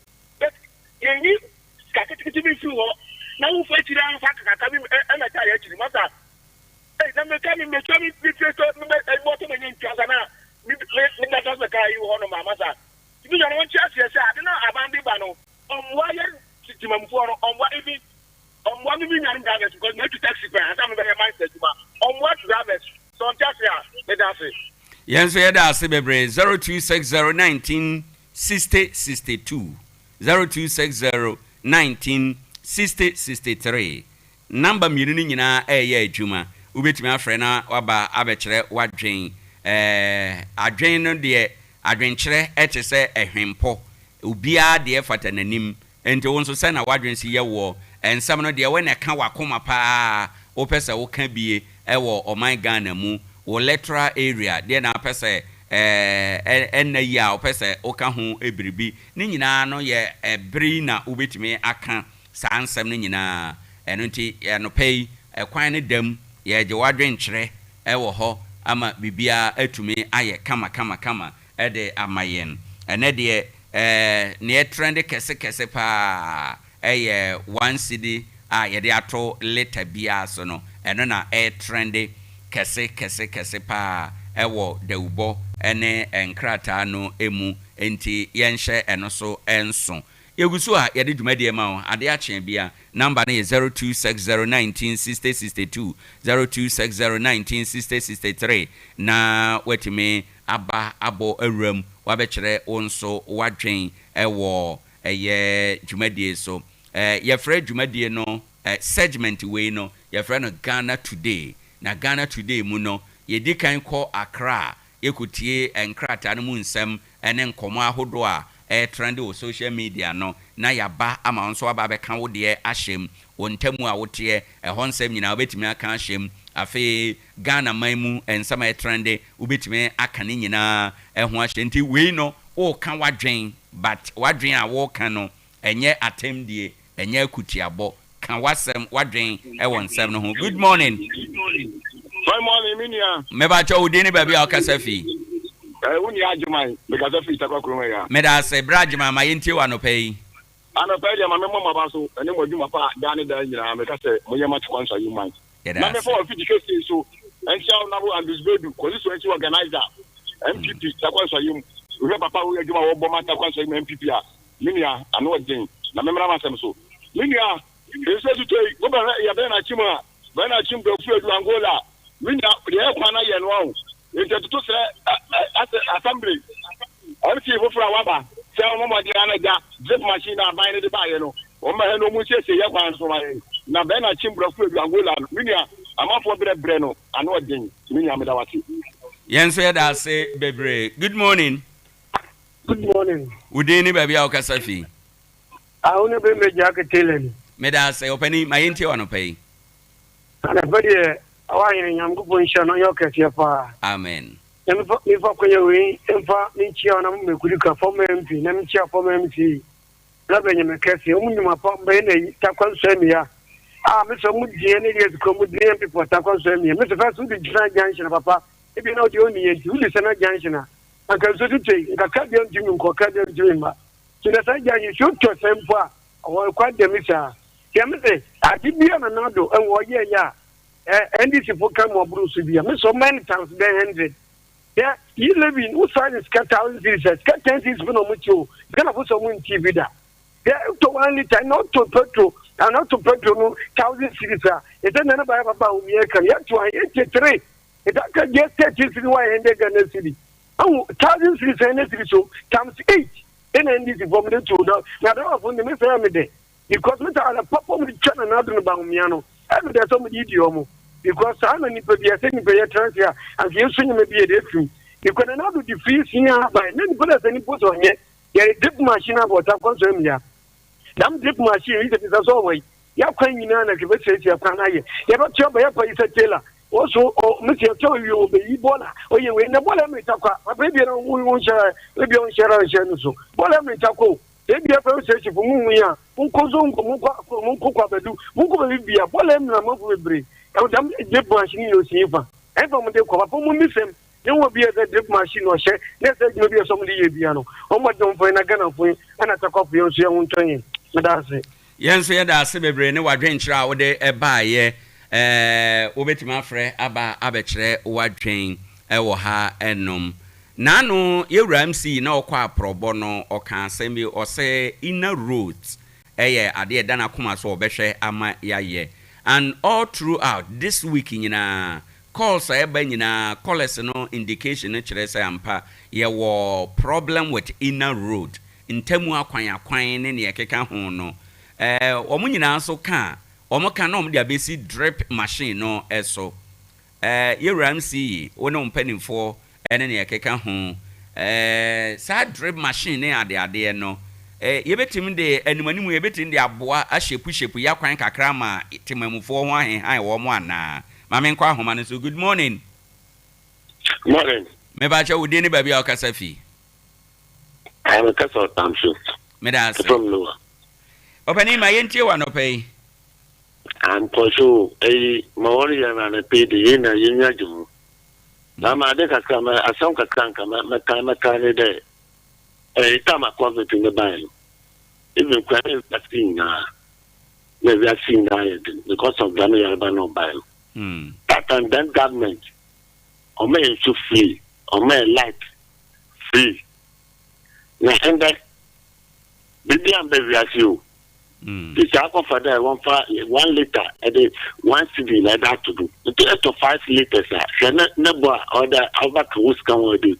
Yenyi kakiti bi fu ho na wo fa tira an fa kaka bi e na ta ya tiri masa na me ka mi bi treto me e mo to me ntwa na mi na ta se ka yi ho no mama sa bi yo no ntia se ade na aban bi ba no onwa ye timamfo no onwa ebi onwa mi nyan drivers because na to taxi pa asa me be mindset ma onwa drivers so ntia se a me da se yen so ye da se bebre 0260196062 0260196063 number mienu ni nyina eye adwuma ubetimi afre na waba abekere wadwen adwen no de adwenkyere etese ehwempo obia de fata nanim ente wonso se na wadwen si ye wo ensam no de we na ka wakoma pa opese wo ka bie ewo oman Ghana mu wo electoral area de na pese enna ya opese oka ho ebiribi ni nyina no ye ebri na ubetimi aka sansem ni nyina eno nti no pay ekwan ne dam ye je wadwen kyere ewo ho ama bibia atumi aye kama ede amayen ene de ne trend kese pa eye 1 cedi a ye de ato liter bia so no eno na trend kese pa ewo deubo ene enkrata no emu enti yenhye eno so enso yegusu a yede dwumade ma wo ade akyen bia number na 0260196062 0260196063 na watime aba abo awram wabɛkyerɛ wo nso wadwen ɛwɔ ɛyɛ dwumadie so yɛfrɛ dwumadie no segment wei no yɛfrɛ no Ghana Today na Ghana Today mu no yɛdi kan kɔ Accra yɛkutie nkrataa no mu nsɛm ɛne nkɔmmɔ ahodoɔ a trend wɔ social media no na yaba ama nso aba bɛka wo deɛ ahyɛm wo ntamu a woteɛ ɛhɔ nsɛm nyinaa wobɛtumi aka ahyɛm afei Ghana man mu nsɛm a trend wobɛtumi aka ne nyinaa ɛho ahyɛ nti wei no woka wadwen but wadwen a woka no ɛnyɛ atɛmdie ɛnyɛ akutiabɔ ka wasɛm wadwen ɛwɔ nsɛm no ho. Good morning. Good morning, Minia. Mebacho udini baby akasa fi. Uni ajumai because fi takwa kuruma ya. Meda se brajima ma yenti wa no pay. Ano pay ya mama mama baso ene mo juma pa dani da nyina me ka se mo yema chikwansa you mind. Na me for fi dikesi so ensha na bo and disbedu ko so ensha organizer MPP takwansa you. We papa we juma wo boma takwansa you MPP a. Minia ano den na me mra ma sem so. Minia ese tu toy go ba ya be na chima ba na chim do fu edu Angola. Minia ye kwana ye no into to say assembly RT for waba say mama di anaja drip machine na buy the buy no o ma no mu say ye kwan so na be na chimbro fu edu Angola minia amafo bre no ano odin minia me da wati yenso ye da say bebre. Good morning. Good morning. Udeni baby akasa fi Aune be meja ke telen me da say opani ma yenti wa no pay ana bade awai nyam go bonsha no yoketia pa. Amen. Nifa kwenye we emfa nchia na mmekudika form MP na nchia form MP la benye mekesi omunyuma pa mbe na takwansemi ya meso mudie ne yes ko mudie MP for takwansemi ya meso first udi jina junction papa ebi na odi oni yenti udi sana junction aka so tute ngaka bi ntimi nkoka bi ntimi ma kina sa junction show to sempa o kwa demisa kemse atibia na nado enwo ye ya NDC for come or Bruce Bia. So many times 100. Yeah, you live in Usai is cut 1,000 series, cut 10 series for no much. Gonna put someone TV da. Yeah, to 1 liter, not to petrol, and not to petrol, no 1,000 series. It's another by about me. Can you to 83? It can get 30 series why in the Ghana city. Oh, 1,000 series and so times 8. Then NDC from the 2. Now, I don't want to miss day because we are a pop of the channel and other about Miano. And there's somebody idiom. Because I'm a nipper be a thing by a transfer and you swing maybe a different. You can another defeat here by many put us any put on yet. There is drip machine about that concern. Damn drip machine is as always. You're crying in an activity of Canaya. You're not sure by a place tailor. Also, Mr. Tell you will be Ebola or you win the Bola Mitaka. A baby we won't share, maybe on share and so. Bola Mitako. Maybe a person for Mumia, Unkozon, Munko Bedu, Munko Libya, Bola Mavri. I would have drip machine you see. And from the Copa miss him, there will be a drip machine or share. Let's say maybe somebody piano. Oh, my don't find a gun of way and attack off your own train. That's it. Yes, we had a semi-brain, no adventure out there a buy, Obetima Fre, Abba Abetre, Wadtrain, Ewaha, and Num. Nano, you ramsey no qua pro bono or can send me or say inner roots. ADEA Dana Kumas or Beshe Ama Yaye. And all throughout this week in calls callers no indication ampa ye war problem with inner road in temu akwan ne ye keka ho no omo nyina so ka omo ka no dia besi drip machine no eso ye ramsey wono mpanimfo ene ne ye keka ho sa drip machine ne ade no yebetim de animanimu yebetim de aboa ahyepu yakwan kakra ma temamufo ho ahen wo mo ana mame nkwa ahoma no so. Good morning. Morning. Me ba cha wudi ni baby akasa fi. I am Castle Township. Me da se. From Lower. Opani ma yentie wa no pay. And for sure, Maori and a pay the yen and yen jumu. Lama de kakama, a song kakanka, makana de. Time I call it in the Bible. Even crying vaccine now. The vaccine died because of the Albano Bible. That and then government, or may to free, or may light free. Now, and that, baby, I'm baby as you. The alcohol for that 1 liter at the 1 city like that to do. 2 to 5 liters, never or the over to who's come with it.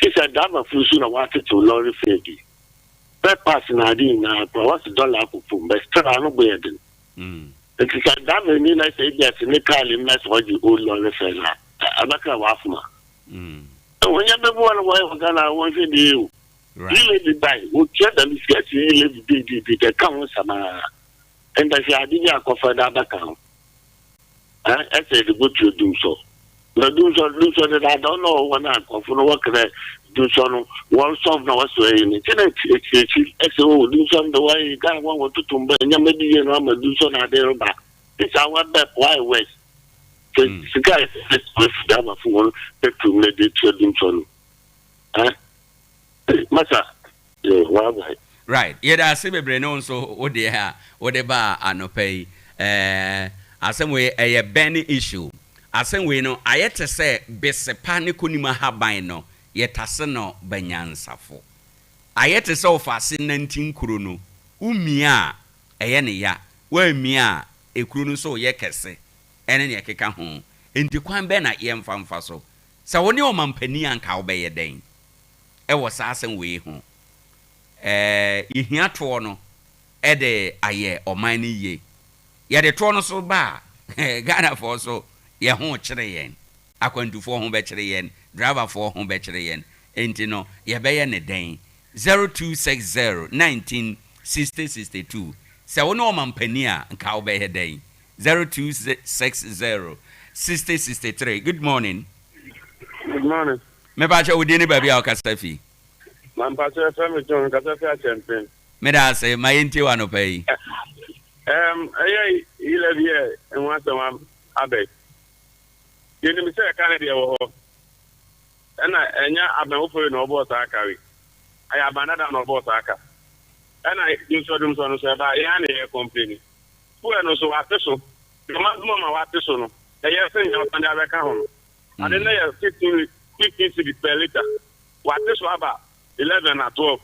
He said, "Dama Fusuna wanted to lorry fegi. That person I didn't know, what's the dollar for but still I don't wear them. It is a damn mean I say yes, in the car in that's what you old lorry fella. I'm not going to wafma. When you're the one away, we're going to want to do. You live it by, we'll check them, you live the account, and I say, I didn't offer that account. I said, good to do so. The do so that I don't know when I come from work there. Do so one song now was saying it. It's all do some the way you got one to tumble and you maybe you know do so now there back. It's our back why west. The guy is with them for to let it to do so. Massa, right. Yeah, that's a brain so what they have, whatever I no pay. Asem a Benny issue. Asem we no ayete say besepa ne konima haban no yetase no banyansafo. Ayete say ofase 19 kuro no umia eye ne ya wa mia ekuro no so ye kese ene ne keka ho enti kwan be na ye mfamfa so sa woni o mampani anka wo be ye den e wo sa asem we ho ihia to no e de aye oman ni ye ya de to no so ba Ghana for so ye ho kire yen akwantufo ho be kire yen driver for ho be kire yen enti no ye be ye ne den 0260 196062 se wo no mampani a nka wo be ye den 0260 6063. Good morning. Good morning. Me ba che odi ni ba bia o kasafi. Man pa che FM John kasafi a champion. Me da say my enti wa no pay. Aye, 11 years and once a month, Abbey. You didn't say a Canada or and I've been offering no boss. I have another no boss. And I do so them son say about any company. Who are no so official. The man's mama what this one. They are saying you're on the account. And then they are 15 cities per liter. What this was about 11 or 12.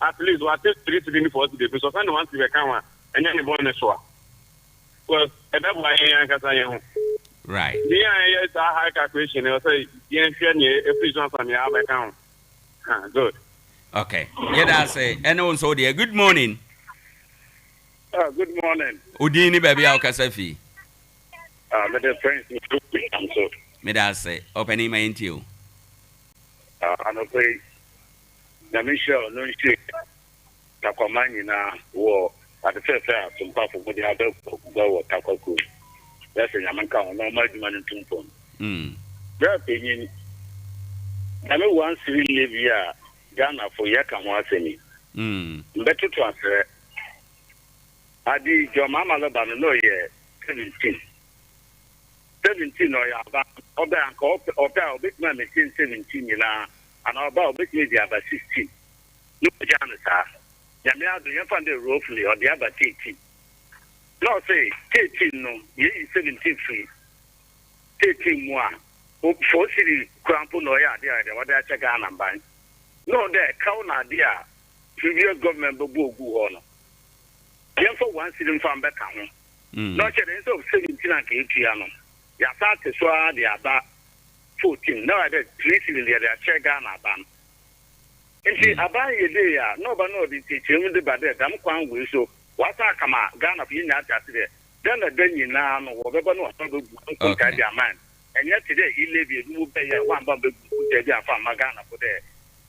At least what this 3 cities for the so I want to account. And then bonus one. Well, that's why I am right. Yeah, it's a high calculation. I'll say, yeah, if it's not on your account. Good. Okay. Yeah, that's it. And also, dear, good morning. Good morning. Udini, baby, I'll Kasafi. But the friends, I'm so. Me that's it. Opening my interview. I don't say, the mission, no shit. Takwamani na war. At the first time, some powerful body have go Takoku. That's a Yamanka, no more money to phone. Their opinion, I know once we live here, Ghana for Yakam Waseni. Better to answer. I did your mama Labano, no, yeah, 17. 17 or Oba and big man, 17, and about big media about 16. No, Janessa. Yamia do you find the roughly or the other 18? No, say 18 no, ye 17 free. 18 more. For city crampo no ya there, what I check on and buy. No, there, count idea. Previous government bogu on. Yen for one city from back home. No, so 17 and 18. Ya start to swear the other 14. No, I did 3 cities there, check on a ban. Nti abaye dey ya no ba no di teaching de ba dey dam kwan we so wasa kama Ghana fi nya atase dey then the den na no wo be ba no so be bu ka dia man and yet today he live you be ya wan ba be bu dey dia fa ma Ghana for there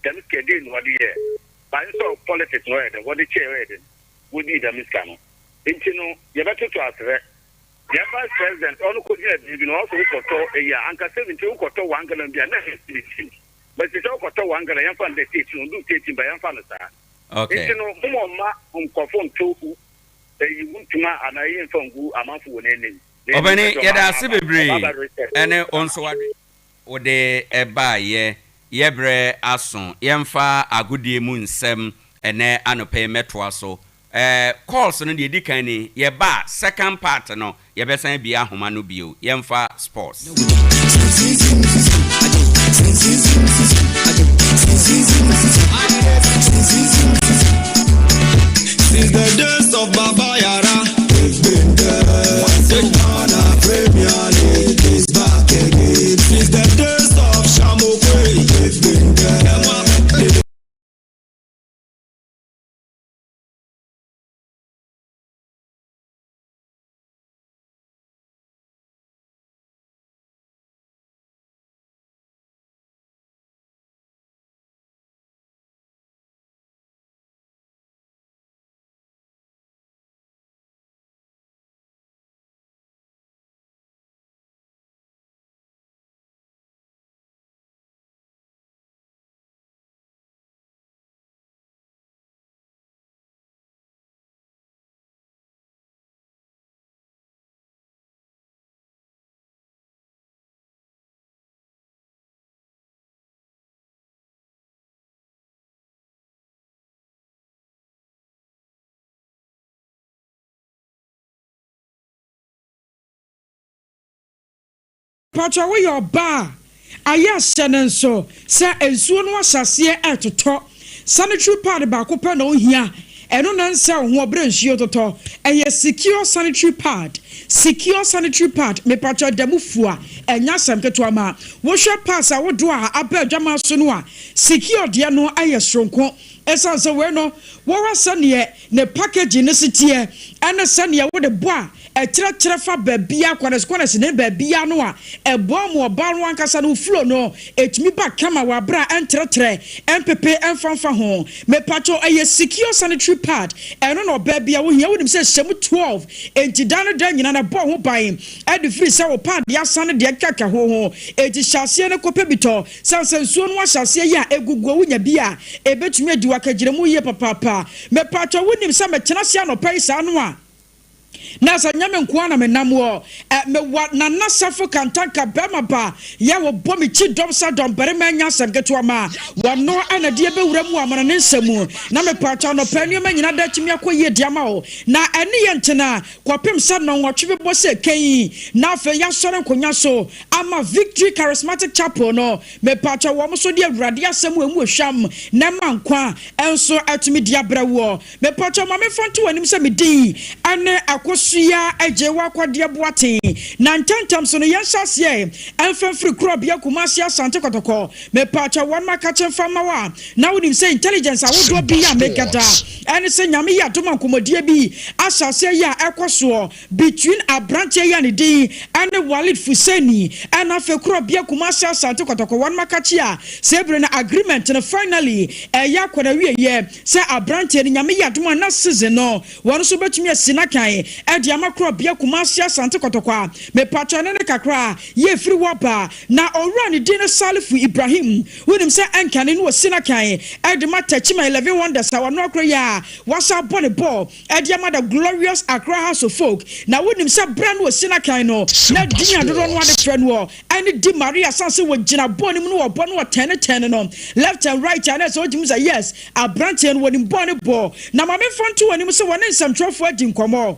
dem kede no wadi here by so politics no dey what the chair dey we need them is come nti no ye beto to asre the vice president on ko dey bi no also ko to ya anka 70 ko to 1 Ghana bia na he. But it's all got to one guy and find the teaching, do teaching by Anfanasa. Okay. You know, more conform to you want to ma and I inform you a month when ending. Obani, yada Sibibri, and also what they buy ye bre ason, yemfa a good day moon sem, and ne anope metwaso. Calls on the dicani, ye ba, second part, no, ye best be a humanu bio, yemfa sports. Since the days of Baba Yara, we've been there. The Ghana Premier League is back again. Since the days of Shamokwe, we've been there. patwa wo your bar aya hyene so se ensuo no asase etoto sanitary pad ba ko pe na ohia eno na nsa ho obre nsuo toto eye secure sanitary pad me patwa damufua enya samketo ma wo hwe pass a wo do a aba adwama so no a secure de no aye sronko esa so we no wo wasa ne package ne sitie ene sane wo de bo a ekyerɛkyerɛ fa baabia kwanes ne baabia no a ɛbɔ mo ɔba no ankasa no flow no etumi ba kama wa bra ɛntrɛtrɛ MPP ɛmfanfa ho me pacho ɛyɛ secure sanitary pad ɛno no baabia wo hia wonim sɛ hyɛm 12 enti dan nyina na bɔ ho ban ɛde free sɛ wo pad ya sane de kaka ho enti hyase ne kopɛ bitɔ sansansuo no ahyase yi a egugu wo nya bi a ebetumi adi wakagire mu yie papapa me pacho wonim sɛ mɛkyena sia no pɛ isa no a Nasa nyame nkoa na menamwo me na nasafo kantaka bema ba ya wo bomi chi dom sa dom bere manya samketo ama wono ana de be wura mu amana ne nsemu na me pacha no panu ma nyina da chimi akoye diama o na ene ye ntena kwapem sa no nwotwe be bose kan na afa ya sore nkonya so ama Victory Charismatic Chapel no me pacha wo so de awurade asemu emu hwam na mankwa enso atumi dia brawo me pacha ma me fonto wanim se me din ane akosuya ejewa kwade boaten na ntantam so no yenhyase enfamfiri krobia kumasi asante kotoko me pacha won makache fama wa na wonim say intelligence awodo bi ya megada ene se nyame ya doma nkomodie bi asase ya ekoso between abranche ya ne din ane Walid Fuseni ana fe krobia kumasi asante kotoko won makache a sebre na agreement na finally ya kwada wieye se abranche ne nyame ya doma na season no won so betumi asina kan edi amakro bia kumasi asante kotokwa me patwane ne kakra ye free wapa na owura ne din Salifu Ibrahim wonim se enkane no sina kan edi matachima 11 wonders awano akro ya wasa bone ball edi amada glorious Accra House of Folk na wonim se bra no sina kan no na din adodo no ade frɛ no ani di Maria sanse wo gina bone mu no wo bone wo 10 no left and right and so wonim say yes abranche no wonim bone ball na mame fonto wonim se wone nsamtrofo adi nkomo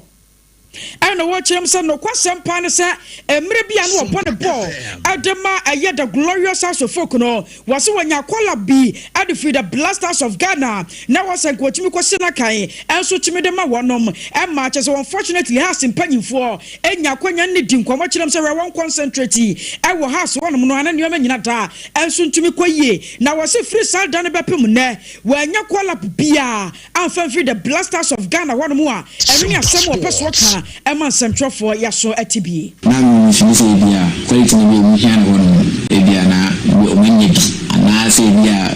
ana watchem say no kwasem pa ne say emre bia no obo ne ball adema aye the glorious House of Folk no was wanya kwala bi ade free the blasters of Ghana na was en kwotimi kwose na kan enso timi de ma wonom e ma che so unfortunately has mpanyimfo enya kwanya ne di nkomo kyerem say we won concentrate e wo house wonom no ana nyoma nyina da enso ntumi koyie na was free salda ne bepem ne wanya kwala bia amfa free the blasters of Ghana wonom a enu asem wo peso ka Emma Centrofo yaso atibi na mi fi se bia quality ni bi mu hia na wono bia na omenye bi ana se bia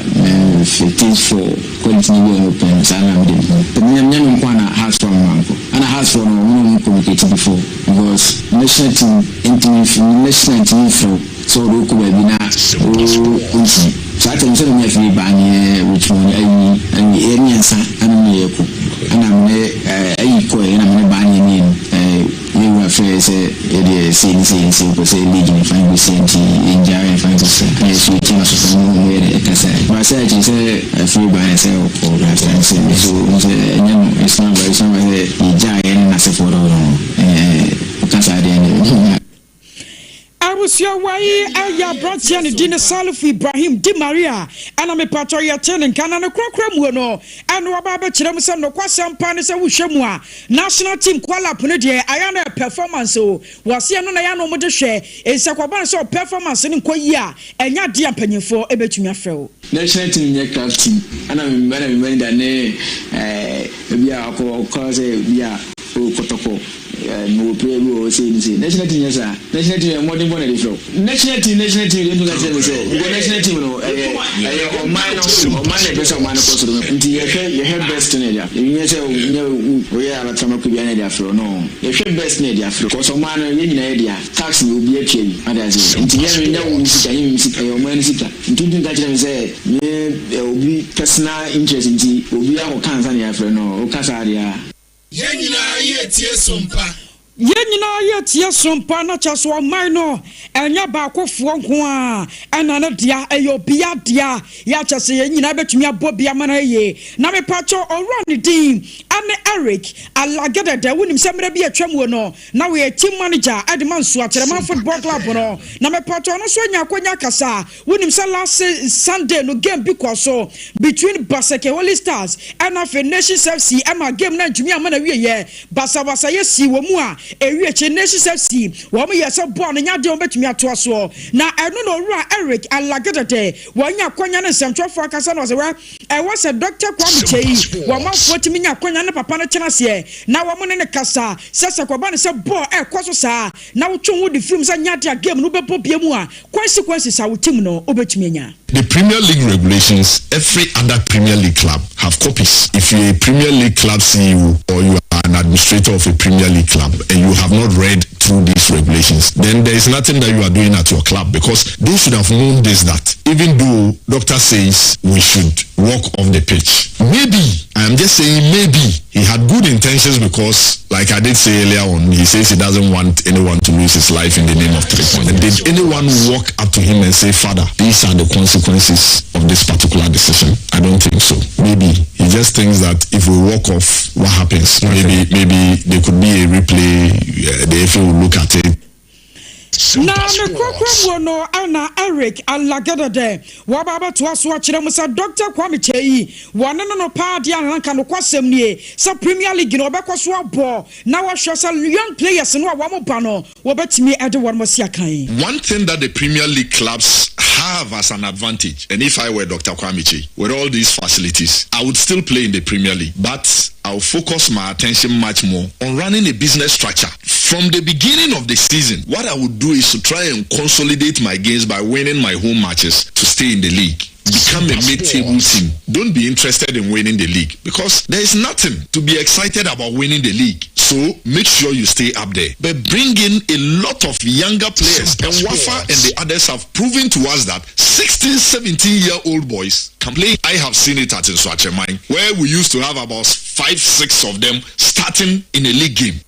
54 quality ni bi open sana mi de nyam nkwa na house from manko ana house from no communicate before because national team so do ko bi na unti sata nse me fi ba ni Richmond ayi eniansa ana me yeko ana me ayi ko na me ba ni we were afraid say it is ko say league ni fan go say enjoy fan go say yes we team so no we dey kasa but say say free by say ko last time so nyam is not very some say enjoy na se for kasa dey Abusia wai aya branche ne din Salifu Ibrahim Di Maria ana me patro ya tene kana ne krokra mu no anu aba ba kire mu se no kwasampa ne se wohwemu a national team kwala pone de aya na performance o wase no na ya no mo de hwe ense kwaba ne se performance ne nkoyi a enya de ampanyefo ebetumi afrɛ national team ne craft team ana me da ne bia ko se bia kotoko no play we say national team yes national team more than one dey flow national team dey do that say go national team no o man best o man ko so nti ye head best na dia you say we are at some could be na dia flow no ye head best na dia flow so man ye nyina dia tax ni obi atwa adaze nti ye nya wo musika o man sika nti dun that say ye obi personal interest nti obi a ko kan sa na flow no o kasa dia Yenina ye tie sompa na chaso aman no enya ba akofo nko a ena na dia eyobia dia ya chase yenyina betumi abobia mana ye na me pacho owura ne din ane Eric Alagada de wonim semre bi atwam wo no na we team manager Edman Suacherema football club no na me pato no so nya akonya kasa wonim se last Sunday no game bi so between Baseke Holy Stars and of Nations FC Emma game na ntumi ama na wie ye basa ye si wo mu a ewie che Nations FC wo mo ye se ball no nya de wo betumi ato aso na eno no owura Eric Alagada de wonya akonya ne semtwofo akasa no se was a Dr. Kwame Chei wo ma fotimi nya akonya ne papa no kyena se na wo mo ne kasa sese kwa ba ne se ball kwaso saa na wo twon wo de film sa nya de game no bebo bia mu a consequences a wo team no obetumi nya. The Premier League regulations, every other Premier League club have copies. If you're a Premier League club CEO or you are an administrator of a Premier League club and you have not read through these regulations, then there is nothing that you are doing at your club, because they should have known this, that even though doctor says we should walk off the pitch, maybe, I am just saying maybe, he had good intentions, because like I did say earlier on, he says he doesn't want anyone to lose his life in the name of 3 points. Did anyone walk up to him and say, Father, these are the consequences of this particular decision? I don't think so. Maybe he just thinks that if we walk off, what happens? Okay. Maybe there could be a replay, the FA will look at it. Na me kwakwa no ana Eric Alagada de wa baba to aso akire mu sa Dr. Kwame Chei wona no pa dia nanka no kwasem nie sa Premier League no obekwaso abo na wa hwe sa young players no wa mo ba no wo betimi ede won mo sia kan. One thing that the Premier League clubs have as an advantage, and if I were Dr. Kwame Chei, with all these facilities, I would still play in the Premier League, but I'll focus my attention much more on running a business structure. From the beginning of the season, what I would do is to try and consolidate my gains by winning my home matches to stay in the league. Become a mid-table team. Don't be interested in winning the league, because there is nothing to be excited about winning the league. So make sure you stay up there. But bring in a lot of younger players. And Wafa and the others have proven to us that 16, 17-year-old boys can play. I have seen it at Nswachemai, where we used to have about 5, 6 of them starting in a league game.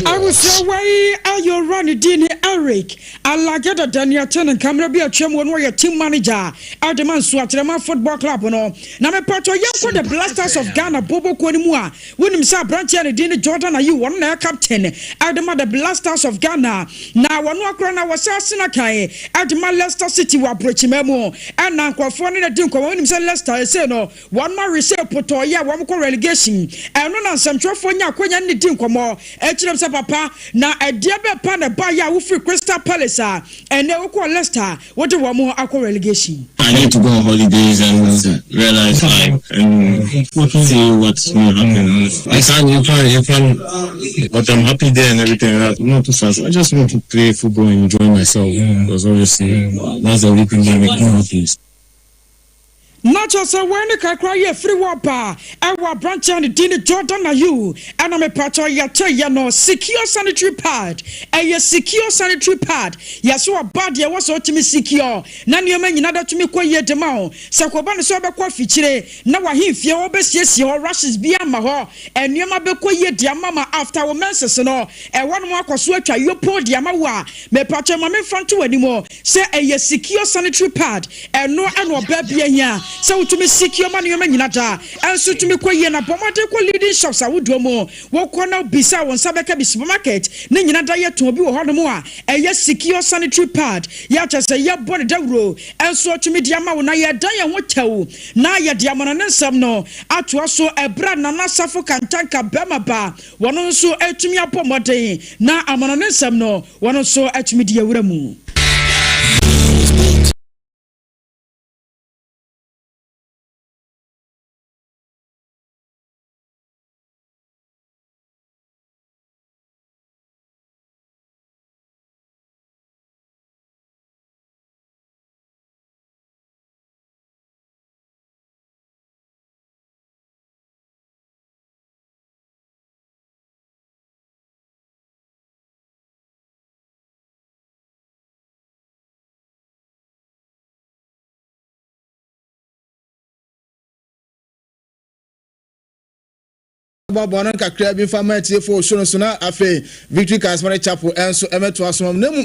I was away. Are you running, Dini Eric? Alagada Daniel Ten and Camera be a chum when we're team manager. Adman Swatrema Football Club. No, now Pato Yanko, the Blasters of Ghana, Bobo Kwenimua, William Sa Branch and Dini Jordan. Are you one their captain? Adama the Blasters of Ghana. Now one walk around was Sasinakai. Adama Leicester City were Brechimemo and Uncle Fonny the Dunko. When himself Leicester say no, one more resale Potoya, one more relegation. And on some Trofonia Quenya Dunko more. Echirem sa papa na ADEA be pa na ba ya wo free Crystal Palace and they go Leicester what do one more aqua relegation. I need to go on holidays and realize life and see what's going to happen. You can, but I'm happy there and everything. Not too fast. I just want to play football and enjoy myself, because obviously that's the only thing that makes me happy. Not just a when the cry free wapa, our branch and Dini Jordan are you, and I'm a part of your no secure sanitary pad, a secure sanitary pad. Yes, you are bad, you was to me secure. None your man, another to me quiet the mouth. Sakoban sober coffee chile. Now I hear your best, yes, your rushes beyond my hall, and you might be quiet, dear mamma, after our menses and all, and one more sweater, you poor dear mawa, me patch my men front to anymore. Say a secure sanitary pad, and no annual baby here. So to me secure money you menata and so to me kwaye na pomade ko leading shops a wodo mo wo ko na bisa won sabeka bi supermarket ne nyina da ye to bi wo hono mo a eye secure sanitary pad ya chese ye body dawro and so to me dia ma wo na ye dan ye ho tew na ye dia mo na nsam no ato so ebra na na safo kantanka bema ba wono so atumi apomode na amono nsam no wono so atumi dia wura mu. bono kakra bi fa matie for show no so na afi Victory Casmare Chapel enso emeto asom na mu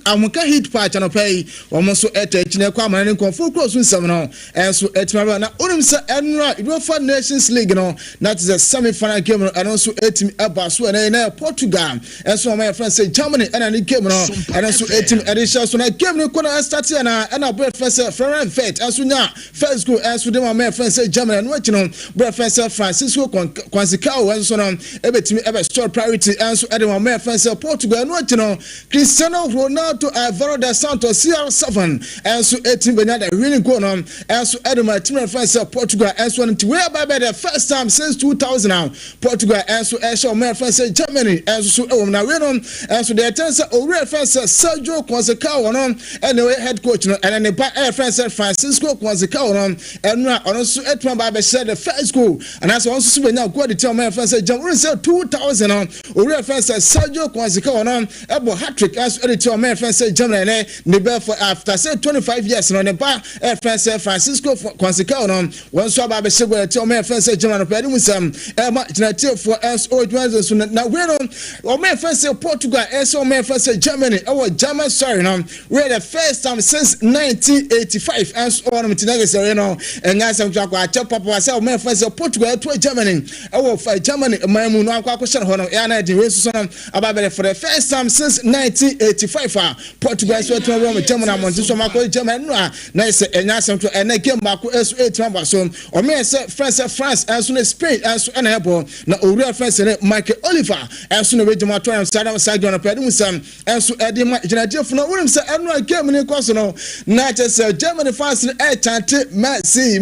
amuka hit patch no pay omo so eta chine kwa amane konfo cross nsam no enso etima na onim sa enra UEFA Nations League no that is a semi-final game no and also etim eba so na Portugal enso my friend say Germany and any game no and also etim edition so na game no kona start na boy friend say Florent Fet enso nya first goal enso dem my friend say Germany no chino boy friend say Francisco Quanzicao enso no ebetimi ebe store priority enso dem my friend say Portugal no chino Cristiano Ronaldo Alvaro da Santos CR7 enso etim benya the winning goal no enso dem my team friend say Portugal enso no way by the first time since 2000 now Portugal enso show my friend say Germany enso so na we no enso the tense owre friend say Sergio Quanzicao no anyway head coach no and the back friend say Francisco Quanzicao no enra ono so etuma ba be share the first goal and as also so benya go the tell my friend say Germany say 2000 no owre friend say Sergio Quanzicao no ebo hat-trick as the tell my friend say Germany ne be for after say 25 years no the back friend say Francisco Quanzicao no one so ba be share go tell my friend say Germany pay mu sam ma generative for us o so na we no o my friend say Portugal so my friend say Germany our German sorry no we the first time since 1985 as all of the say no and as I'm talking about papa say my friend say Portugal to Germany our Germany my mu no akwa question ho no ya na the we so about for the first time since 1985 Portugal so to Germany among so makọ Germany no na say enya asem to and game back so 8 number so o me say France and so Spain and so na ebo na owura France ne Michael Oliver and so no we jama to am side on pedi sam and so e dey ma generative no we say eno game ne course no na just Germany fans e chante Messi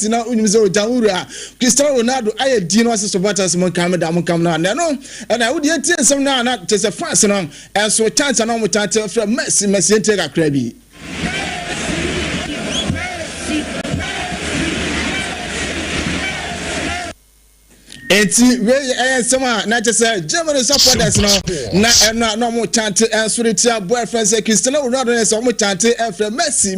na unim say Ojawura Cristiano Ronaldo aye di no so supporters mon kam na no and I would tie some na just France no and so chance na mo chante from Messi ente kakra bi enti we sama na just Germany supporters no na mo chante and so the boyfriend say Cristiano Ronaldo so mo chante from Messi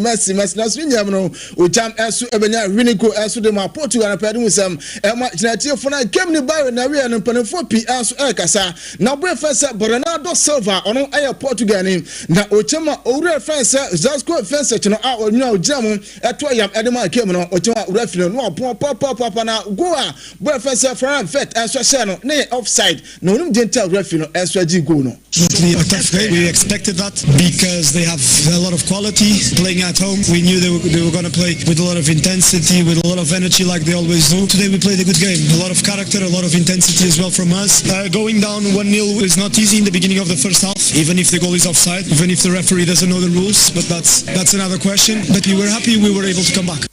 na so nyam no o jam enso ebenya winiko enso de ma Portugal na pedi musam e ma generative for na game ni ba na we no panfo pi enso kasa na boyfriend say Bernardo Silva ono aye Portugal ni na o chema owura friend say Zasco offense no a onwa o jam eto yam edema game no o chema owura filo no pop na go a boyfriend say Fet and so no offside no gentle referee no and so goal no. A tough game. We expected that because they have a lot of quality playing at home. We knew they were going to play with a lot of intensity, with a lot of energy like they always do. Today we played a good game. A lot of character, a lot of intensity as well from us. Going down 1-0 is not easy in the beginning of the first half, even if the goal is offside, even if the referee doesn't know the rules, but that's another question. But we were happy we were able to come back.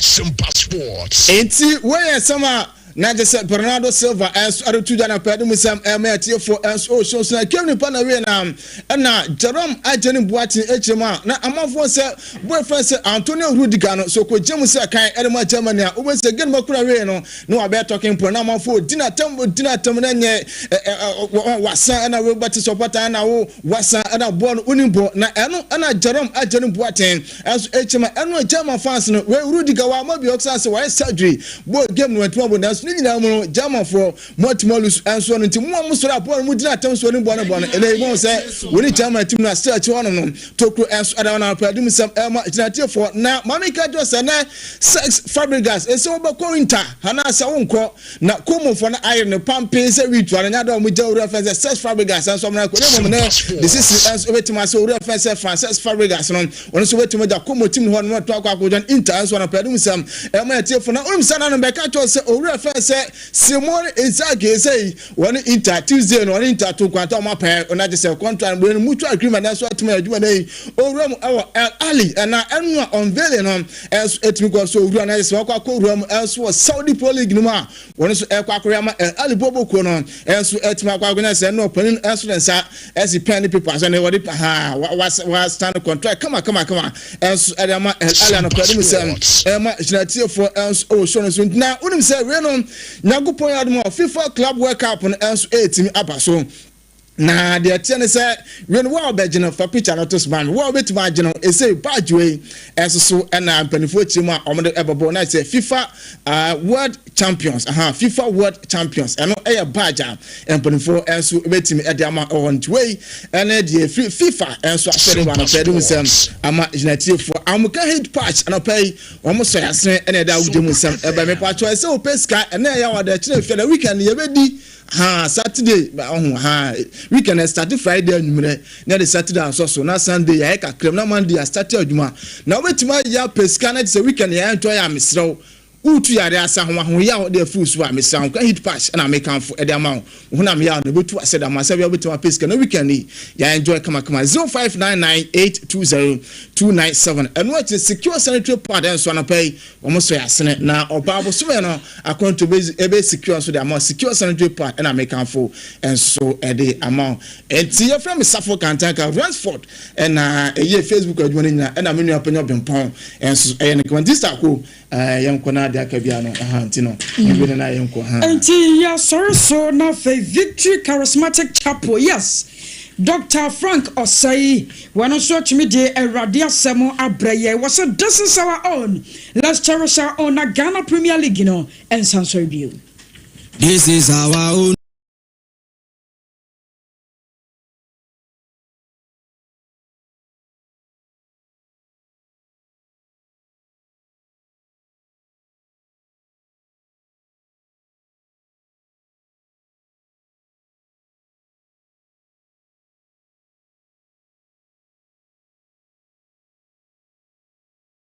SOMPA Sports. Enti where sama na just Bernardo Silva as adu na pedi musam emetie for as o so na kemni pa na we na Jerome Ajeni Boateng echema na amafo se boyfriend se Antonio Rudiger no so ko jemu se kan edema Germany a o se gen makura we no we be talking for na amafo dinatam na nye wasa na we bati supporter na wo wasa na ball unimbo na eno na Jerome Ajeni Boateng as echema eno German fans no we Rudiger wa ma bi oxan se wa surgery bo game no etmo bo na nina mo German for Mortimalus and so on nti mo so rapport mo dina tem so ni bo ele mo say we German team na search one no tokro and other na padi some dina for na mamika just na sex Fabregas e so ba ko winter hana sa wonko na komo for na iron ne pampe say we to anya do mo jaw reference sex Fabregas and so na ko mo na this is as wetima so reference Francis Fabregas no on so wetima da komo team ho no to akwa John Inter and so na padi some for na on sana no be ka to say o reference say Simon Inzaghi say one Inter Tuesday no Inter to kwanta ma pa on just say contract we mutual agreement na so atuma aduma na owuram our Ali na enu unveiling no as etimi go so owuram na so akwa owuram as Saudi Pro League no ma won so ekwa akwa ma Ali Bobo ko no as etimi akwa go na say no panin as nsa as pen papers and we ha was stand contract come as adama Ali no padu sam ma generative for as o so na unim say we no Nyagupon Admo FIFA Club World Cup on enso 18 abaso na de tiene say when wa obegino for picture not to man wa betima agino e say badge we enso na mpanifo chimu a omde ebobo na say FIFA world champions FIFA world champions eno e badge mpanifo enso betimi e de ama on way ene de FIFA enso afere wa no pede musem ama generative amuka head patch and pay almost so yasene ene da wuje musem e ba me patch say o peska ene ya wa da chire fe na weekend ye bedi Saturday weekend start Friday anumere na the Saturday so na Sunday ya ka krem na Monday start adwuma na wetima ya peska na the weekend ya enjoy ya misrew utu yare asa ho ya de fusu a mesa ho hit patch na make am for e de amount ho na me ya no betu aseda ma se betima peska na weekend ya enjoy kama 0599820297 and what is secure sanitary pad and so na pay almost ya sene na obabo so no account to be secure so the amount secure sanitary pad and make am for and so e de amount and see your friend Safo Kantanka Ransford and e Facebook adwuma nyina and amenu apanyo bempon and so e ne kwantista ko yankona ADEA AKYE ABIA no ntino ngene na yanko enti ya so na fe Victory Charismatic Chapel yes Dr. Frank Osei when also chimide Awurade asemo abraye was this is our own let's cherish our own Ghana Premier League no and Sanso review this is our own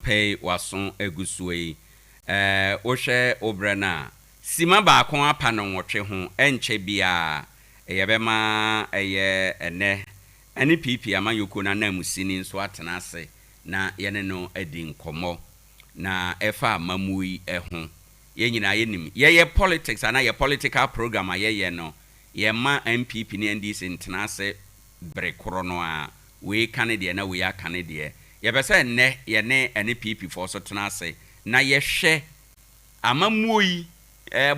pay wason egusue ohwe obrana sima ba kon apa no nwotwe ho enche bia eyebema eye ene pipi amayoko na namusini nso atena ase na yene no adi nkomo na efa mamui eho ye nyina yenim ye politics ana ye political program ye no ye ma MPP ne NDC ntena ase brekoro no a we kanede na we akanede yebese ne ye ne NPP for so tena ase na ye hwe amamuoyi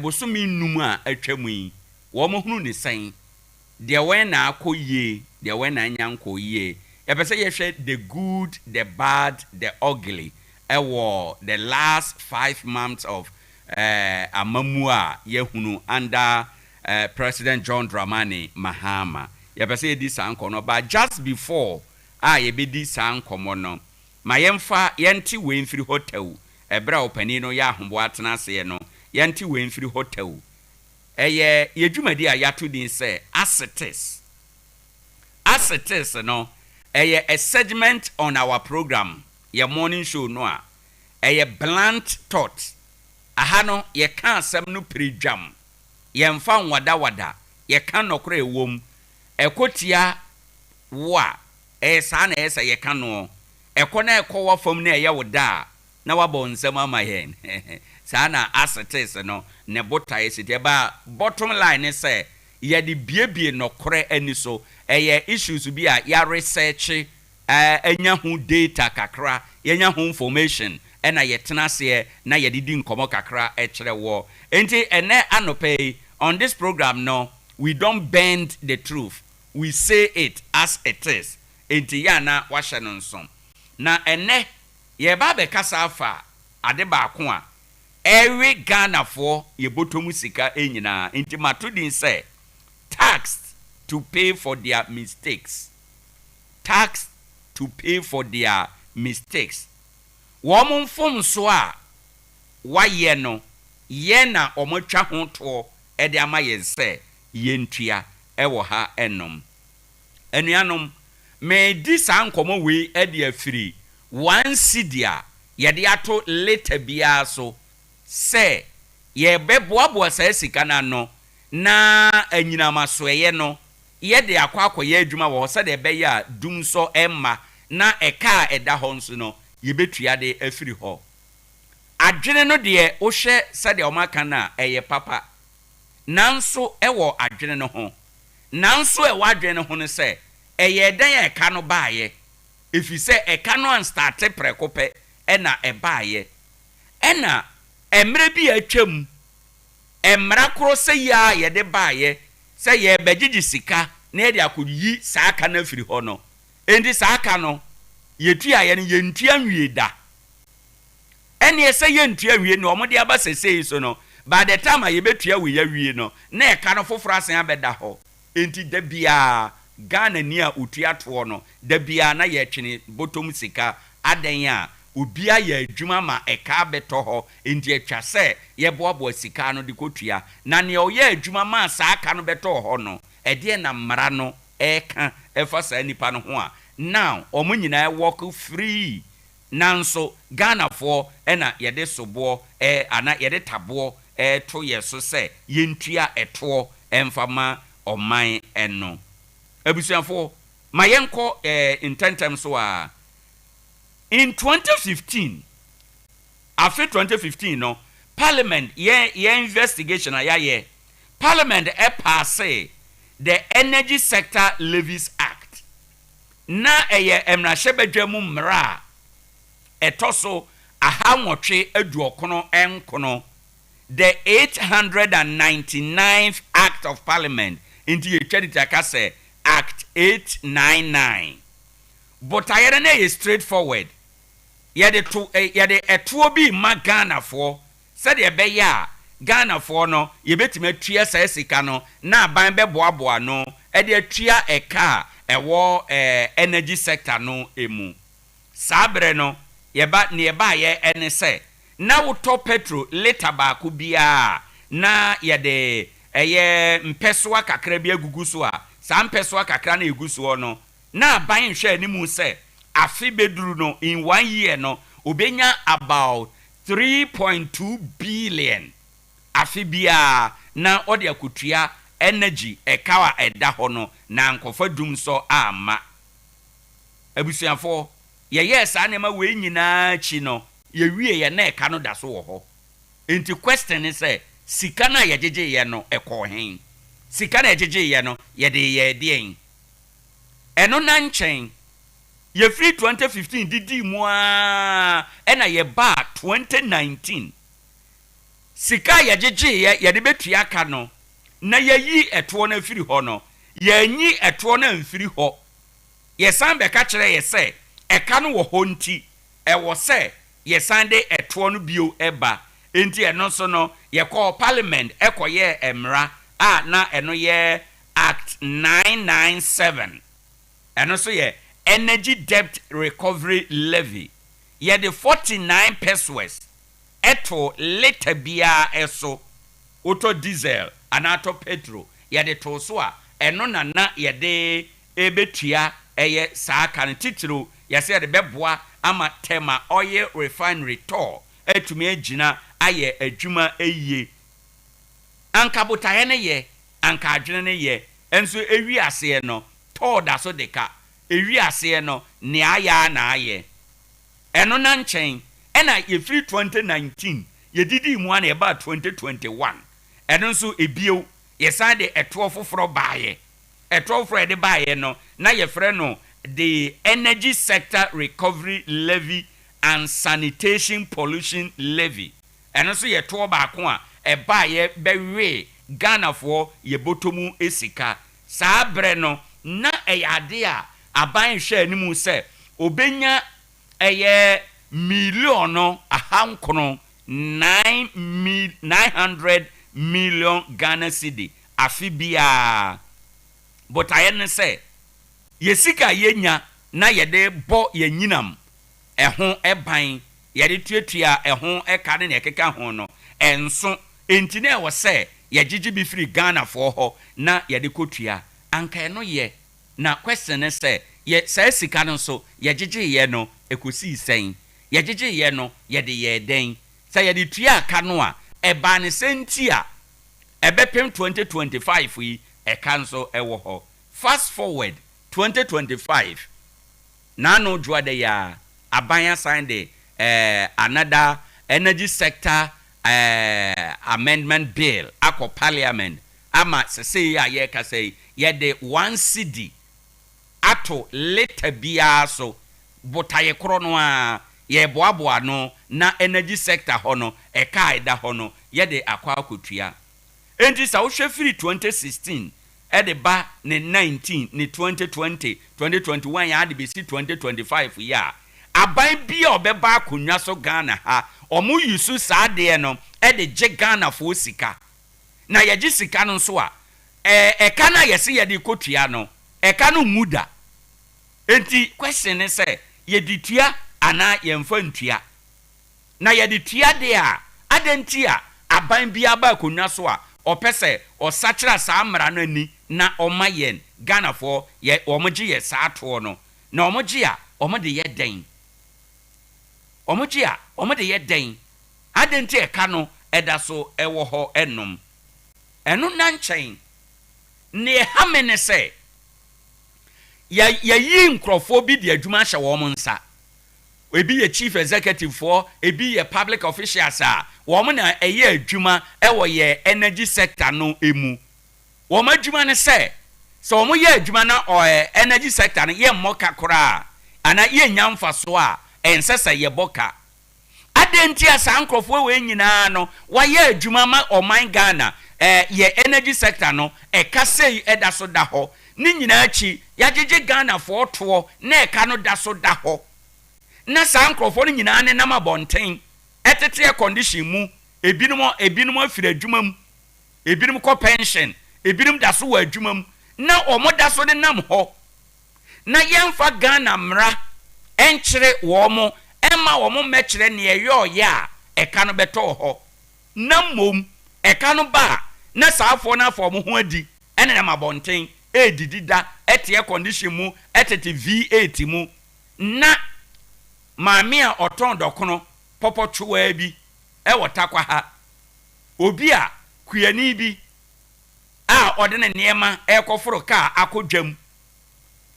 bosumi num a atwamu yi wo mo hunu ne sen de wen na akoyie de wen na nyanko yie yebese ye hwe the good the bad the ugly ewo the last 5 months of amamu a ye hunu under President John Dramani Mahama yebese di sanko no but just before ye be di sanko mo no mayemfa yenti we mfiri hotel ebra opani no ya ahombo atena ase no yenti we mfiri hotel eye yedwumadi a yato din se assetes no eye a segment on our program your morning show no a eye blunt thought aha no ye kan asem no predwam ye mfa wada ye kan nokora ewom ekotia wa sa na esa ye kan no ekona ekowa fam na eye woda na wabɔ nsɛm ama yɛn saa na assetes no ne bota esite ba bottom line ne sɛ yɛde biebie nokore ani so ɛyɛ issues bi a ya research anya ho data kakra yɛnya ho information ɛna yɛtena se na yɛde di nkomo kakra ɛkyerɛ wɔ enti ene anope on this program no we don't bend the truth we say it as it is enti ya na wahye no nso na ene ye ba be kasa afa ade ba ko a every Ghana for ye botomu sika enyina enti matudin say tax to pay for their mistakes wom fom so a waye no ye na omotwa ho to e de ama ye se ye ntua e wo ha enom anuanom me di san komo we e de afiri one sidia yede ato later bia so se ye beboabo sa sika na no na anyina masoye no yede akwakoye adwuma wo se de be ya dum so emma na eka eda ho nso no ye betua de afiri ho adwene no de wo hwe se de o maka na eye papa nanso ewo adwene no ho nanso ewo adwene no ho ne se eye dan ya eka no baaye if you say a canoe start prekope ena ebaye ena emre bi atwam emra kro se ya ye de baye se ye begigi sika na yɛde akɔyi saa aka no afiri hɔ no enti saa aka no yɛtua yɛ no yɛntua nwie da ɛne ɛsɛ yɛntua nwie no ɔmo de aba sesei so no by the time a yɛbɛtua wɔ yɛwie no na ɛka no foforɔ asen abɛda hɔ enti da biara Ghana ni a utua toɔ no da biara na yɛtwene bottom sika adan a obia yɛ adwuma ma ɛka bɛtɔ hɔ enti atwa sɛ yɛboaboa sika no de kotua na ne ɔyɛ adwuma ma saa aka no bɛtɔ hɔ no ɛdeɛ na mmara no ɛka ɛfa saa nipa no ho a now ɔmo nyinaa work free nanso Ghana for ɛna yɛde soboɔ ana yɛde taboɔ to yɛ so sɛ yɛntua ɛtoɔ ɛmfama ɔman ɛno abusuafo ma yɛnkɔ intentem so a in 2015 after 2015 no parliament ye investigation ayaye parliament passe the Energy Sector Levies Act na eye emrahye badwamu mra etoso ahanwotwe aduokono enkono the 899th Act of Parliament into ye charity akase Act 899 but ayere na ye straightforward yede etuo bi ma Ghana for said ye be ya Ghana for no ye betime atua sa sika no na ban be boaboa no e de atua eka ewo energy sector no emu sabre no ye ba ye ene se na woto petrol liter ba ku bia na ye de eye mpesoa kakra bi agugu so a sa mpesoa kakra na eguso no na ban hwe animu se afi beduru no in 1 year no obenya about 3.2 billion afi bia na ode akutua energy ekawa eda ho no na nkofa dum so ama abusuafo ye sa na ma we nyina chi no ye wie ye na eka no da so wo ho enti question is say sika na ye jeje ye no ekọ hen sika na ye jeje ye no ye de ye de eno na nchen ye free 2015 didi mu a ena ye ba 2019 sika ye jeje ye de betua ka no na ye yi eto na firi ho no ye nyi eto na mfiri ho ye san be ka kire ye se eka no wo ho nti e wo se ye san de eto no bio eba enti eno so no ye call parliament ekoye emra a na eno ye Act 997 eno so ye Energy Debt Recovery Levy ye de 49 pesos eto liter bia eso auto diesel anato petrol ye de to so a eno na ye de ebetua eye saa kan titiro ye se de beboa ama tema oil refinery to etumi agina aye adwuma eye anka botaye ne ye anka adwene ne ye enso ewi ase no to da so deka ewi ase no ne aya na aye eno na nchen ena ye free 2019 ye didi mu ana ye ba 2021 eno nso ebio ye san de eto foforo baaye eto foforo de baaye no na ye frɛ no the Energy Sector Recovery Levy and Sanitation Pollution Levy eno so ye to ba ko a e baaye bewe Ghana for ye botomu esika saa bre no na eyade a aban hwe animu se obenya eye million no ahankono 900 million Ghana cedi afibia but ayene se yesika yenya na yede bo yenyinam eho eban yede tuatua eho eka ne ekeka ho no enso entine wo se yegigi bi free Ghana for ho na yede kotua anka no ye na question ne se ye sa sika no so yegigi ye no ekosi sen yegigi ye no yede ye den sa yede tua aka no a eba ne senti a ebepem 2025 yi eka nso ewo ho fast forward 2025 na no dwade ya abanya sign the another energy sector amendment bill akọ parliament ama sese ya ye ka say ye de 1 cedi ato liter bia so botaye kro no a ye boaboa no na energy sector hono eka ida hono ye de akwa akotua enti sa wo hwe free 2016 ede ba ne 19 ne 2020 2021 ya ade be si 2025 ya aban bia obeba akonwa so Ghana ha omo yusu saade no ede je Ghana fo sika na ye je sika no so a eka na yesi ye de kotua no eka no muda enti question ne say ye ditua ana ye mfa ntua na ye ditua de a adentia aban bia ba akonwa so a opese osachira sa amra no ani na omayen Ghana fo ye omoji ye sa ato no na omoji a omode ye den omoji a omode ye den adenti eka no eda so ewo ho enom eno na nchen ne hamene se ya yi nkrofo bi de adwuma hye wo mo nsa ebi ye chief executive for ebi ye public officials a wo mo na eye adwuma ewo ye energy sector no emu wo ma adwuma ne se so wo ye adwuma na energy sector no ye mmoka kora ana ye nyamfa so a ensesa ye boka adenti asa nkrofo we nyina no wa ye adwuma ma oman Ghana ye energy sector no ekasei eda so da ho ni nyina achi yajeje Ghana fo to na eka no da so da ho na sa nkrofo no nyina ne na mabonten etete condition mu ebinom afira adwuma mu ebinom ko pension ebinom da so wa adwuma mu na omo da so de nam ho na yemfa Ghana mra enkyere wo mo ema wo mo mekere ne eyo ya eka no beto ho na mom eka no ba na saafo na afo mo ho adi ene na mabonten edidida etie condition mu etete V8 mu na maami a oton dokono popo chwa bi e takwa ha obi a kuyani bi a ode ne niema e koforo ka akodwam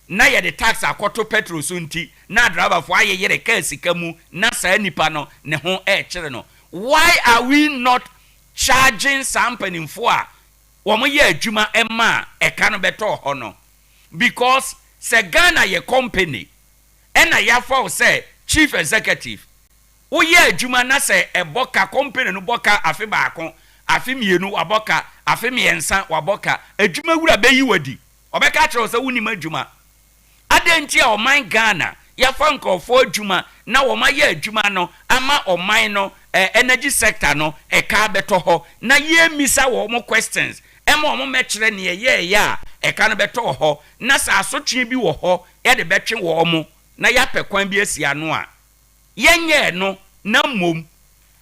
na ye de tax akoto petrol so nti na driver fo aye yere ka sika mu na sa nipa no ne ho e kire no. Why are we not charging something for womo ye adwuma ema e ka no beto ho no? Because se Ghana ye company ena ya for say chief executive wo ye adwuma na se eboka company no boka afi baako afi mienu waboka afi miensa waboka adwuma wura beyi wadi obeka kire se wuni madwuma adenti a oman Ghana ya fa nkofo adwuma na wo ma ye adwuma no ama oman no energy sector no ka beto ho na ye misa wo mo questions ema wo mo mekire ne ye ya ka no beto ho na sa asotwe bi wo ho ye de betwe wo mo na ya pekwan bi asia no a yenye no na mom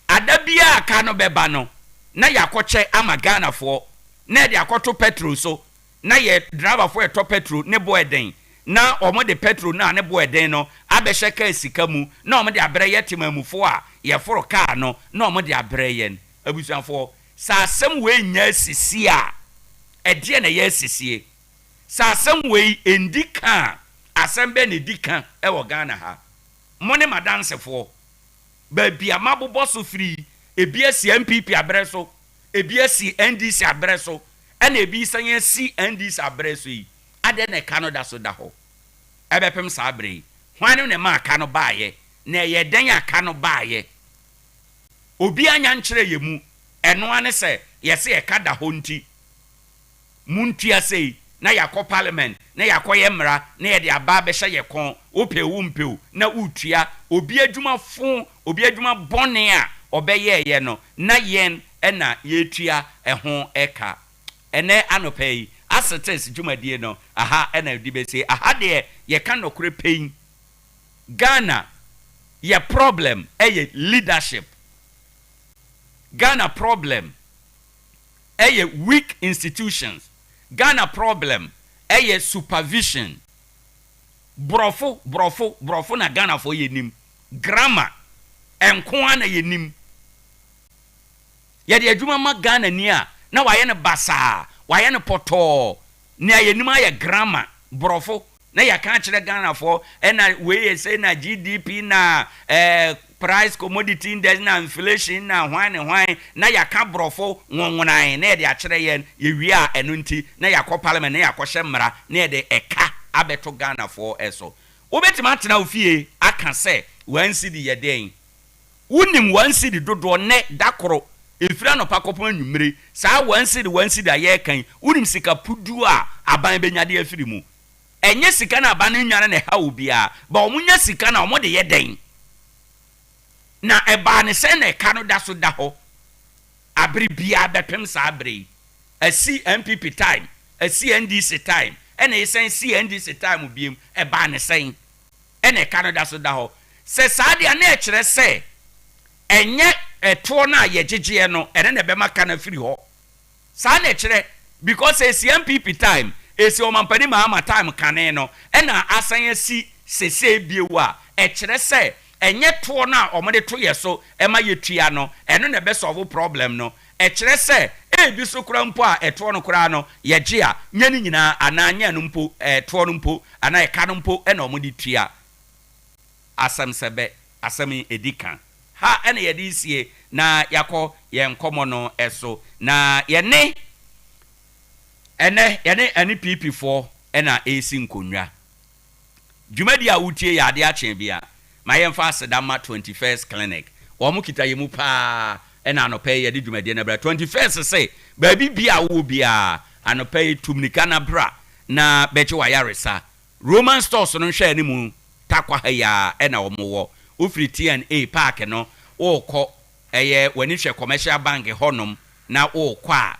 adabia aka no beba no na yakoche ama Ghana fo na de akoto petrol so na ye driver fo eto petrol ne bo eden na omo de petrol na ne bo eden no abehye ka sika mu na omo de abre yetemamufo a ye foro car no na omo de abre yen abusuafo sa asem we nya sisi a ede na ye sisie sa asem we endika asem be ne dika e wo Ghana ha mone madansefo ba bia mabobo so free ebi asi MPP abreso ebi asi NDC abreso ena ebi sanye si NDC abreso yi ade na Canada so da ho ebepem sa abre hwan ne ma ka no baaye na ye den aka no baaye obi anya nkyere ye mu eno ane se yese ye ka da ho nti muntua sei na yakọ parliament na yakọ yemra na ye de aba be hye ye kon opewu mpewu na utua obi adwuma fon obi adwuma bone a obeye ye no na yen na yetua ho eka ene anopei asetes dwumadie no aha ena di be say aha de ye kan nokure pain Ghana ye problem ye leadership. Ghana problem ye weak institutions. Ghana problem ye supervision. Brofo na Ghana for ye nim grammar enko na ye nim ye de adwuma ma Ghana ni a na waye ne basa waye ne poto na ye nim aye grammar brofo na ya kan kire Ghana for na we say na GDP na price commodity index na inflation na hwan na ya ka brofo nwonwonan na ye de a kire ye wi a eno nti na ya ko parliament na ya ko hyemra na ye de eka abeto Ghana for eso obetima atena ofie aka se wan cedi ye den wonim wan cedi dodo ne dakoro efira no pakopon anwumre saa wansi da ye kan unim sika pudu a aban benyade afiri mu enye sika na aban nwane na ha obia ba omunya sika na omode ye den na eba ne se na ka no da so da ho abri bia bepem sa abri asi MPP time asi NDC time ena yesen CNDC time biem eba ne sen ena ka no da so da ho se saade na e kire se enye eto na ye gigeye no ene na be maka na firi ho sa na e kire because asi MPP time esi omampani ma time kane no ena asan asi sese biewu a e kire se enye to na omode to ye so ema yetua no eno na be solve problem no e kire se ebi so kura mpo a eto no kura no ye gye a nya ni nyina ananya no mpo eto no mpo ana e ka no mpo ena omode tua asam sebe asam edikan ha ena ye di sie na yakọ ye nkomo no eso na ye ne ene PP4 ena esi nkonwa dwumadi a wutie ya ade achen bia ma yemfa sedama 21st clinic wo mu kita yemu pa ena anope ye de dwumadi na bra 21st say ba bia wo bia anope tumnika na bra na beche wa yaresa Roman stores no hwe ani mu takwa ha ya ena wo mo ofri TNA park no wo kọ eye wani hwe commercial bank honom na wo kọ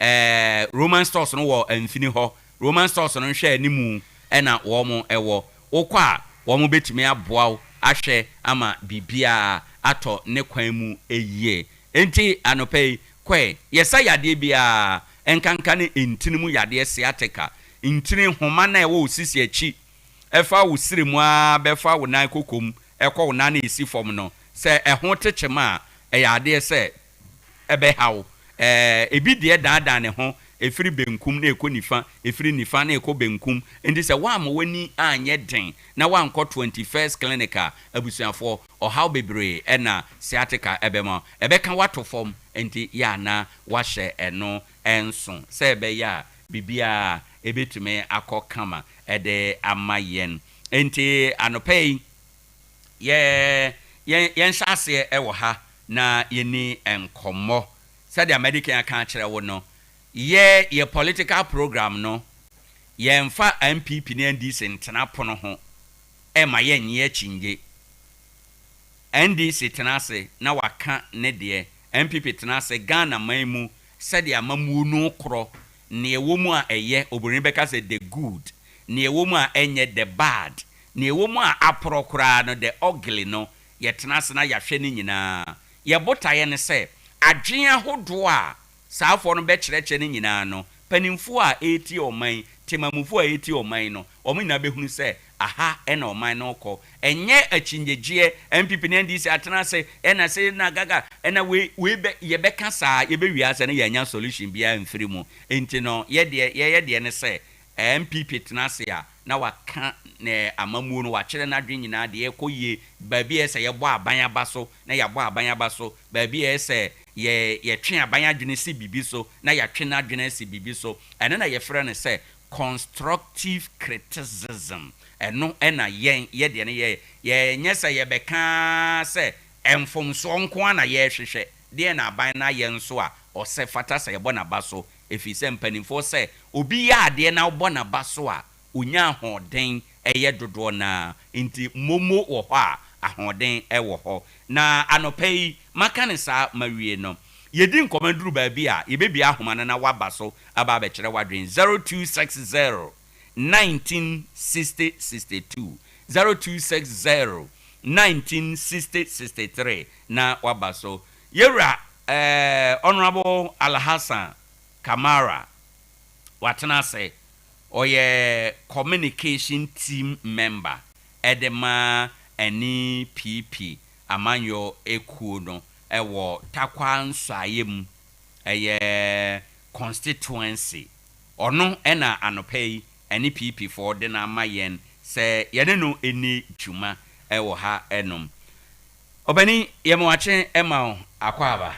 a Roman stores no wo amfini ho Roman stores no hwe ani mu ena wo mo ewo wo kọ a wo mo betimi aboa ahwe ama bibia ato ne kwan mu eyie enti anope kwe yesa yade bia enkanka ne entinimu yade siateka ntini homa na ewo sisi achi efa wo siremu a befa wo nan kokom ekọ wo nan esi fom no se ehho techema yade se ebe hawo ebi de daadan ne ho efiri benkum na ekonifa efiri nifa na ekọ benkum ndi se wa ma wani anye den na wa nkọ 21st clinical abusuafo ohaw bebre ena sciatica ebema ebeka wato fom enti ya na wahye eno enso se ebe ya bibia ebetume akọ kama ede amayen enti anopei yen sase ewo ha na yeni enkomo said the American aka kire wo no ye political program no ye mfa MPP ne NDC ntena pono ho e ma ye nye chinje NDC tenase na waka ne de MPP tenase Ghana maimu said the amamu no kro ne ewomu a eye oborin beka say the good ne ewomu a enye the bad ne ewomu a aprokra no the ugly no ye tenase na ya hwe ni nyina ye botaye ne say adwen ahodo a saafo no be kyerɛkyerɛ ne nyina no panimfo a eti oman temamufo a eti oman no omo nyina behunu sɛ aha ɛna oman no kɔ enye akyingyegye MPP ne NDC atena sɛ ɛna sɛ na gaga ɛna we be ye bɛka saa ye be wiase ne yanya solution bia mfiri mu enti no ye de ne sɛ MPP tena sɛ a na waka ne amamuo no wakyerɛ na adwen nyina de ekɔyie baabi ɛsɛ ye bɔ aban aba so na ya bɔ aban aba so baabi ɛsɛ ye twe aban adwene si bibi so na ya twe na adwene si bibi so ɛno na ye frɛ ne sɛ constructive criticism ɛno ɛna ye de ne ye nyɛ ye bɛka sɛ emfomso nko na ye hwehwɛ de na aban na ye nso a ɔsɛ fata sɛ ye bɔ na ba so efi sɛ mpanimfo sɛ obi ya ade na bɔ na ba so a onya ahoden eye dodo na nti momo wo hɔ a ahoden ɛwɔ hɔ na anopɛyi maka ne saa mawie no yedi nkomanduru baabi a yebebi ahoma na waba so aba ba kyerɛ wadwen 0260 1960 62 0260 1960 63 na waba so yewra honorable Alhassan Kamara watena say oye communication team member edema any PP amanyo ekuo no ewo takwa nsayem eye constituency ono ena anopei any PP for de na mayen se yene no eni dwuma ewo ha enom obani yemwache ema akwaba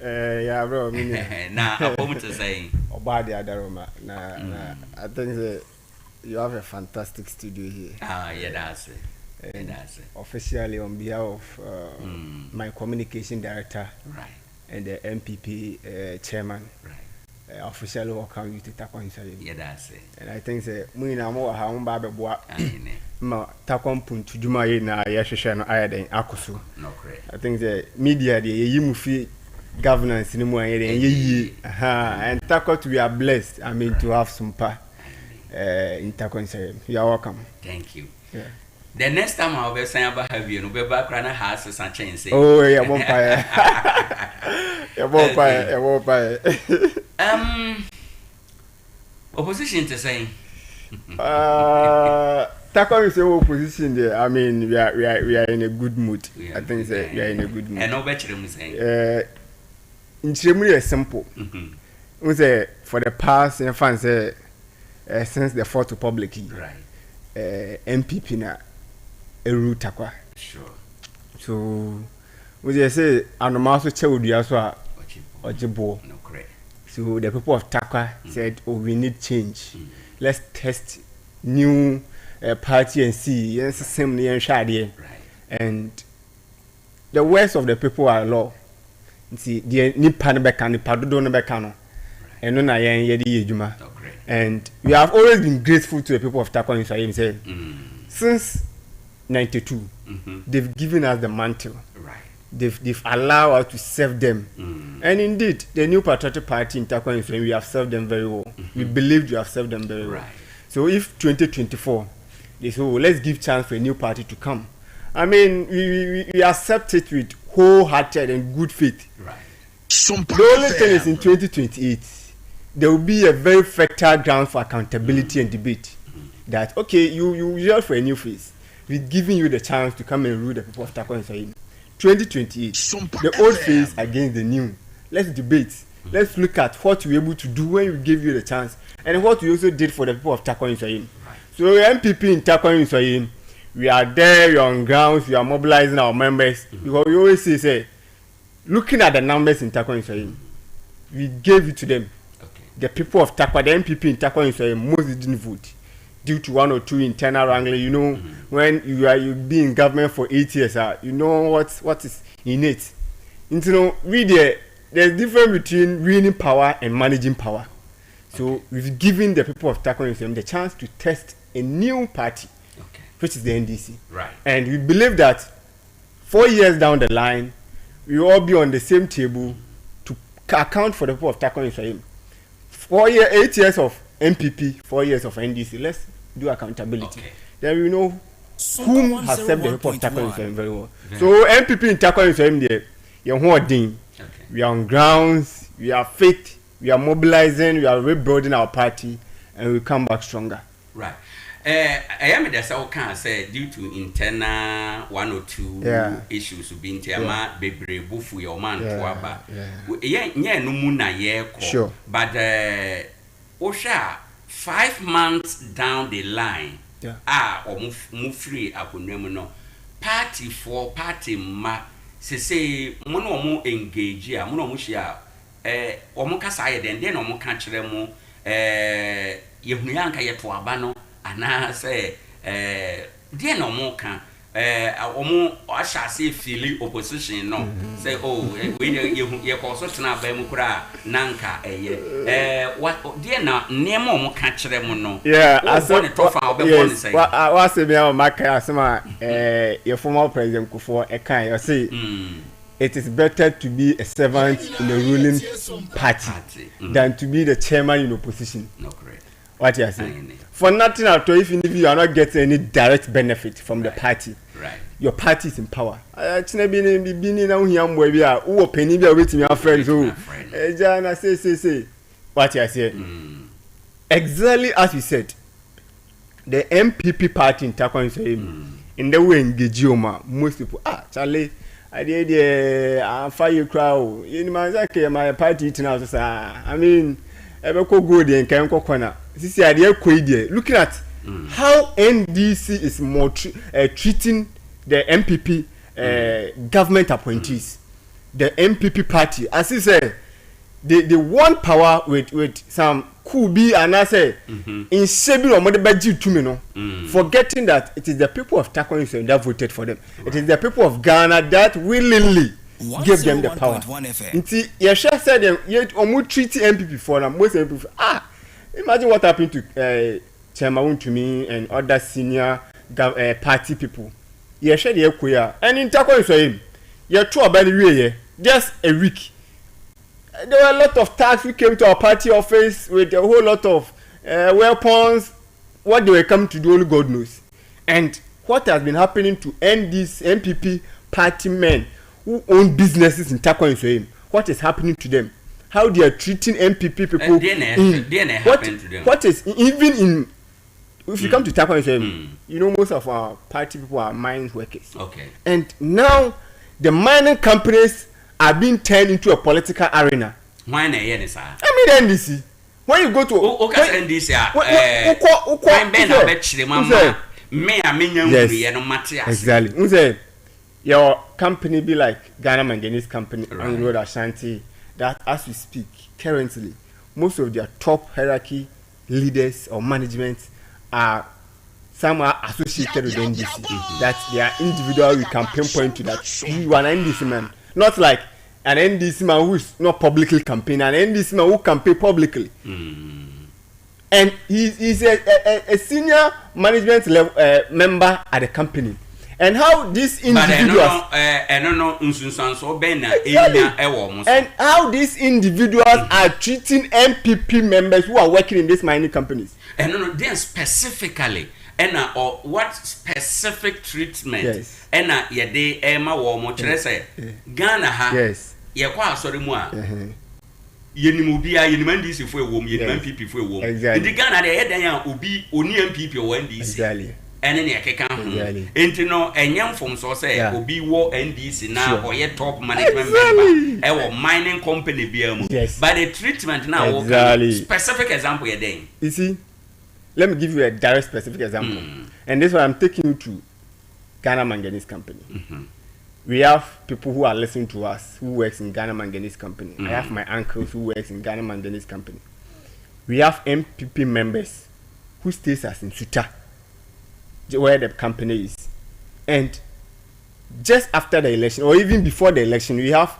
yeah, bro, na apomute say Obadi Adaroma. I think that you have a fantastic studio here. Yeah, that's it. Officially on behalf of my communication director, right, and the MPP chairman. Officially welcome you to Takwa Inside. Yeah, that's it. And I think say we na mo ha mo ba be boa. Ma Takwa mpuntu djuma ye na ya hwehwe no ayeden akoso. No correct. I think the media de ye mu fi governance ni mu ayeden ye and Takwa we are blessed. I mean to have SOMPA in Takwa Inside. You are welcome. Thank you. Yeah. The next time I'll be saying about have you no be back rana house and change. Oh yeah, bonfire. Yeah, bonfire. Opposition to say. Takwa is opposition there. I mean, we are in a good mood. I think we are in a good mood. And no better than saying. In Chimney is simple. We say for the past, in France, since the Fourth Republic, right? MPP na eru Takwa. Sure. So we just say anomaso chewudia so ojibo. No correct. So the people of Takwa said, "Oh, we need change. Let's test new party and see." Yes, same near Shadi. And the words of the people are law. See, the Nipan Bekan, the Padudo Becano, and no Nayan Yedi Yejuma. And we have always been grateful to the people of Takwa Inside. Said, since '92, they've given us the mantle. Right. They've allowed us to serve them. And indeed, the new patriotic party in Takwa Inside, we have served them very well. We believed we have served them very well. So if 2024, they say, oh, let's give chance for a new party to come. I mean, we accept it with wholehearted and good faith. Right. The only thing is in 2028, there will be a very fertile ground for accountability and debate. That, okay, you yell for a new face. We're giving you the chance to come and rule the people of Takwa Inside. 2028, the old face against the new. Let's debate. Let's look at what we were able to do when we gave you the chance and what we also did for the people of Takwa Inside. So MPP in Takwa Inside, we are there, we are on grounds, we are mobilizing our members. Because we always say, looking at the numbers in Takwa Inside, we gave it to them. Okay. The people of Takwa, the MPP in Takwa Inside, most didn't vote due to one or two internal wrangling. You know, when you be in government for 8 years, you know what is in it. And, you know, there's difference between winning power and managing power. So we've given the people of Takwa Inside the chance to test a new party, which is the NDC. Right. And we believe that 4 years down the line, we will all be on the same table to account for the people of Takwa Inside. 8 years of MPP, 4 years of NDC. Let's do accountability. Okay. Then we know whom has served the people of Takwa Inside very well. So MPP in Takwa Inside, we are on grounds, we are fit, we are mobilizing, we are rebuilding our party, and we come back stronger. Right. I am the so can say due to internal 1 or 2 issues being tema bebre bufu your man kwaba. Yeah, no muna ye ko. Sure. But Osha 5 months down the line, or move free akunemu no party for party ma say mono mo engage ya mono mo shia omo kasa ye den omo ka kire mo yehunu yanka ye to aba no ana say die no mo kan omo ashase feel opposition no say oh we ye ko so tena ba mu kura nanka what die na nemo omo ka kire mo no aso ne to fa obebo ne say wa se me o maka asema your former president Kufuor ekan you say it is better to be a servant in a ruling party than to be the chairman in opposition. No, correct. What you are saying? For nothing at all, if you are not getting any direct benefit from the party, your party is in power. Say what you are saying? Exactly as you said, the MPP party in Takwa Inside, in the way engage most people Charlie. I did fire crowd in my party now. I mean, ever good and can go corner. This is idea looking at how NDC is more treating the MPP government appointees, the MPP party. As he said, they want power with some could be and I say in Sebi or Modebaji Tumino, forgetting that it is the people of Takwa Inside that voted for them. It is the people of Ghana that willingly gave them the power. Nti yesha said them yet omu treat MPP for them most MPP imagine what happened to Chairman to me and other senior party people. Yesha the Akuya and in Takwa so him you two about the way just a week. There were a lot of tax who came to our party office with a whole lot of weapons. What they were coming to do only God knows. And what has been happening to these MPP party men who own businesses in Takwa Nsoyim? What is happening to them? How they are treating MPP people? What is even in? If you come to Takwa Nsoyim, you know most of our party people are mine workers. Okay. And now the mining companies are being turned into a political arena. Why not? Yes, sir. I mean NDC. When you go to NDC, exactly. Your company be like Ghana Manganese Company and Road Ashanti. That as we speak currently, most of their top hierarchy leaders or management are somehow associated with NDC. That they are individual. We can pinpoint to that. You are an NDC man, not like an NDC man who is not publicly campaigning, an NDC man who campaign publicly. And he's a senior management level member at the company. And how these individuals and how these individuals are treating MPP members who are working in these mining companies. And then specifically, and or what specific treatment? Yes. And yede ema wo mo kire say Ghana ha. Yes. Ye kwa asori mu a. Yenimu bia yeniman DC fo ewom yeniman MPP fo ewom. Ndi Ghana de hedan ya obi oni MPP o NDC. Exactly. Ene ne ekeka ho. Enti no enyam fom so say obi wo NDC na oye top management member e wo mining company bia mu. But the treatment now specific example ye den. You see, let me give you a direct specific example. And this one I'm taking you to Ghana Manganese Company. We have people who are listening to us who works in Ghana Manganese Company. I have my uncles who works in Ghana Manganese Company. We have MPP members who stays as in Suta, where the company is. And just after the election, or even before the election, we have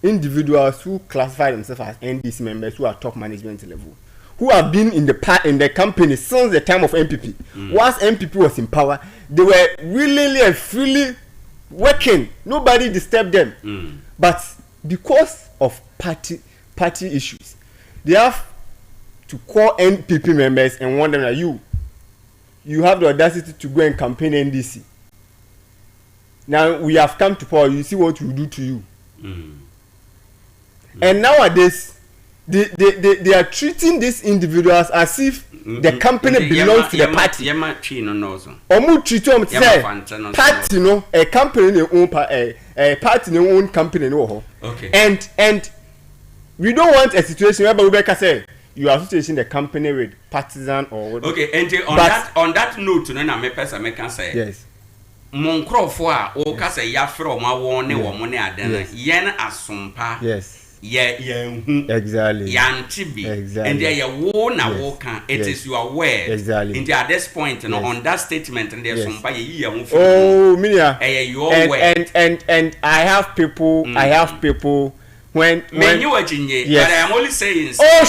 individuals who classify themselves as NDC members who are top management level, who have been in the company since the time of MPP. Once MPP was in power, they were willingly and freely working. Nobody disturbed them. But because of party issues, they have to call NPP members and warn them that you have the audacity to go and campaign NDC. Now we have come to power. You see what we do to you. And nowadays, they are treating these individuals as if the company belongs to the party. Omu treat them say party no a company they own a party they own company no. Okay. And we don't want a situation where Rebecca say you are associating the company with partisan or whatever. Okay. And on that note, no na me person me can say. Yes. Mon crofo a o ka say ya fro ma won ne wo mo ne adana yen asompa. Yes. Exactly. Yantibi. Exactly. And there you wo na wo kan. It is your word. Exactly. And at this point, on that statement, and there's some ye oh, Minia. Your word. And I have people. When you are yes. But I am only saying. Oh,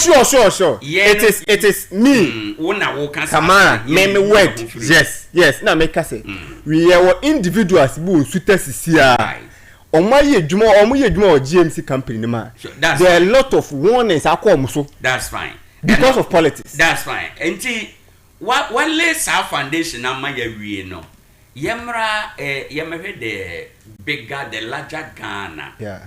sure. It is me. Come on, me word. Yes. Now make us say we are individuals who suitors here. Omaye Juma or GMC company man. There are a lot of warnings I come so. That's fine. Because of politics. That's fine. And what lays our foundation na my no. Yemra the bigger the larger Ghana. Yeah.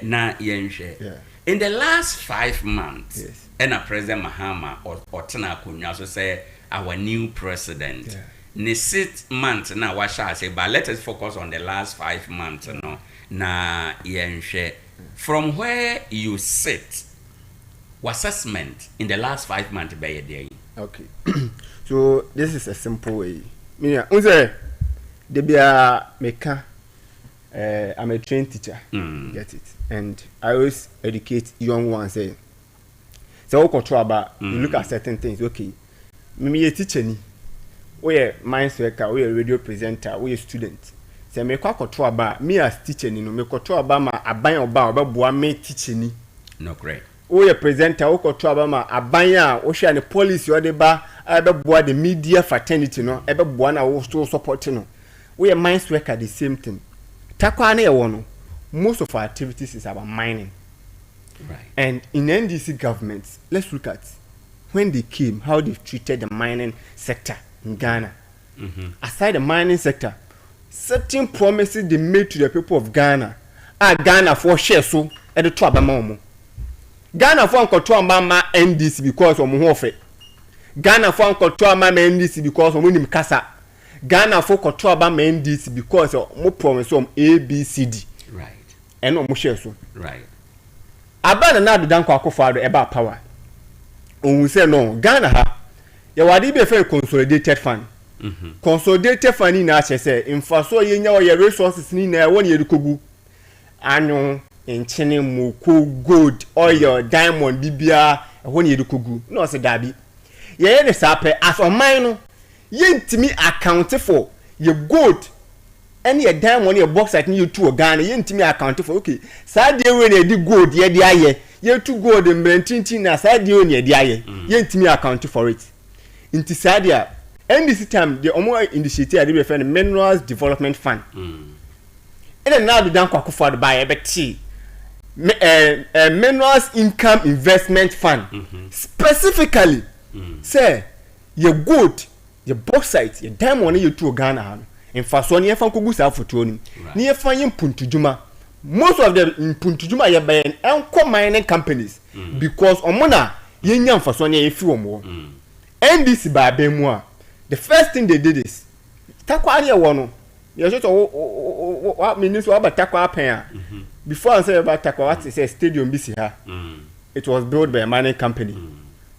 Na yenhwe. Yeah. In the last 5 months, yes. And President Mahama or Tana Kunya so say our new president. Yeah. Ne 6 months now what shall I say, but let us focus on the last 5 months no na yenhwe from where you sit assessment in the last 5 months by your day. Okay. So this is a simple way. Meaning unse de bia meka I'm a trained teacher. Get it. And I always educate young ones say so control about you look at certain things. Okay. Me a teacher ni we are mind worker, we are radio presenter, we are student. se me kwa koto aba me as teacher ni no me koto aba ma aban oba obeboa me teacher ni no great o ye presenter o koto aba ma aban a o hwe ne policy o de ba abeboa the media fraternity no ebeboa na wo so support no we mines work at the same thing takwa na ye wono most of our activities is about mining right and in NDC governments let's look at when they came how they treated the mining sector in Ghana. Aside the mining sector, certain promises they made to the people of Ghana are Ghana for share so at the top of Ghana for control mama NDC because of Muhofe. Ghana for control mama NDC because of Munim Kasa. Ghana for control mama NDC because of more promise of ABCD. Right. And no more share so. Right. Abana na do dan kwa akofado eba power. On say no Ghana ha ya wadi be fe consolidated fund. Consolidated fund ni na say infaso ye nya your resources ni na won ye kogu anu enchene moko gold oil diamond bibia won ye kogu no say dabi ye ne sape as on mine no ye ntimi account for ye gold any a diamond ye bauxite ni you to Ghana ye ntimi account for okay sa de we na di gold ye di aye ye to gold mbrentintin na sa de we na di aye ye ntimi account for it inti sa dia NDC time the omo initiative dey refer Minerals Development Fund. And now the dan kwakufo by ebeti Minerals Income Investment Fund. Specifically say your gold, your bauxite, your diamond you to Ghana. In fact so near fan kogu sa foto ni. Near fan yin puntujuma. Most of them in puntujuma ye by enko mining companies because omona yen nyam fa so near efi omo. NDC ba bemwa. The first thing they did is takwa area wono. You just what means about takwa pen. Before I say about takwa, what is a stadium BC ha. It was built by a mining company.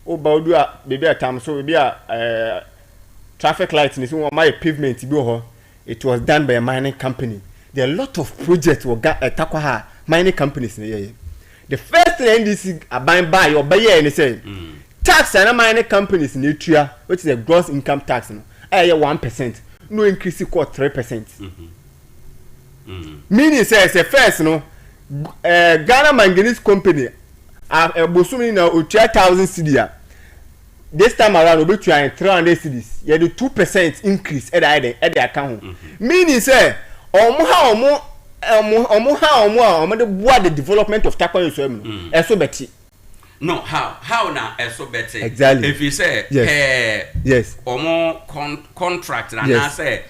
Oh, Baudua, maybe a time so maybe a traffic lights in this one my pavement it was done by a mining company. There are a lot of projects were got at takwa mining companies in the year. The first thing NDC are buying by or buy and say tax and mining companies in Ethiopia, which is a gross income tax, no, 1%, no increase equal 3%. Meaning says a first, no, Ghana Manganese Company, Bosumi now 3,000 cedis. This time around, we try 300 cedis. You do 2% increase at the account. Meaning say, the development of Takwa is so better. No, how now so better? Exactly. If you say yes, or more contract and I say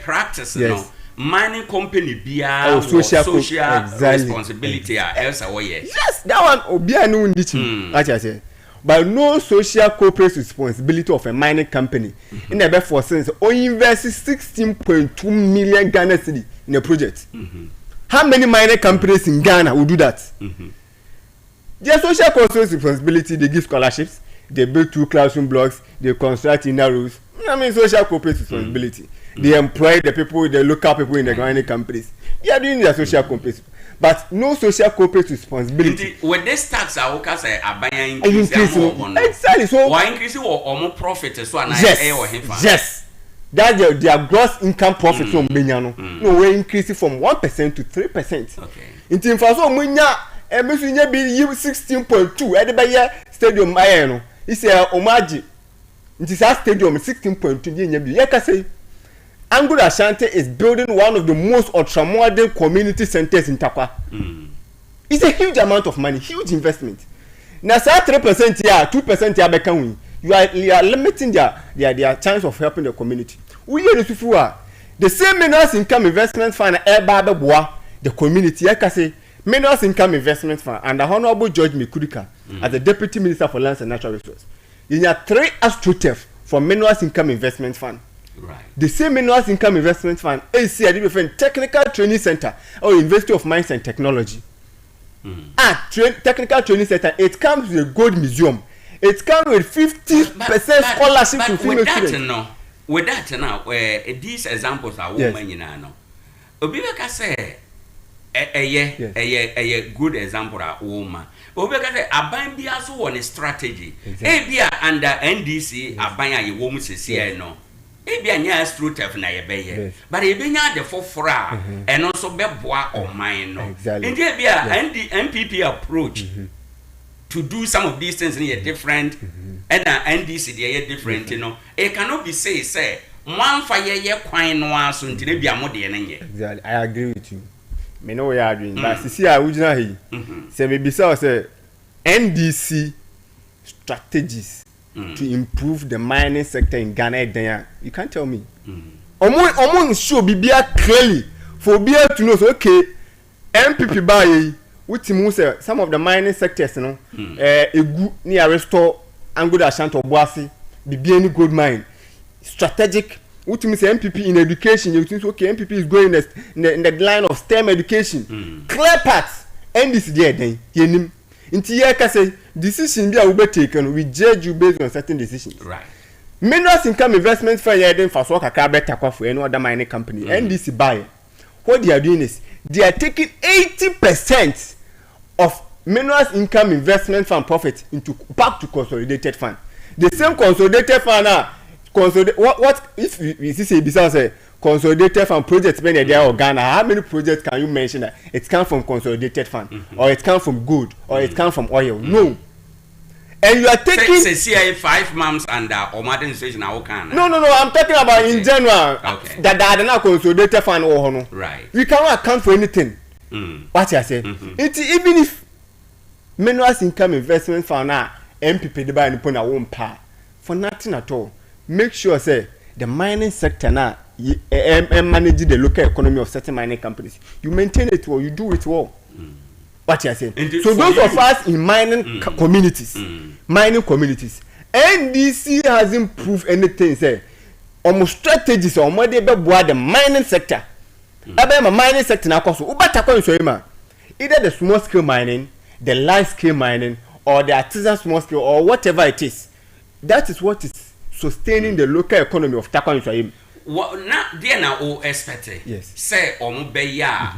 practice, no mining company be social responsibility else away. Yes, that one obia no need I say. But no social corporate responsibility of a mining company in the best for sense or invest 16.2 million Ghana cedi in a project. How many mining companies in Ghana will do that? Their social corporate responsibility, they give scholarships, they build 2 classroom blocks, they construct inner roofs. I mean, social corporate responsibility. They employ the people, the local people in the mining companies. They are doing their social corporate, but no social corporate responsibility. When this tax are buying exactly. So why increase or more profit? So yes, that's their gross income profit from Benyano. No, we increase it from 1% to 3%. Okay. In terms of munya. Emesunya be 16.2 Edebeye stadium ayeno isi omaji nti sa stadium 16.2 ye nya bi ye ka say Anglo Ashanti is building one of the most ultramodern community centers in Takwa. It's a huge amount of money, huge investment. Now say 3% here, 2% here bekan we. You are limiting their chance of helping the community. We here the same Minerals Income Investment Fund the community ye ka say Minerals Income Investment Fund and the Honorable George Mikudika as the Deputy Minister for Lands and Natural Resources. You have 3 astroturf for Minerals Income Investment Fund. Right. The same Minerals Income Investment Fund, AC, Technical Training Center or University of Mines and Technology. Technical Training Center, it comes with a gold museum. It comes with 50% scholarship to female students. With that now, these examples are women, you know. Obibeka say a good example of woman. Obeka say aban bi aso one strategy. Ebia under NDC aban a woman say no. Ebi anya astrotef na yebeye but ebenya de fofora eno so beboa oman no ndi ebia NPP approach to do some of these things in a different and NDC they are different you know it cannot be say one fire kwan no aso ntine bia mo de ne exactly I agree with you me know we are doing but see I would say say maybe say NDC strategies to improve the mining sector in Ghana then you can't tell me omo show bibia clearly for bia to know so okay MPP buy wetin say some of the mining sectors no egu near restore Angola Ashanti Obuasi bibia any gold mine strategic wetin say MPP in education you think okay MPP is going in the line of STEM education clear paths and this there then yenim nti ye ka say decision bia we be taken we judge you based on certain decisions right minerals income investment fund here then for so kakra better kwa for any other mining company NDC buy what they are doing is they are taking 80% of minerals income investment fund profit into back to consolidated fund. The same consolidated fund now what if we see besides say consolidated fund projects when they are Ghana, how many projects can you mention that it comes from consolidated fund or it comes from gold or it comes from oil? No. And you are taking say 5 months under or modern station now can no I'm talking about in general that are not consolidated fund or no right we cannot account for anything what I say it even if minerals income investment fund now MPP the buy and put a one power for nothing at all make sure say the mining sector now manage the local economy of certain mining companies you maintain it well you do it well what you say so those of us in mining communities NDC hasn't proved anything say almost strategies or more they be the mining sector my mining sector now cause either the small scale mining the large scale mining or the artisan small scale or whatever it is that is what is sustaining the local economy of Takwa. What na there na o expect yes say omo be ya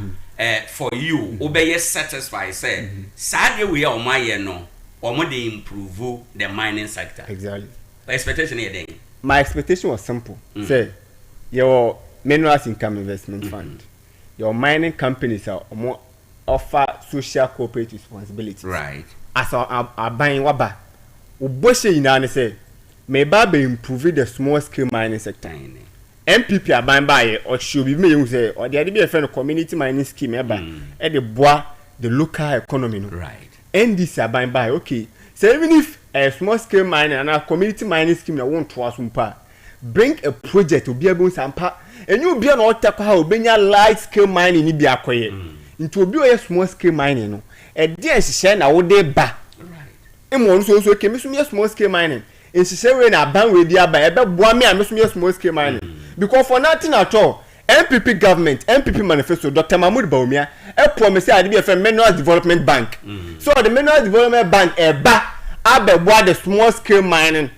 for you obey satisfied say sadly we are my no omo dey improve the mining sector exactly expectation here my expectation was simple say your minerals income investment fund your mining companies are more offer social corporate responsibility right as a buying waba uboshe ina say may be improve the small scale mining sector MPP are buying by or should be me say or the idea of a community mining scheme at the bois the local economy right NDC are buying by okay so even if a small scale mining and a community mining scheme that won't trust bring a project to be able to and you be an how bring a large scale mining in Abia Akye into be a small scale mining no a dear share now they ba right and one so came to small scale mining and she say when a ban with the by a boy me and small scale mining because for nothing at all MPP government MPP manifesto Dr. Mahmoud Bawumia promise ADEA Mineral Development Bank so the Mineral Development Bank abe the small scale mining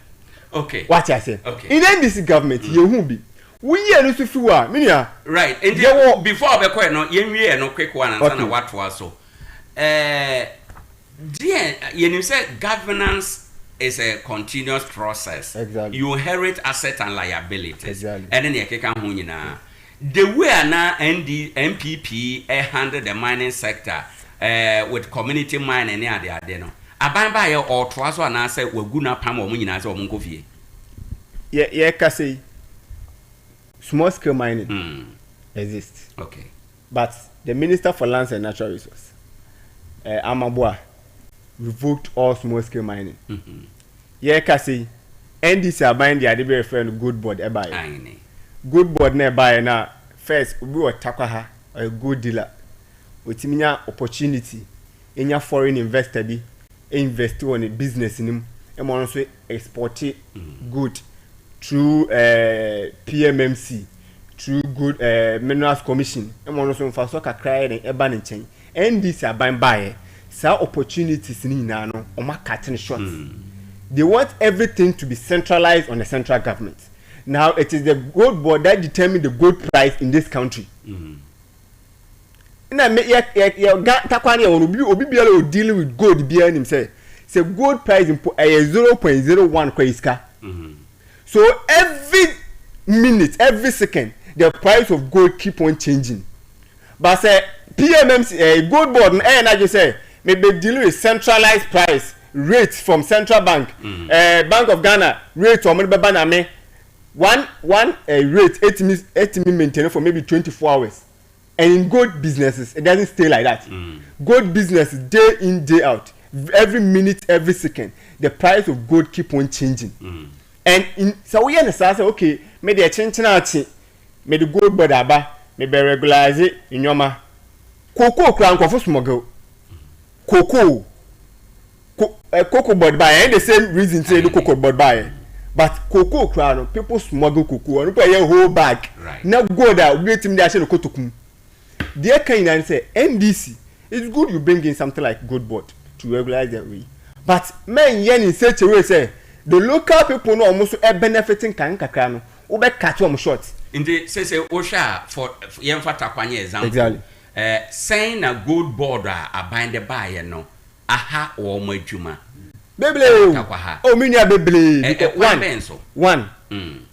okay what I say okay in NDC government you who be we hear no sufiwa minia right and before we go no yenwie no quick one and na what was so dear you say governance is a continuous process. Exactly. You inherit assets and liabilities. Exactly. And then you can the way now MPP handle the mining sector with community mining near the adeno. Aban by or twas one answer we guna pam or munina or munkovie. Yeah, kasi small scale mining exists. Okay. But the Minister for Lands and Natural Resources, Amabua, revoked all small scale mining. Yeah, kasi NDC are buying the ADEA friend good board buy. Good board nearby now. First, we were Takwa a good dealer. With minya opportunity in your foreign investor be invest on a business in him and also export it good through PMMC through good minerals commission and also for so cry and urban chain. NDC are buying buy. So opportunities in Nano or my cutting shots. They want everything to be centralized on the central government. Now it is the gold board that determines the gold price in this country. Na me takwani obi dealing with gold behind himself. Say gold price in 0.01 kwa iska. So every minute, every second, the price of gold keep on changing. But say PMMC gold board, and I just say maybe deal with centralized price rates from central bank, Bank of Ghana rate or maybe one rate 80 maintained for maybe 24 hours. And in gold businesses, it doesn't stay like that. Gold business day in, day out, every minute, every second, the price of gold keep on changing. And so we understand, okay, maybe a change may the gold board aba, maybe regularize it in your ma. Cocoa crown for smuggle. Cocoa board buy, and the same reason say the cocoa board buy. But cocoa crown, people smuggle cocoa and pay a whole bag. Now go there, wait him there, say the cocoa. Dear Kane say NDC, it's good you bring in something like gold board to regularize their way. But men yen in such a way say the local people know almost a benefiting kankakano, ube catch them short. Indeed, say Osha for Yemfata Kwanye example. Exactly. Saying a gold board a bind by no aha or Mojuma. Bebele, oh, minya bebele. One.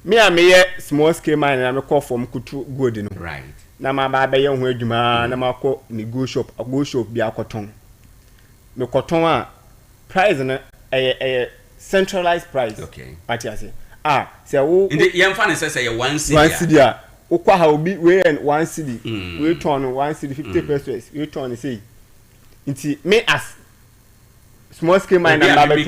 Me a me small scale mine and I'm a call from Kutu good, you know. Right. Na ma ba be ye ho adwuma na ma ko ni go shop bi akoton me koton a price na centralized price. Okay. What you say say wo in the yemfa ne say 1 cedi a wo kwa ha obi we 1 cedi we turn 1 cedi 50 pesos we turn say nti me as small scale mine na ba be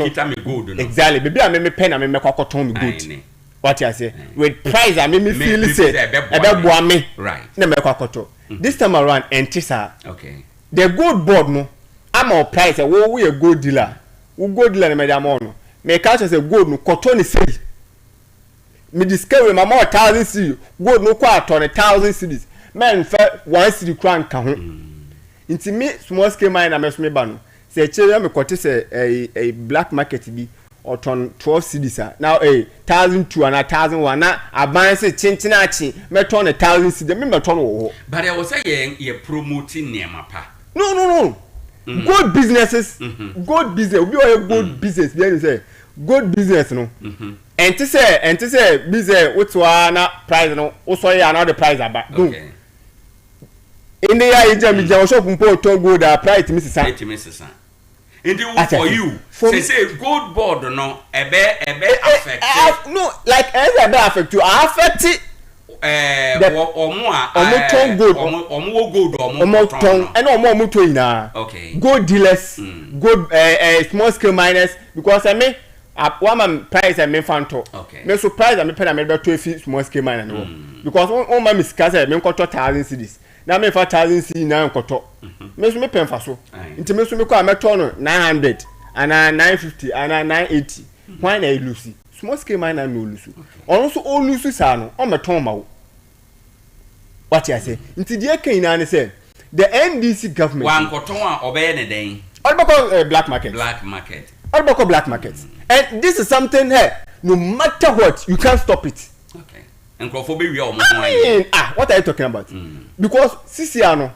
exactly baby a me pen na me koton me good. What you say with price I me feel say ebe me right na me kwakoto this time around entisa okay the gold board no am our price we a gold dealer we gold dealer na me am on me catch say gold no koto ni say me discover my more 1,000 cedi gold no kwa to 1,000 cedis men fa 1 cedi crown ka ho nti me small scale mine na me so me ba no say chere me kote say a black market bi or turn 12 cedis now 1,002 and 1,001 na aban say chinchinachi me turn 1,000 cedis me turn wo but I was saying you promoting nema pa no good businesses good business obi o good business then say good business no and to say business what's na price no so ya na the price aba okay in the year jam jam shop mpo to gold price mi sisa Indeed, for you, say gold board no, ebe affect. No, like ebe affect you. Affect it. Omo ton gold. Omo gold. Omo ton. And omo to ina. Okay. Gold dealers, gold small scale miners. Because I mean, one man price I mean fanto. Okay. Me surprise I mean pen I mean 12 small scale miner no. Because one man miscast I mean got 1,000 cedis. Na me 4,000 cedis na nkoto. Me so me pen fa so. Nti me so me kwa meto no 900 and 950 and 980. Why na lose? Small scale miner no lose. Also all lose sa no o meton ma wo. What you say? Nti die kan na ne say the NDC government wan koton a obeye ne den. All black market. Black market. All black markets. And this is something here no matter what you can't stop it. Okay. And crofobia we almost what are you talking about? Because CCR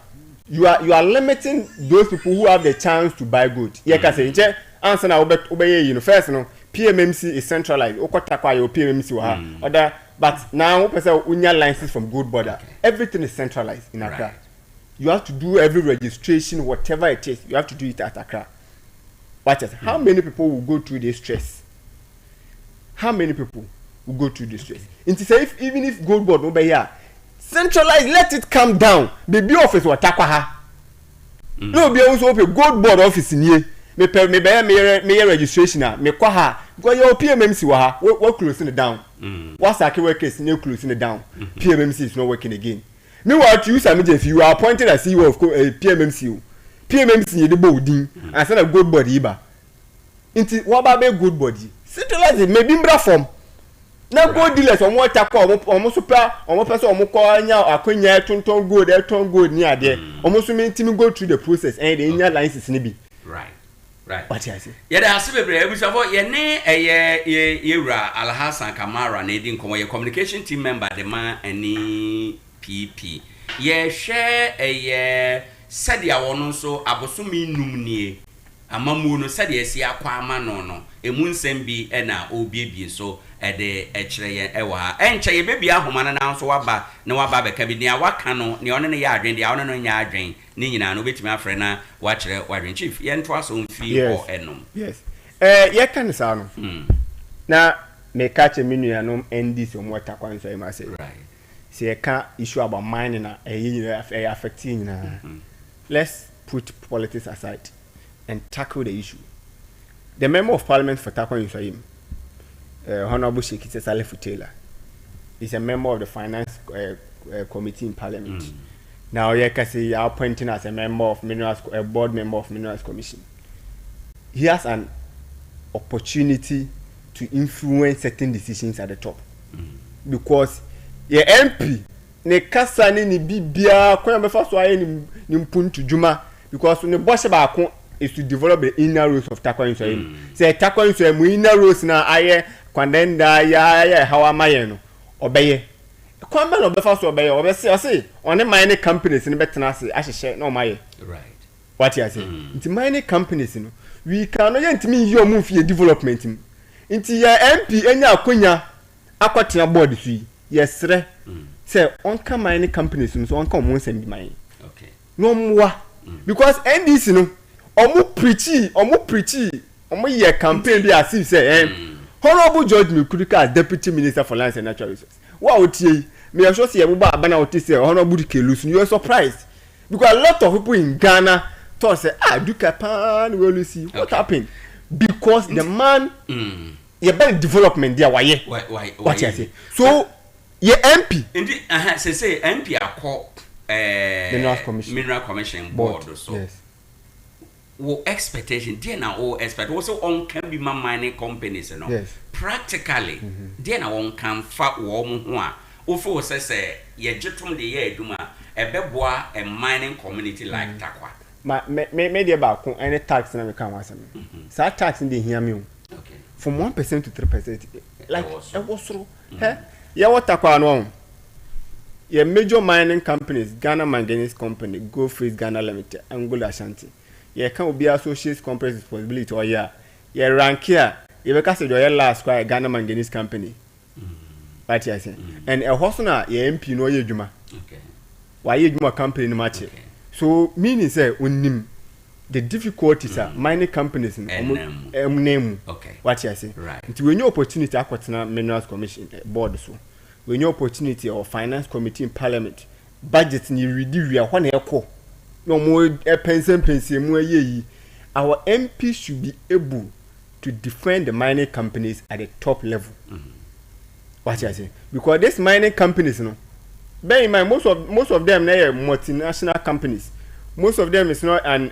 you are limiting those people who have the chance to buy good. Yeah, can say nche answer na obey you know first no PMMC is centralized. Okotakwa your PMMC wa other but now person unya licenses from good border. Everything is centralized in Accra. You have to do every registration whatever it is. You have to do it at Accra. Watch it. How many people will go through this stress? How many people will go through this stress? It is if even if gold board over here centralized, let it come down. The B office will tackle her. No, be also open gold board office in here. Me registration me kwa ha. Because your PMMC wa we closing it down. What's that case new closing it down? PMMC is not working again. Meanwhile, you if you are appointed as CEO of PMMC. PMMC the boarding and send a gold body iba. Into what about a good body? Centralize it, maybe in form. Now gold dealers on what tackle almost super almost person almost call now akonya ton gold near there. Almost mean team go through the process and the inner license nibi. Right. What you say? Yeah, there has to be able to ye ne era Alhassan Kamara ne din komo ye communication team member the man any PP. Ye share said ya wono so abosumi num nie amamu no said yes ya kwa ama no emu nsem bi na obiebie so de ekire ye ewa enche ye bebi ahoma na nso waba na waba beka bi ne waka no ne one ne ya adwen de one no nya adwen ne nyina no betimi afre na wa kire wadwen chief ye nto aso mfi o enom yes ye kan sa no na me catch menu anom ndi so mo takwan so ma say right say ye ka issue about mining na affecting na let's put politics aside and tackle the issue. The member of parliament for Takwa Yusayim, Honorable Shekite Salefu Taylor, is a member of the finance committee in parliament. Now, you can see you're appointing as a member of minerals, a board member of minerals commission. He has an opportunity to influence certain decisions at the top, because your MP, ne kasa ni bibia, kwa mbefa so aye ni mpuntu juma, because ne bosse ba ko is to develop the inner rules of Takwa Yusayim. Say Takwa Yusayim inner rules na aye kwandenda ya hawa maye no obeye. Kwa mbe no befa so obeye obese on mining companies ni betena ase ahihye no maye. Right. What you say? Nti mining companies no we can no yentimi yi omu fie development im. Nti ya MP enya akonya akwatena board so yi. Yesre. Say onka mining companies no so onka omo nsem bi mine. Okay. No mwa. Because NDC no omu preachy omu ye campaign bi as if say Honorable George Mikurika as Deputy Minister for Lands and Natural Resources. What otie me sure say ebuba abana otie say Honorable Kelus you are surprised because a lot of people in Ghana thought say Duka pan we see what happened because the man ye better development there why what you say so ye MP indeed say MP akọ Mineral Commission board so yes. Wo expectation there na o expect also on can be mining companies no yes. Practically there na on can fa wo mo ho a o fo say ye jetum de ye aduma ebeboa a mining community like Takwa me dey ba ko any tax na me kan wasem sa tax dey hia me okay from 1% to 3% like e wo soro ye what Takwa no ye major mining companies Ghana Manganese Company Go Face Ghana Limited Angola Ashanti ye can be associate company responsibility or ye rank here ye be say your last kwa Ghana Manganese Company right here say and a hoso na ye MP no ye dwuma okay why ye dwuma company no match so meaning say onim the difficulties are mining companies name okay what you say right until when your opportunity akwatena minerals commission board so when your opportunity or finance committee in parliament budget ni review when e ko no more pension mu ayi our MP should be able to defend the mining companies at the top level what you say because these mining companies no bear in mind most of them they are multinational companies most of them is not an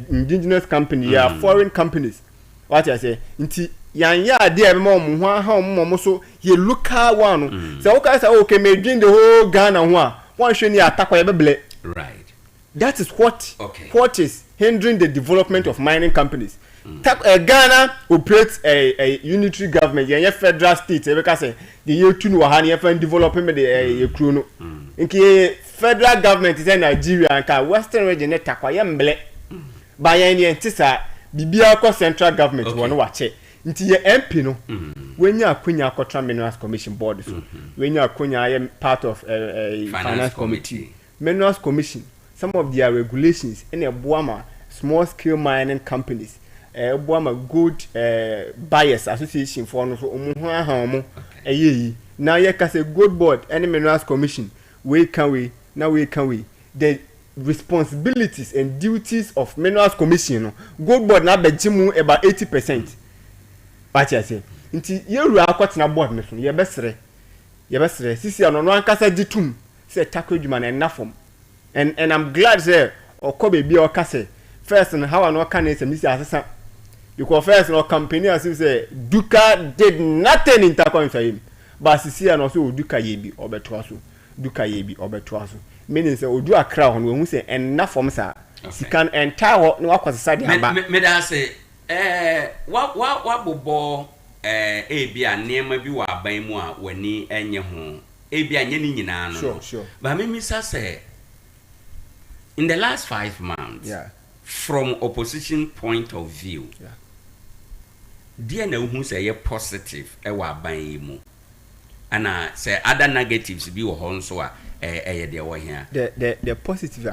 indigenous company are foreign companies what you say nti ya dey mo ho ha mo so ye local one so okay say okay me dream the whole Ghana ho a one hwe ni Atakwa ye beble right that is what is hindering the development of mining companies Ghana operates a unitary government ye federal state e be ka say the year tunu wa ha ni e development the kru no nke federal government is in Nigeria and western region Takwa ye mble ba ye ni entisa bibia ko central government won wache nti ye MP no wenya akonya akotra minerals commission board so wenya akonya ye part of finance committee minerals commission some of their regulations in a boama small scale mining companies boama good buyers association for no so omo ho aha omo eyi na ye ka say good board any minerals commission we can we the responsibilities and duties of minerals commission no good board na bejimu about 80%. What you say? Nti yeru akwatena board no so ye besere sisi ano no ankasa ditum say Takwa dwuma na enafom and I'm glad say okobe bi okase first and how no can say misi asesa because first no company as say Duka did nothing in Takwa Yusayim but sisi ano so Duka ye bi obeto aso meaning say odu akra ho no hu say enafom sa sikan entire no akwasesa de aba me da say wa bobo ebia nema bi wa aban mu a wani enye ho ebia nye ni nyina no sure but me misa say in the last 5 months from opposition point of view. Dear na who say ye positive ewa ban yi mu. Ana say other negatives bi wo ho nso a de wo here. The positive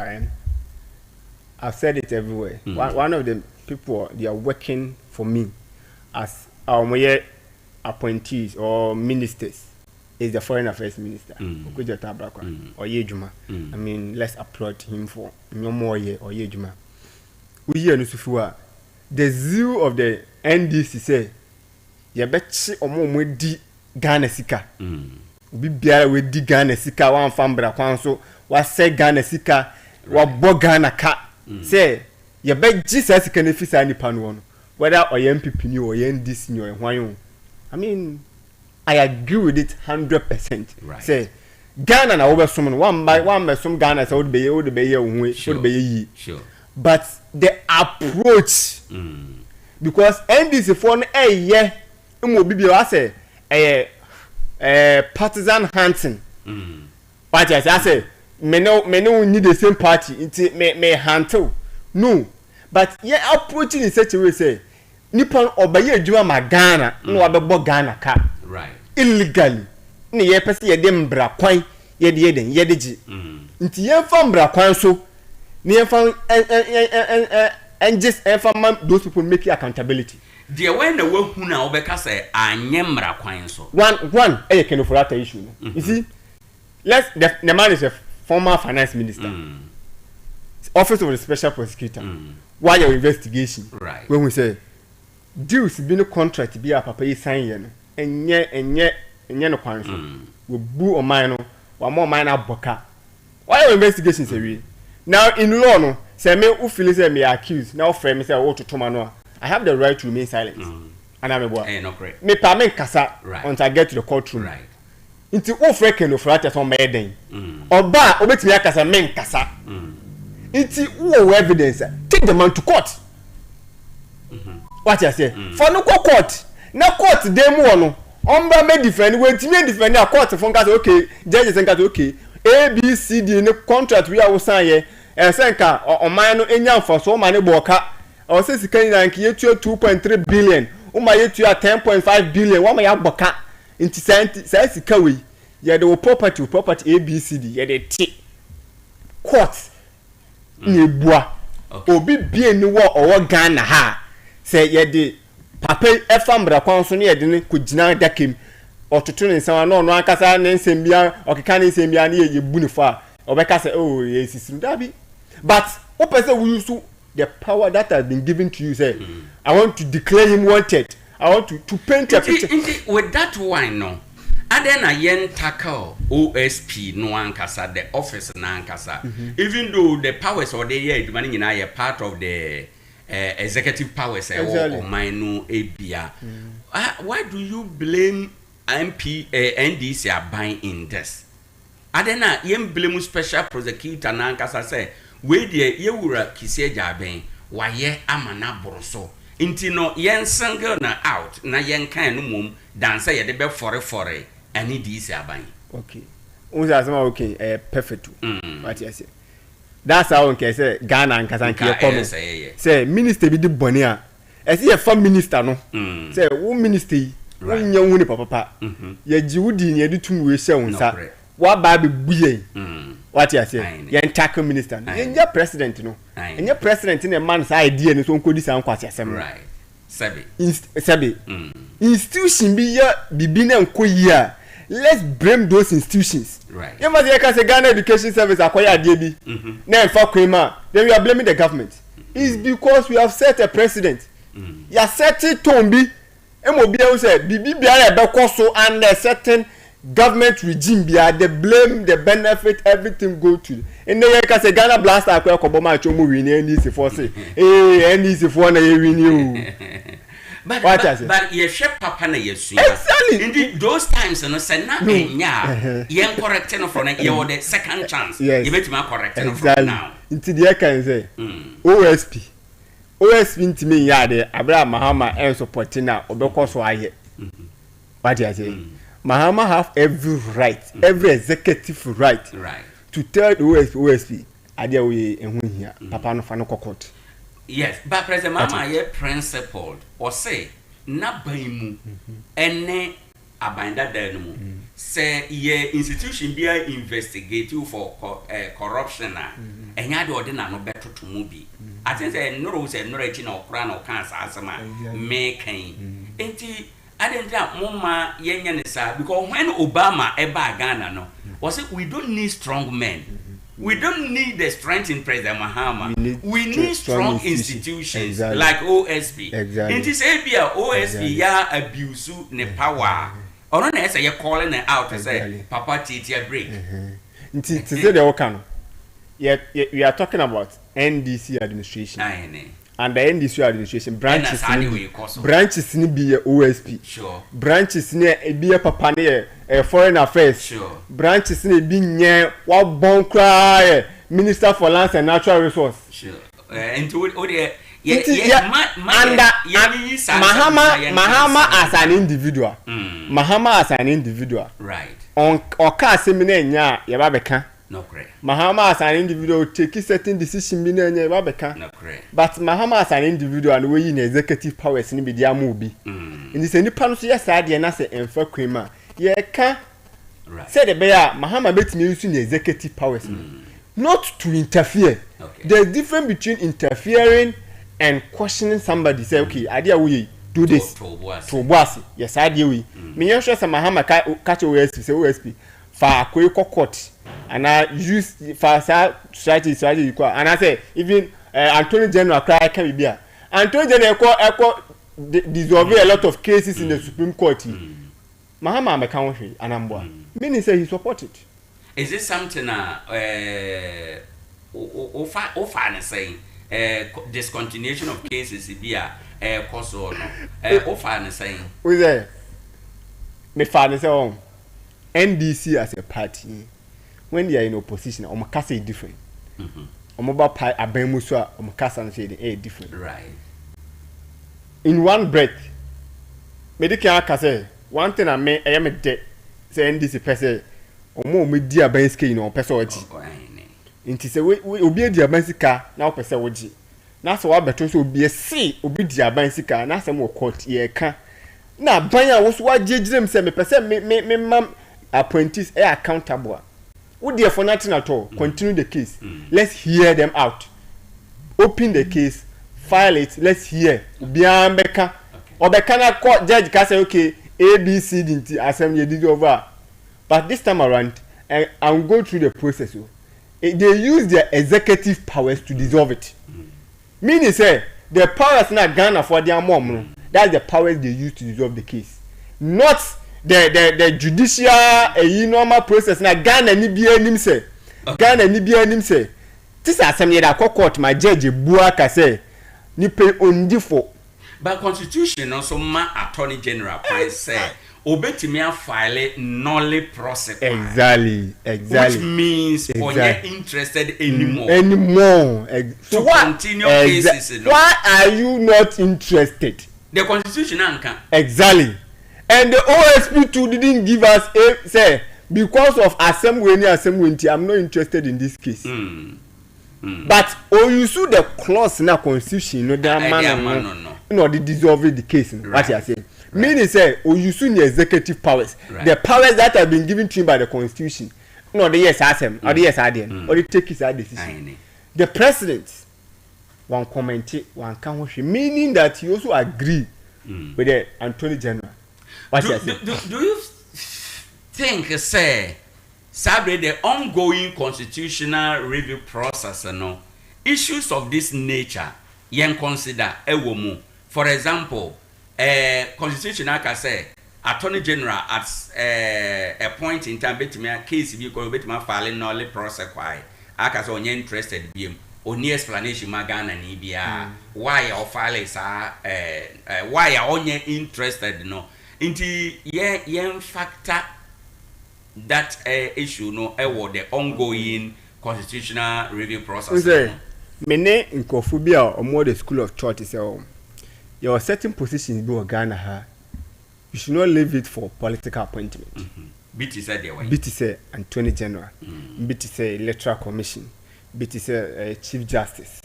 I've said it everywhere. One of the people they are working for me as our appointees or ministers is the foreign affairs minister, or Yejuma. I mean, let's applaud him for no more year or Yejuma. We hear Nusufua. The zeal of the NDC say, "Ya betchi omo di Ghana sika." Ubi biara we di Ghana sika wan fambra kwanso wa se Ghana sika wa bo Ghana ka say ya betchi sika ne fisa ni panu no whether or MPP ni or NDC ni or hwan. I mean, I agree with it 100%. Right. Say Ghana na over some one by one some Ghana say would be ye. Sure. But the approach because NDC for ye mo bibi I say partisan hunting. But I say me no need the same party it me hunting. No. But ye approaching in such a way say Nippon obey adwuma ma Ghana no abebo Ghana ka. Right. Illegally. Ne ye pese ye de mbra kwan ye de ji. Nti ye fa mbra kwan so ne ye fa and just those people make accountability. Dear when the work who now obeka say anye mbra kwan so. One can for that issue. You see, the man is a former finance minister. Office of the Special Prosecutor. Why your investigation? Right. When we say deals be no contract be a papa sign yen enye no kwan so we bu o man no wa more man aboka why your investigation say we now in law no say me who feel say me accused now frame me say o to no I have the right to remain silent and I'm a boy no correct me pa me kasa until I get to the courtroom right into o freke no frata so me den oba obetimi akasa me nkasa into who evidence take the man to court. What I say? For no court. Na court dem no. Omba me defend we timi defend a court for nka okay. Judge say nka okay. ABCD no contract we are sign here. E say nka o man no enya for so man bo ka. O say sika ni nka ye 2.3 billion. O ma ye 10.5 billion. Wa ma ya boka. Inti say sika we. Ye the property ABCD ye the T. Court. Ni bua. Obi bie ni wo owo Ghana ha. Say ye de papa efambra kwan so ne ye de ne kugina dakem ototo ne nsan no akasa ne nsem bia okeka ne nsem bia ne ye bu ne fo a obeka say oh ye sisiru dabi but opese we use the power that has been given to you say I want to declare him wanted. I want to paint a picture with that one no adena yen tackle OSP no ankasa the office na ankasa even though the powers or the year demanding in a part of the executive powers or mine ABIA. Why do you blame NDC are buying in this? Adena yen blame special prosecutor na ankasa say we de ye wura kise jaben wa ye amana boroso inti no yen single na out na yen kan no mum dan say ye de be fore any DC are buying. Okay. Okay, perfect. What you say? That's how okay say Ghana and Kazanki say minister be the bonia. As if a minister no. Say one minister one young papa. Ye jiwudi ye do tun we say unsa. What baby buye. What you say? Ye tackle minister. Ye president no. And your president in a man's idea no so nkodi san kwase asem. Right. Sabi. Institution be ya bibi na nkoyi a. Let's blame those institutions. Right. You must say Ghana Education Service acquire ADEA. Then for Kwema, then we are blaming the government. It's because we have set a precedent. You are setting Tombi. MOBA said, Bibi Biara Bekoso and a certain government regime they blame the benefit, everything go to. And then you can say Ghana blast acquire Koboma Chomu win NDC for say, hey, NDC for na win you. But ye shep papa na yesu. Exactly. Indeed, those times no say na enya. Yen correct no from ye the second chance. Yes. You bet me correct no from now. Into the can say OSP ntimi ya de Abraham Mahama and supporting now obeko so aye. What you say? Mahama have every right, every executive right to tell the OSP ade we ehun hia papa no fa no court. Yes, but President Mama ye principled or say na baimu ene abanda denu say ye institution be investigate you for corruption enya de ordinary no beto to mubi I think say no say no rechi na okra na okansa asema me kan enti adenta mama yenya ne sa because when Obama eba Ghana no was say we don't need strong men. We don't need the strength in President Mahama. We need strong institutions like OSP. Exactly. In this area, OSP ya abuse ne power. Or no, say you're calling it out to say, Papa Titi break. To say the Okano, we are talking about NDC administration. And the NDC administration branches in be OSP. Sure. Branches in be a papa foreign affairs. Sure. Branches in be near what bon cry Minister for Lands and Natural Resource. Sure. Into it, Mahama as an individual. Mahama as an individual. Right. On Oka Semine nya Yababeka. No correct. Mahama as an individual take certain decision be nya Yababeka. No correct. But Mahama as an individual and we in executive powers in media movie. In this any panel yes I dey na say enfa kwema. Ye ka say the bear Mahama bet me using the executive powers. Not to interfere. Okay. There's difference between interfering and questioning somebody. Say, okay, idea we do this. To bossy. Yes, idea we. Me sure some Mahama catch OSP, say OSP. For court. And I use for strategy. And I say, even Attorney General cry can be here. Attorney General dissolve a lot of cases in the Supreme Court. Mahama am a country and I'm one. Meaning say he supported. Is this something often saying discontinuation of cases be a cause or no? Often saying with there me father say NDC as a party when they are in opposition or makasa different. Omoba pai abemuso or makasa say different. Right. In one breath, medical say one thing I am a dead say NDC person. Omo me di abansika no pese oji nti se we obi di abansika na o pese oji na so wa beto so obi se obi di abansika na se mo court ye ka na ban a wo so wa jejirem se me pese me mam apprentice accountable wo dey for nothing at all continue the case let's hear them out open the case file it let's hear obi ambeka obeka na court judge ka say okay ABC dinti assembly did over. But this time around, I'm going through the process. They use their executive powers to dissolve it. Meaning, say, the powers not Ghana for their mom. That's the powers they use to dissolve the case. Not the judicial normal process. Now, Ghana ni biya nim say. Ghana ni biya nim say. This assembly that court my judge Buaka say. Ni pay ondi for. But constitution also ma attorney general say. Obetimi file null process. Exactly. Which means you're interested anymore. So continue cases. Why are you not interested? The constitution anka. Exactly. And the OSP too didn't give us a say because of assembly, I'm not interested in this case. But you see the clause in the constitution, they dissolve the case. What you say? Meaning say, you see the executive powers, the powers that have been given to him by the constitution. No, the yes ask him, or the yes ADEA, or the take his decision. The president, one comment, one country, meaning that he also agree with the Attorney General. What do you think, say, Sabre, the ongoing constitutional review process, no issues of this nature, yen consider a woman, for example. Constitution aka say Attorney General at a point in time betime case bi ko betime file null process kwai aka say onye interested biem oni explanation magana ni bia why or file is why onye interested no nti yen factor that issue no the ongoing constitutional review process. Mene nkofobia omo the school of thought is your certain positions be Ghana you should not leave it for political appointment. BT said the way. BT said Attorney General. BT said Electoral Commission. BT said Chief Justice.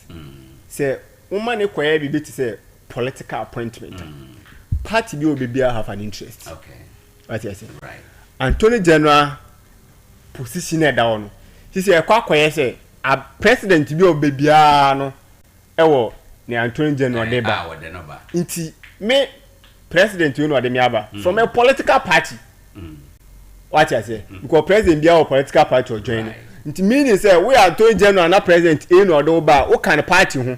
Say woman e koye bi to say political appointment party bi obibia have an interest okay what you say right Attorney General position e down he say koye say a president bi obibia no ewo ne Attorney General dey ba nti me president you know dey me aba from a political party what you say because president be our political party or join nti meaning say we are Attorney General na president e no do ba o kan party ho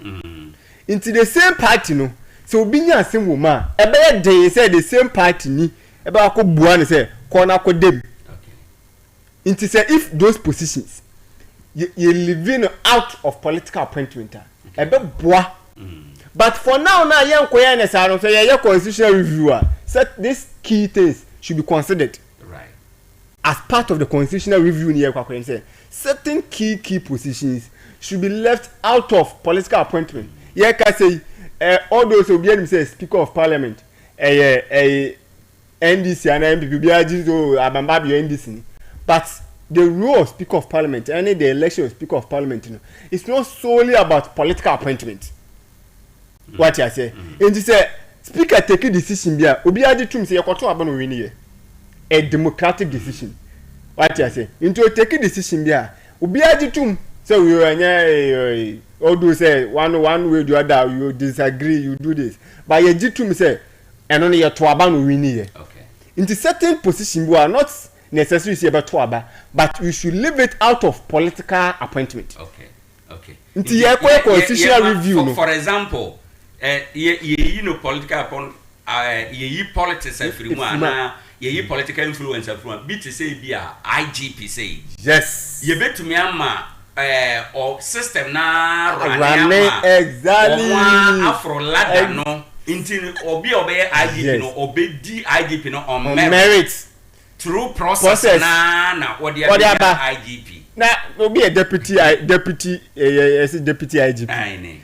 nti the same party no so obi nya asem wo ma e be dey say the same party ni e ba ko bua ne say ko na ko dem nti say if those positions you living out of political appointment e be bua but for now yen ko yen say no say ye constitutional reviewer said these key things should be considered right as part of the constitutional review ni ye kwa say certain key positions should be left out of political appointment ye ka say all those obi anim say speaker of parliament NDC and MPP bi ajizo abamba bi NDC but the role of speaker of parliament and the election of speaker of parliament it's not solely about political appointment what you say and say speaker take a decision bia obi ajitum say yakoto aba no win here a democratic decision what you say into take a decision bia obi ajitum say we anya all do say one way the other you disagree you do this but you jitum say eno ne yato aba no win here okay into certain position we are not necessarily say about to aba but we should leave it out of political appointment okay into ye constitutional review for example you know political upon ye politics every one ye political influence every one bit to say be IGP say yes ye bet to me ama or system na running exactly afro ladder no into obi obey IGP no obey IGP no on merit through process na what the IGP na obi a deputy IGP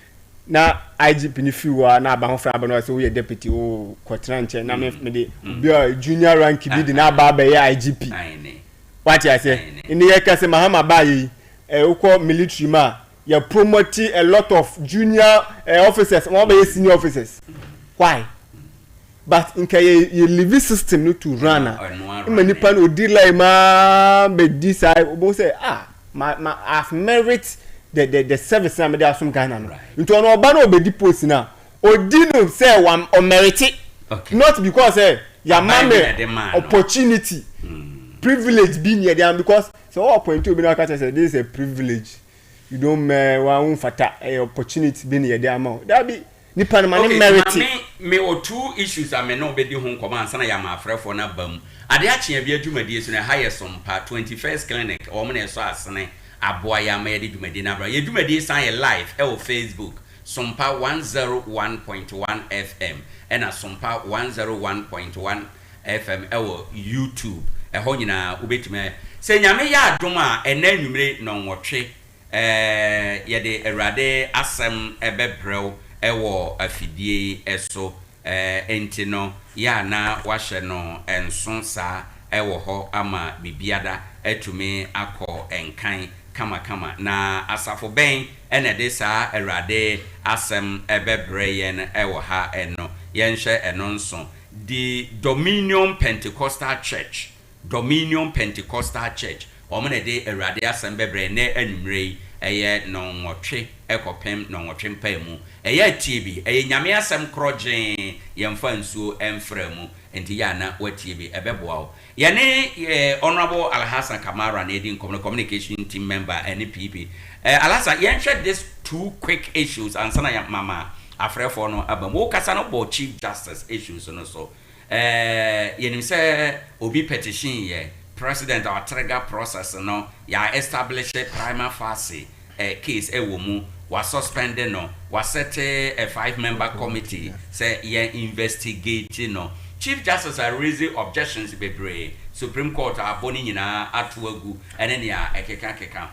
na IGP ni fiwa na aba ho fra aba no so we deputy o kwotran che na me de obi junior rank bi di na aba ba ye IGP what you say in the year kase mahama ba yi ukọ military ma you promote a lot of junior officers one by senior officers why but in your living system no to run many pan odi like ma be decide obo say I've merit the service na me dey asum Ghana no into ono oba na obedi post na odi no say one o merit not because your man opportunity privilege being here there because so all point to be na catch say this is a privilege you don't one fata opportunity being here there amount that be ni pan man merit me o two issues am no be di ho nkoma ansana ya ma afrefo na bam ade achia bi adwumadi so na higher sompa 21st clinic o mo na so asene aboa ya ma yedi dwumadi na bra ye dwumadi san ye live e Facebook sompa 101.1 FM and sompa 101.1 FM e YouTube ho nyina ubetime se nyame ya adom a ena nwumre no nwotwe yede erade asem ebebrew ewo afidie eso enti no ya na wahye no enso sa ewo ho ama bibiada etumi akọ enkan kama na asafo ben ene de sa erade asem ebebre yen ewo ha eno yenhye eno nso the Dominion Pentecostal Church omene de erade asem bebre ne anumre eye no nwotwe ekopem no nwotwe mpamu eye tiebi eye nyame asem krogen yemfa nsuo emframu enti ya na watiebi ebeboa ye ne honorable Alhassan Kamara na edin communication team member NPP Alhassan yenhwe this two quick issues ansana ya mama afrefo no abam wo kasa no bo chief justice issues no so yenim say obi petition ye president or trigger process no ya establish a prima facie case ewomu was suspended no was set a 5-member committee say ye investigate no chief justice are raising objections bebre supreme court aboni nyina atuagu ene ya ekeka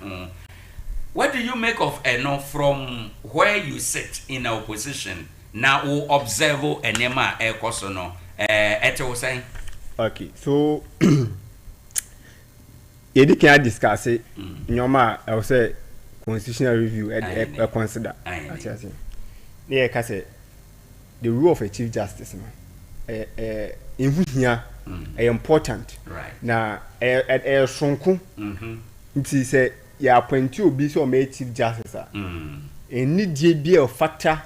what do you make of eno from where you sit in a opposition now we observe enema ekoso no eto say okay so yedi can discuss it nyoma I will say constitutional review consider near Cassette. The role of a chief justice, in here, important. Right. Now, a sonku, it is you appoint you be so made chief justice. And need be a factor,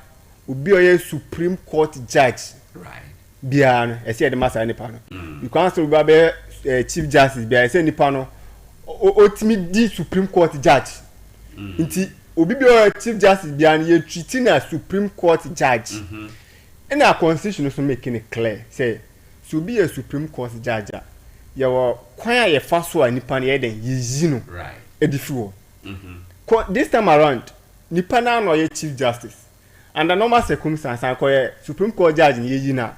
will be a Supreme Court judge. Right. Bian, I said the master any panel. You can't still be chief justice, be I say any panel, ultimately Supreme Court judge. Inti, Obi be a chief justice, Bian, you're treating a Supreme Court judge. And our constitution is making it clear. Say, to be a Supreme Court judge, you are quite a fast one, Nipan Eden, Yizino. Right. Edifuo. This time around, Nipana no ye chief justice. Under normal circumstances, I call Supreme Court judge in Yizina.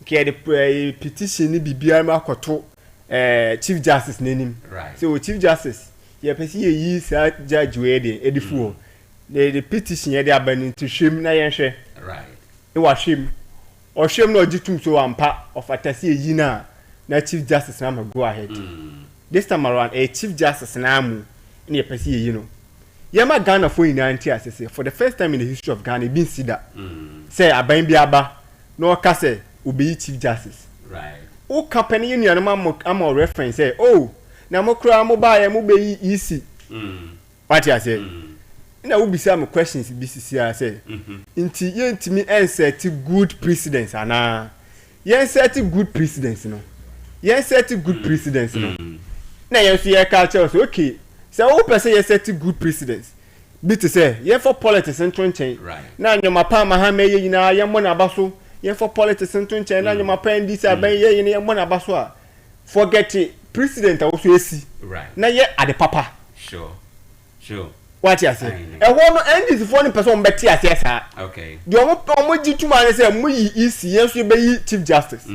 Ke the petition ni bibia ma koto chief justice name. Right. So chief justice, ye pesi ye sa judge we dey edifuo. The petition ye dey abani to shame na yen hwe. Right. E wa shame. O shame no jitum so ampa of atasi yi na chief justice na go ahead. This time around a chief justice na amu in ye pesi ye no. Yama Ghana for in anti for the first time in the history of Ghana been see that. Say aban bi aba no ka say obi chief justice. Right. O company union am reference say oh na mo kra mo ba ye mo be easy. What you say? Na we be some questions BCC say. Inti ye ntimi set good precedents ana. Ye set good precedents no. Ye set good precedents no. Na ye so ye culture so okay. So who person ye set good precedents. Be to say ye for politics and chain. Right. Na nyoma pa ma ha me ye nyina ye mo na baso. Ye for politics and chain na nyoma pa ndi say ban ye ye mo na baso a. Forget it. President also esi. Right. Na ye ade papa. Sure. What you say? E ho no end this for person betti ase sa. Okay. The omo gituma say mo yi isi ye so be yi chief justice.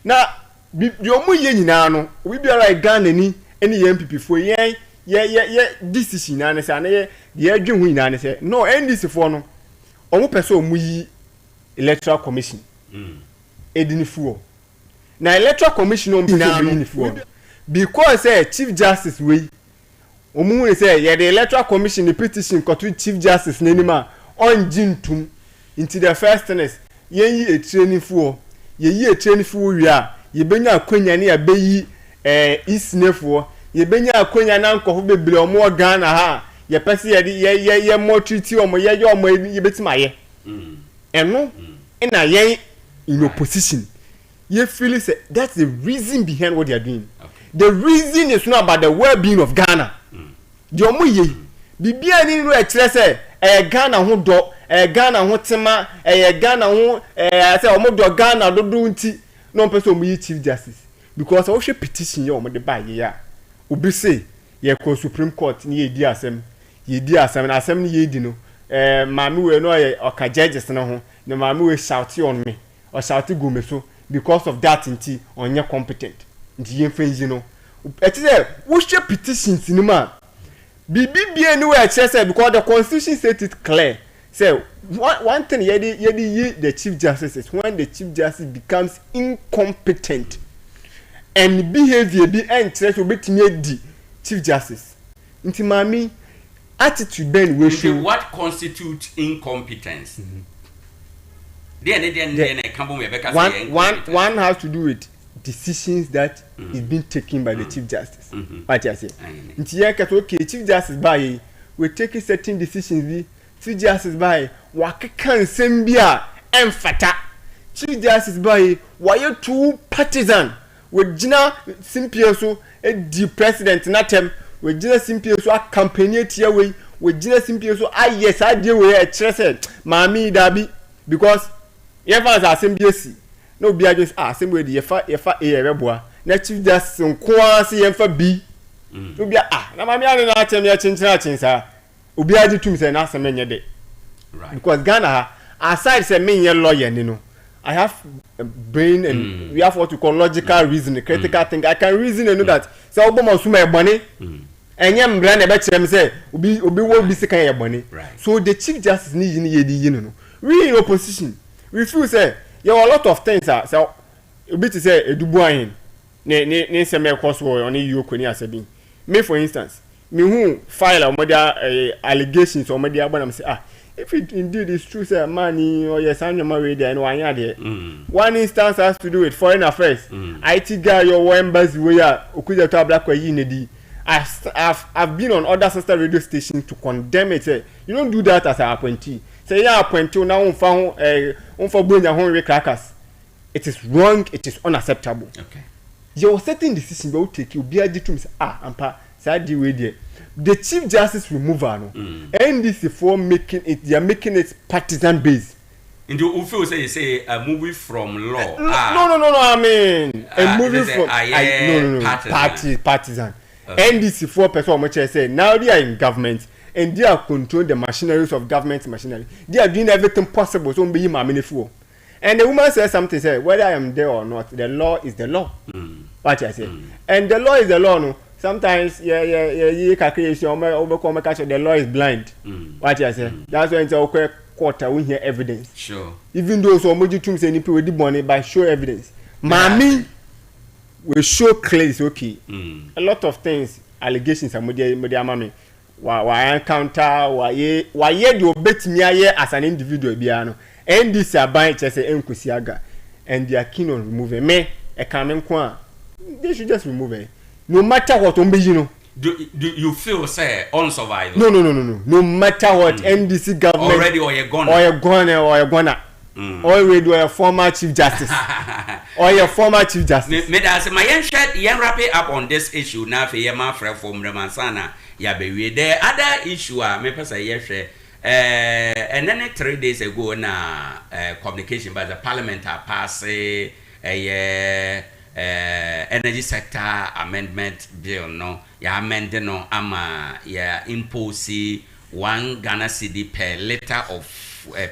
Na the omo ye nyina no, we be like Ghana ni any MPP for ye decision na say na ye adwen hu nyina say no end this for no. Omo person omo yi electoral commission. Edinifuo. Na electoral commission omo edinifuo. Because say chief justice we omu say ye the electoral commission the petition to chief justice n'anima on jintum into the first tennis ye a training for ye a training for we are ye benya akwanya ne abeyi isnefo ye benya akwanya na nkofo bebre omo Ghana ha ye pese ye mo treaty omo ye omo ye betima ye eno na ye in opposition ye feel say that's the reason behind what they are doing. Okay. The reason is not about the well-being of Ghana. Jomu ye bibia ni no e kire se Ghana ho do Ghana ho tema Ghana ho say omo do Ghana do nti no person omo yi chief justice because o hwe petition ye omo de ba ye ya obi say ye ko Supreme Court ni ye di asem na asem ni ye di no maami we no ye oka judges no ho no maami we shout on me or shout go me so because of that nti onye competent nti ye fenji no e say wo hwe petitions ni ma BBB anywhere said because the constitution said it clear. Say one thing the chief justice is when the chief justice becomes incompetent and behavior be interest will be the chief justice. Inti mami attitude ben we show what constitutes incompetence. One has to do with decisions that is being taken by the chief justice. What you say? Okay, chief justice by we take certain decisions. Chief justice by wakakan sembia emfata. Chief justice by why you too partisan? We jina simpioso the president natem. We jina simpioso a campaign tier way. We jina simpioso yes I deal with a chese mami dabi because evans are symbiose. No be just same way the fa rebeboa na chief justice nko ase yemfa b no be na mama ya na atem ya chinchina obi adi tum say na asem enye de right because Ghana aside say me lawyer ni no I have a brain and we have what we call logical reasoning, critical thinking. I can reason and know that say oboma suma ebone enye mbra na be kire say obi wo bi sika ebone so the chief justice ni ye no we in opposition we feel say there are a lot of things so a bit to say edubuahin ne se me course on you kwani asabi me for instance me who file or media allegations or media when I'm say if it indeed is true, say money or yes, I'm married and one year. One instance has to do with foreign affairs. IT guy, your embassy, we are Okuja to black way. I've been on other sister radio stations to condemn it. Say, you don't do that as an appointee. Say, yeah, appointee now on for bring your home crackers. It is wrong. It is unacceptable. Okay. Your certain decision will take you. Be a determined. Ampa. Sad the way there. The Chief Justice removal, no, NDC for making it. They are making it partisan based. And you feel say a movie from law. No. I mean a movie from partisan. NDC for person much I say now they are in government and they are controlling the machineries of government machinery. They are doing everything possible so be him meaningful. And the woman says something, say whether I am there or not, the law is the law. What I say, and the law is the law. No, sometimes calculation the law is blind. What I say, that's why it's okay. Quarter we hear evidence. Sure. Even though so much to say people with the money by show evidence. Mami will show clear it's okay. A lot of things, allegations are media mami. Why encounter why you bet me as an individual biano. And this are buying just a enkusiaga and they are keen on removing me a coming kwa. They should just remove it. No matter what you know. Do you feel say on survival? No. No matter what NDC government already or you're gonna already or a former chief justice or your former chief justice. Me that say my yen wrap it up on this issue now for your man from Remansana ya be there other issue me person ye and then 3 days ago na communication by the parliament pass energy sector amendment bill no ya amend no ama ya impose 1 Ghana cedi per liter of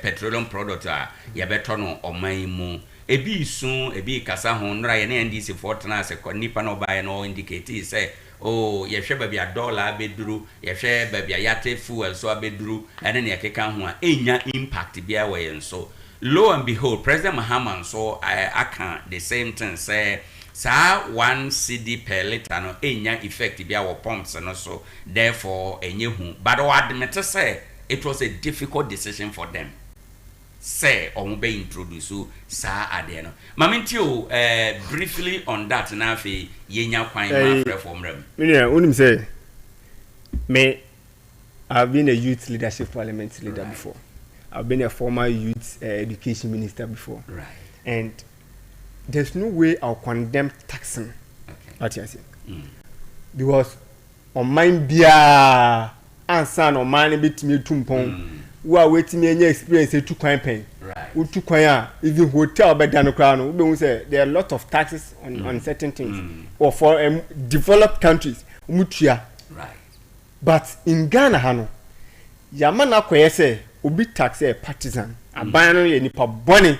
petroleum product ya beto no oman mu ebi sun ebi kasa ho nra ye na NDC fortuna se nipa no buy no indicate say oh ye hwe ba bia dollar beduru ye hwe ba bia yate fuel so abeduru ene ne yakeka ho a enya impact bia we so lo and behold President Mahama so aka the same thing say sa 1 cedi per liter no enya effect bia wo pumps no so therefore enye hu but o admit say it was a difficult decision for them say omo be introduce sa ade no mamenti o briefly on that na fe yenya kwan ma frɛ for mram me unim say me I've been a youth leadership parliament leader before. I've been a former youth education minister before. Right. And there's no way I'll condemn taxing. Okay. What you say? Because on mine bia ansan on mine bit me tumpon. We are waiting me any experience to campaign. Right. We took even hotel bed down the crown. We say there are a lot of taxes on certain things. Or for developed countries. Mutia. Right. But in Ghana hano yamana kwese obi tax partisan. Abano ye nipa boni.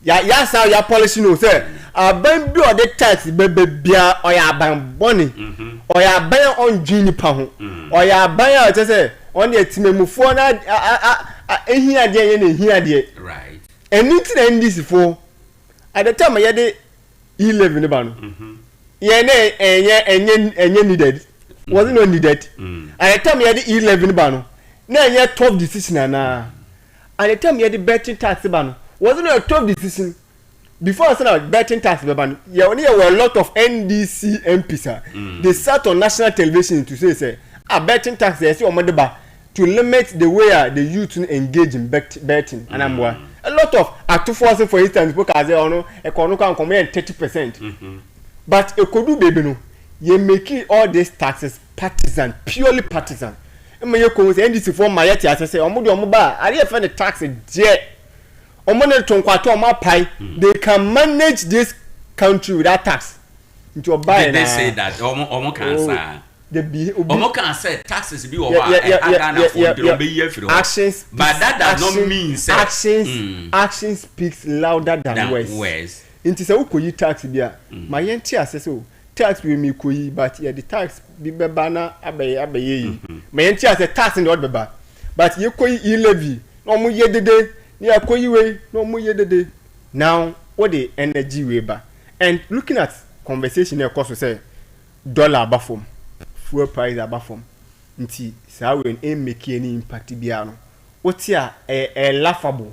Ya sa ya policy no say aban bi o de tax bebe bia o ya aban boni o ya aban on dwi nipa ho o ya aban a say on the timemufo na ehia de ye na ehia de right anything in this for at the time ye de 11 ba no ye na enye needed wasn't not needed at the time ye de 11 ba no na enye 12 decision na at the time ye de betting tax ba no wasn't a tough decision before I said betting tax ban there were a lot of NDC MPs they sat on national television to say betting tax they say to limit the way the youth engage in betting and I'm a lot of active for instance because they no economic can come 30% but e could do baby no you make all these taxes partisan purely partisan me you go say NDC for my yet say omo ba are you find the tax jet they can manage this country without tax. Into a buy. They say that omo can say. Omo can say taxes be over actions, but that does not mean action speaks louder than words. Into say ukoyi tax bia. My yenti assess tax we me koyi, but yeah the tax be bana abeye. My yenti assess tax in the odd beba, but you koyi levy. No mu ye dede. Yeah, no more day. Now, what the energy waiver and looking at conversation, of course, we say dollar above fuel price above until so when make any impact biano otia laughable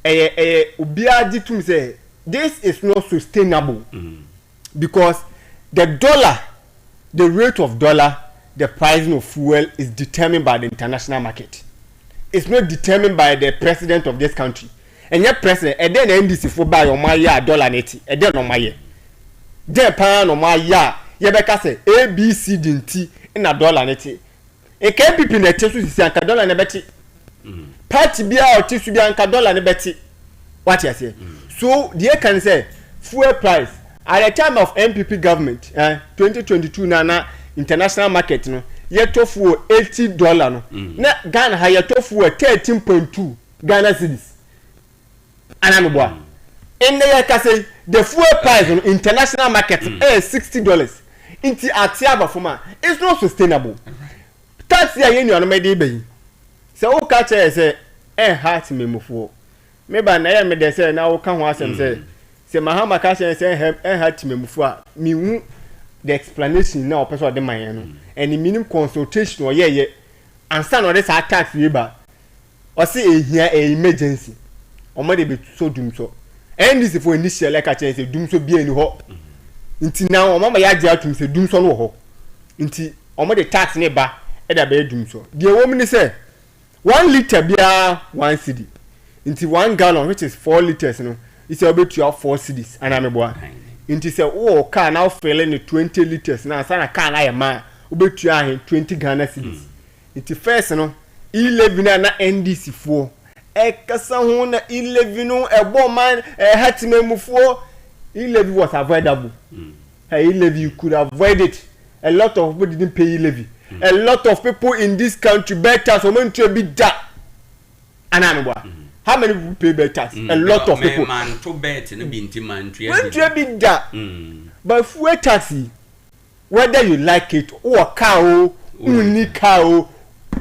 obiadi tum say this is not sustainable because the rate of dollar, the pricing of fuel is determined by the international market. It's not determined by the president of this country. And your president, and then NDC for buy on my year $1.80, and then on my year. Then pan on my year, you better say A, B, C, D, and T in $1.80. It can't be in a test with $1 and a betty. Party be out to be $1 and a betty. What you say? So, the can say fuel price at the time of MPP government, 2022 na international market no yet for $80 no na Ghana ha yet for 13.2 Ghana cedis anamboa in the say the fuel price on international market is $60 inti atiaba foma it's not sustainable tax ya yen you no me dey be say o ka che say heart memofo me ba na ya me dey say na o ka ho asem say mahama ka che say heart memofo a mi hu the explanation now person of the man and the minimum consultation or yeah and stand on this attack labor or see here a emergency or maybe be so doom so and this for initial like I say doom so be any ho until now mama ya dia to say doom so no ho until or the tax neighbor e da be doom so the woman say 1 liter bia 1 cedi until 1 gallon which is 4 liters no it's about to have 4 cedis and I'm a Inti say oh car now filling 20 liters na sana car na yema obetua ahen 20 Ghana cedis. Inti first no 11 na NDC fo kasa ho na 11 no ebo man hatimemufo 11 was avoidable. Hey 11 you could avoid it. A lot of people didn't pay levy. A lot of people in this country better so man to be that. Anamwa. How many people pay better tax? A lot of people. Man to bet no be inti man to be that. But fuel taxi, whether you like it or cow, unique cow,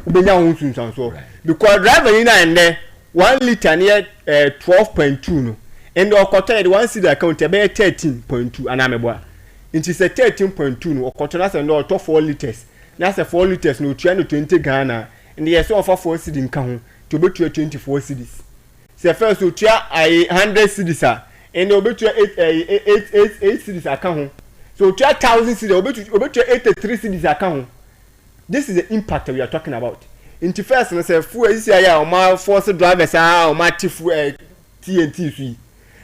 so because driver in there 1 liter near 12.2 no, and the quarter 1 cedi account about 13.2 and ameboa. It is a 13.2 no, or quarter that's no 4 liters. That's a 4 liters no 220 Ghana, and yes offer 4 cedi in count to be 24 cedis. Se first to try 100 cedis and obe to 8 cedis account. So 1000 cedis obe to 83 cedis account. This is the impact we are talking about. In the first and say fuel is here or my force drivers or my TNT free.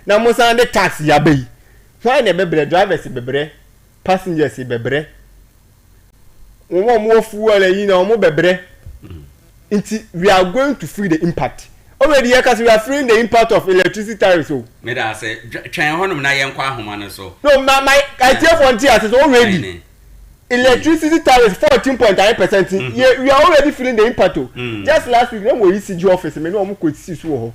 Now most of the tax ya be. Why ne be drivers be passengers be more fuel you know more be. We are going to feel the impact. Already because we are feeling the impact of electricity tariffs. So me da say twen honum na yen kwa ahoma no so. No my idea for is already electricity tariffs 14.9%. We are already feeling the impact. Just last week when we ECG office me no ko see so.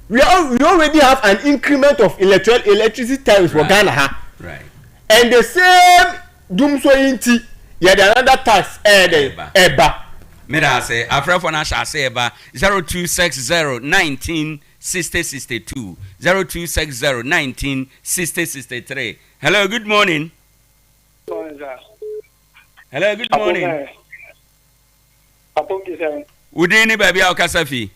We already have an increment of electricity tariffs for Ghana. Right. And the same doom so inti yeah the another tax eba. Mera say afrafo na sha say eba 0260196062 0260196063. Hello, good morning. Hello, good morning. Udini baby Okasafi.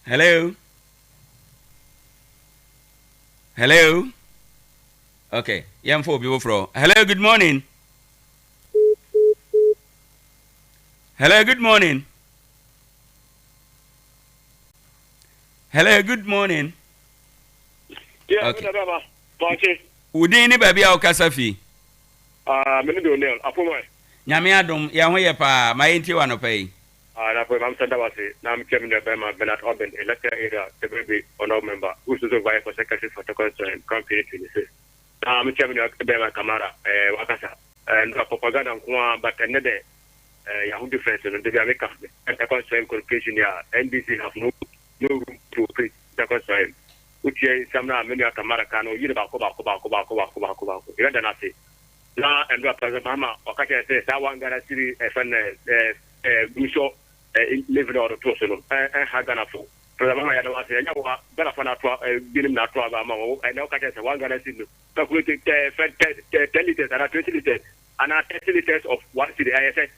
Hello. Hello. Okay, yamfo bi fro. Hello, good morning. Hello, good morning. Hello, good morning. Yeah, okay. Okay. Udini baby Okasafi. Mene do Neil, apomo. Nyame adom ya ho ye pa ma yenti wa no pay. Na po mam sanda wase na am kem ne bema Bernard Oben electoral area the baby honor member who is also vice for secretary for concern campaign 26. Na am kem ne bema Kamara wakasa and propaganda nko but ne de Yahoo difference in the America and the concern communication ya NBC have no room to play the concern. Which is some many Kamara Kano you ba ko you don't say na and President Mama okaka say that one Ghana city FN mission living or to so ha Ghana for President Mama ya do say nya wa Ghana for na to binim na to ba ma and okaka say one Ghana city calculate 10 liters and 20 liters and 30 liters of 1 city I say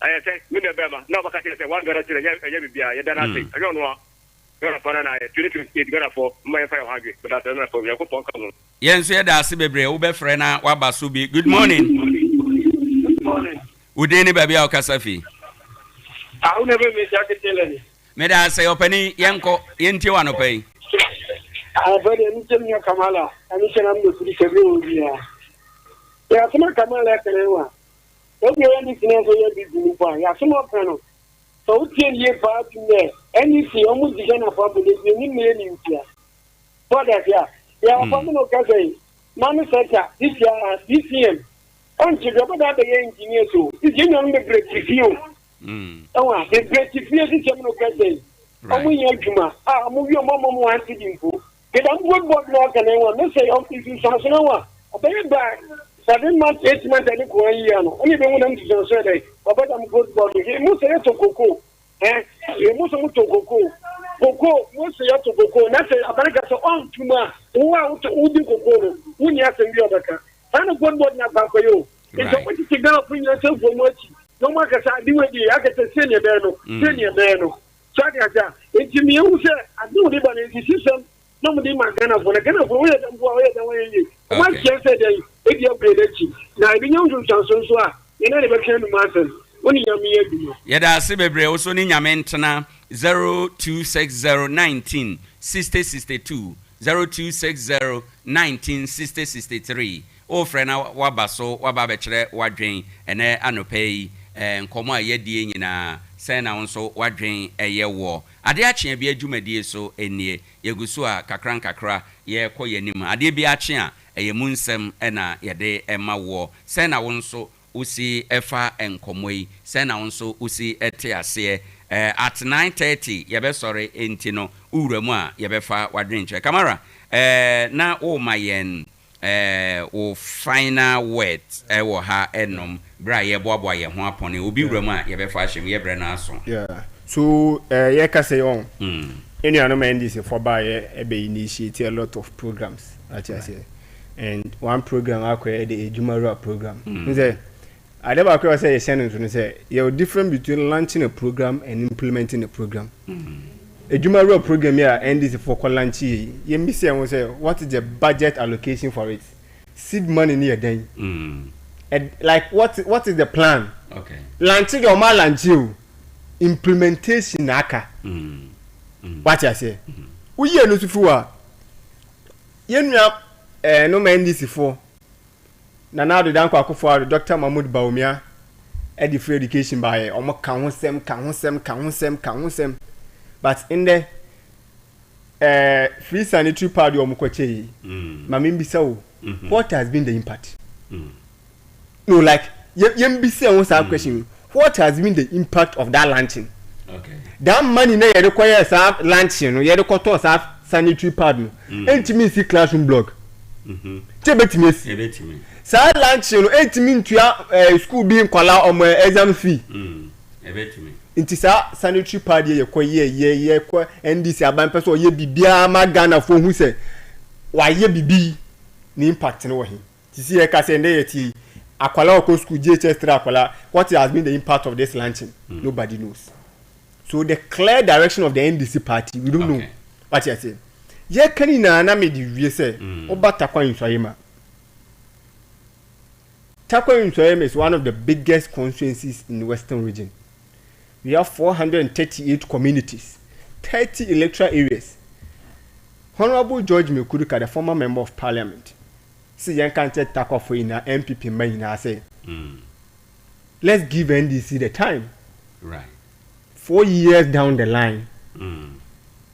I say, Minabema, no, I can't say 1 Ghana to the Bia, I don't know. Ghana for an eye, 28 Ghana for my 500, but that's enough for your coupon. Yes, yeah, that's a baby, Ube Frena, Wabasubi. Good morning. Good morning. Udeni baby au kasafi. I will never miss that. Meda say openi yanko yenti wano pay. I bet anything you Kamala, and you can do the yeah, some Kamala Karewa. Don't you anything else you did in the yeah, some of them. So, 10 years back in there, anything almost the general public is in million here. But that, yeah, Pamela Kazay, Manufacture, this year, until the other engineer, so it's in on the great review. Oh, the great review is General Kazay. I'm in Yajuma. I'm moving your mama wants to do. Get on good board block and I want to say, oh, this is something I want. I'll pay back. 7 months, 8 months, I think 1 year. Only the one to say, but I'm good body. He must say to Coco. He must to Coco. Coco, must say to Coco. That's a America on to ma. Who are to Udi Coco? Who you have to be other. I'm a good body now for you. It's a way to take out for yourself for much. No one can say, do it. I get a senior Beno. So I got it's me who said, I do live on a system. Nobody man Ghana for the Ghana for where them go away the way. One can say if you upgrade it. Now, I didn't know so. You never came to master. Only you. Yada Sibebre also in Yamentana 026019 6062 026019 6063. Oh, friend, Wabaso, Wababechere, Wadrin, and Anopay, and Koma Yedi in Sena also Wadrin a year war. ADEA AKYE ABIA Jumadi so enie Yegusua kakran kakra ye ko yenima ADEA AKYE eye munsem ena yede ema wo sena wonso usi efa enkomoi sena wonso usi ete ase at 9:30 yebe sorry entino uremu a yebe fa wadrenche kamara na o mayen o final word wo ha enom bra ye boabo ye ho apone obi uremu a yebe fa hyem ye bre na aso yeah. So, yeah, can say on. Any other man is for buy initiate a lot of programs. I say, and one program I create the Jumara program. I never say a sentence when say you're different between launching a program and implementing a program. A Jumara program here and this for launching. You miss say what is the budget allocation for it? Seed money near then. And like what is the plan? Okay. Launching your mal launch you. Implementation aka what I say we ye no tufuwa ye nua no man this for na now the dan kwakofo Dr. Mahmoud Baumia the free education by omo kan hosem but in the free sanitary pad omo kwache mama mbisa wo what has been the impact no like ye mbisa won sa question. What has been the impact of that launching? Okay. That money na require self launching, no, you require self sanitary pad no. Entimi see classroom block. Tebetimi. Sa launching no entimi to school being kwala on exam fee. Ebetimi. Inti sa sanitary pad ye kwa NDC aban person ye bibia ma Ghana for who say why ye bibi ni impact no he. Ti see e ka say ndey ti Akwala Oko School JHS 3 Akwala, what has been the impact of this launching? Nobody knows. So the clear direction of the NDC party, we don't know what you say. Ye kani na me di wie say oba Takwa Nswayema. Takwa Nswayema is one of the biggest constituencies in the Western region. We have 438 communities, 30 electoral areas. Honorable George Mekuruka, the former member of parliament, see young can't Takwa for in MPP man I say. Let's give NDC the time. Right. 4 years down the line,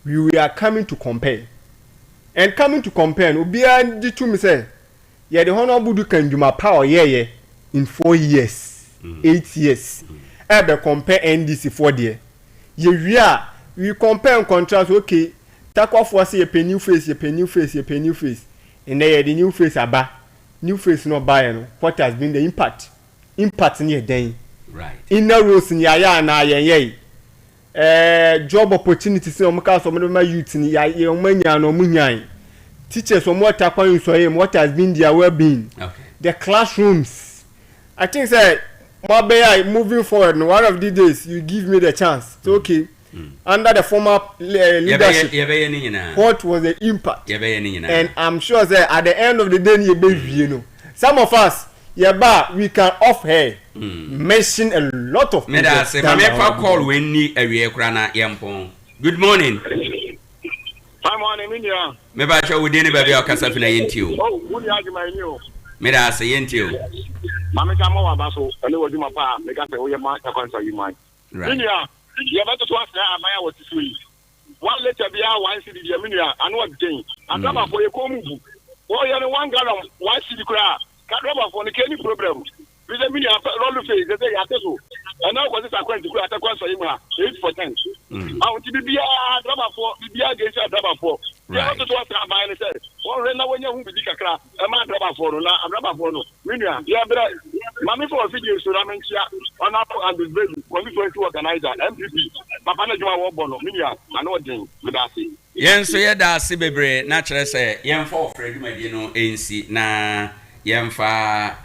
we are coming to compare. And coming to compare, no be and the two me say, yeah, the honorable do can do my power in 4 years, 8 years. Ever compare NDC 4 years. We compare and contrast, okay, Takwa for say a new face, a new face. And then the new face are new face no buy. What has been the impact? Impact near day. Right. Inner rules in ya na job opportunities in Omaka, some of my youth in ya no munyan. Teachers from what Takwa what has been their well-being. Okay. The classrooms. I think that Mabea moving forward, one of these days you give me the chance. So okay. Under the former leadership, what was the impact? And I'm sure that at the end of the day, you know, some of us, we can off here mention a lot of people. Call when good morning. Hi, morning, India. Maybe I show with anybody or Casafina into. Oh, what are you, my new? May I say into you? Mamma Kamo Abaso, and it was my pa, make us a way of my concern you might. India. You have to ask that I was free. One letter be our one city, Yaminia, and what thing. And rubber for your combu. Oh, you're one gallon, one city crowd. Cut rubber for the any problem. With a mini roll of face, they have to. And now what is a question to attack one for him? 8 for 10. I want to be a rubber for the against a rubber for. You have to ask that by myself. Or when you be a crowd, a man rubber for no, a rubber for no. Minia, yeah, but Mammy for a video, so I'm on Apple and the baby, when we to organize that MPP. Papa Najua Bono, Minia, and what thing with us. Yen so ye da se bebre na kire se yen fa ofre dwumadi no ensi na yen fa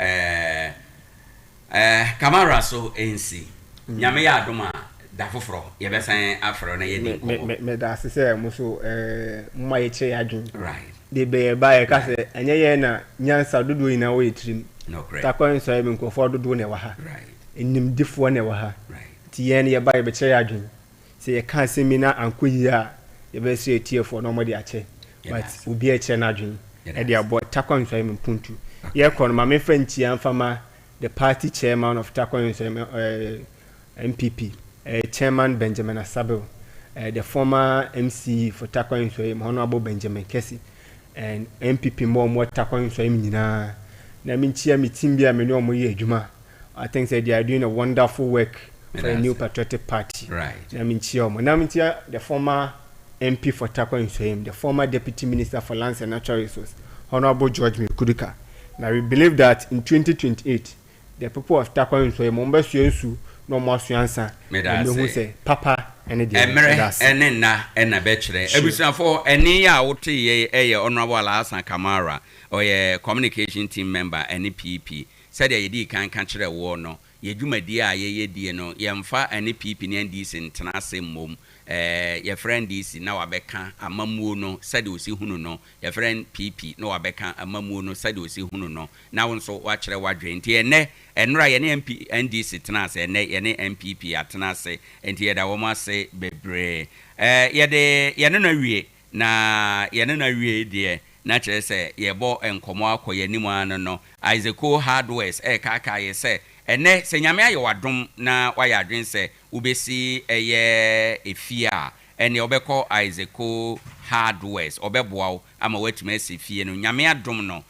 camera so ensi nyame ya adoma da foforo ye besan afro na ye ni me da se se mo so mma ye che adwun right de be ba ye ka se enye ye na nyansa dodo ina wo etrim no correct ta kwan so ye me nkofo dodo ne wa ha right enim difo ne wa ha right ti ye ne ye ba ye be che adwun se ye kan se mi na ankoyi a ye be se tiefo no mo de ache but obi a che na adwun e de abo ta kwan so ye me puntu ye kon ma me fanti amfama the party chairman of TARKWA MPP, Chairman Benjamin Asabel, the former MC for TARKWA Honorable Benjamin Kessie, and MPP more TARKWA Nina. Naminchia Mitimbia Menomo Juma. I think that they are doing a wonderful work for a new patriotic party. Right. Naminchia, the former MP for TARKWA, the former Deputy Minister for Lands and Natural Resources, Honorable George Mikuduka. Now we believe that in 2028, the people of TARKWA so Momba Suensu no more Suansa. Me say Papa and the and na bechere. Ebusan for any ya wote ye Honorable Alasan Kamara or ye communication team member any PP said ye di kan kire wo no ye dwumadi a ye die no ye mfa any PP ne NDC ntena mom your friend DC na wabeka amamuo no said osi hunu no your friend PP no wabeka amamuo no said osi hunu no na wonso wa kire wadwe nti ene enra ye ne MP NDC tena se ene ye ne MPP atena se enti ye da wo ma se bebre ye no wie na ye no wie de na kire se ye bo enkomo akoye nimu an no Isaac Hardwares kaka ye se ene se nyame aye wadom na waya adwen se ubesi eye efia ene obekọ Isaac Hardwares obeboa ama watuma asefie no nyame adom no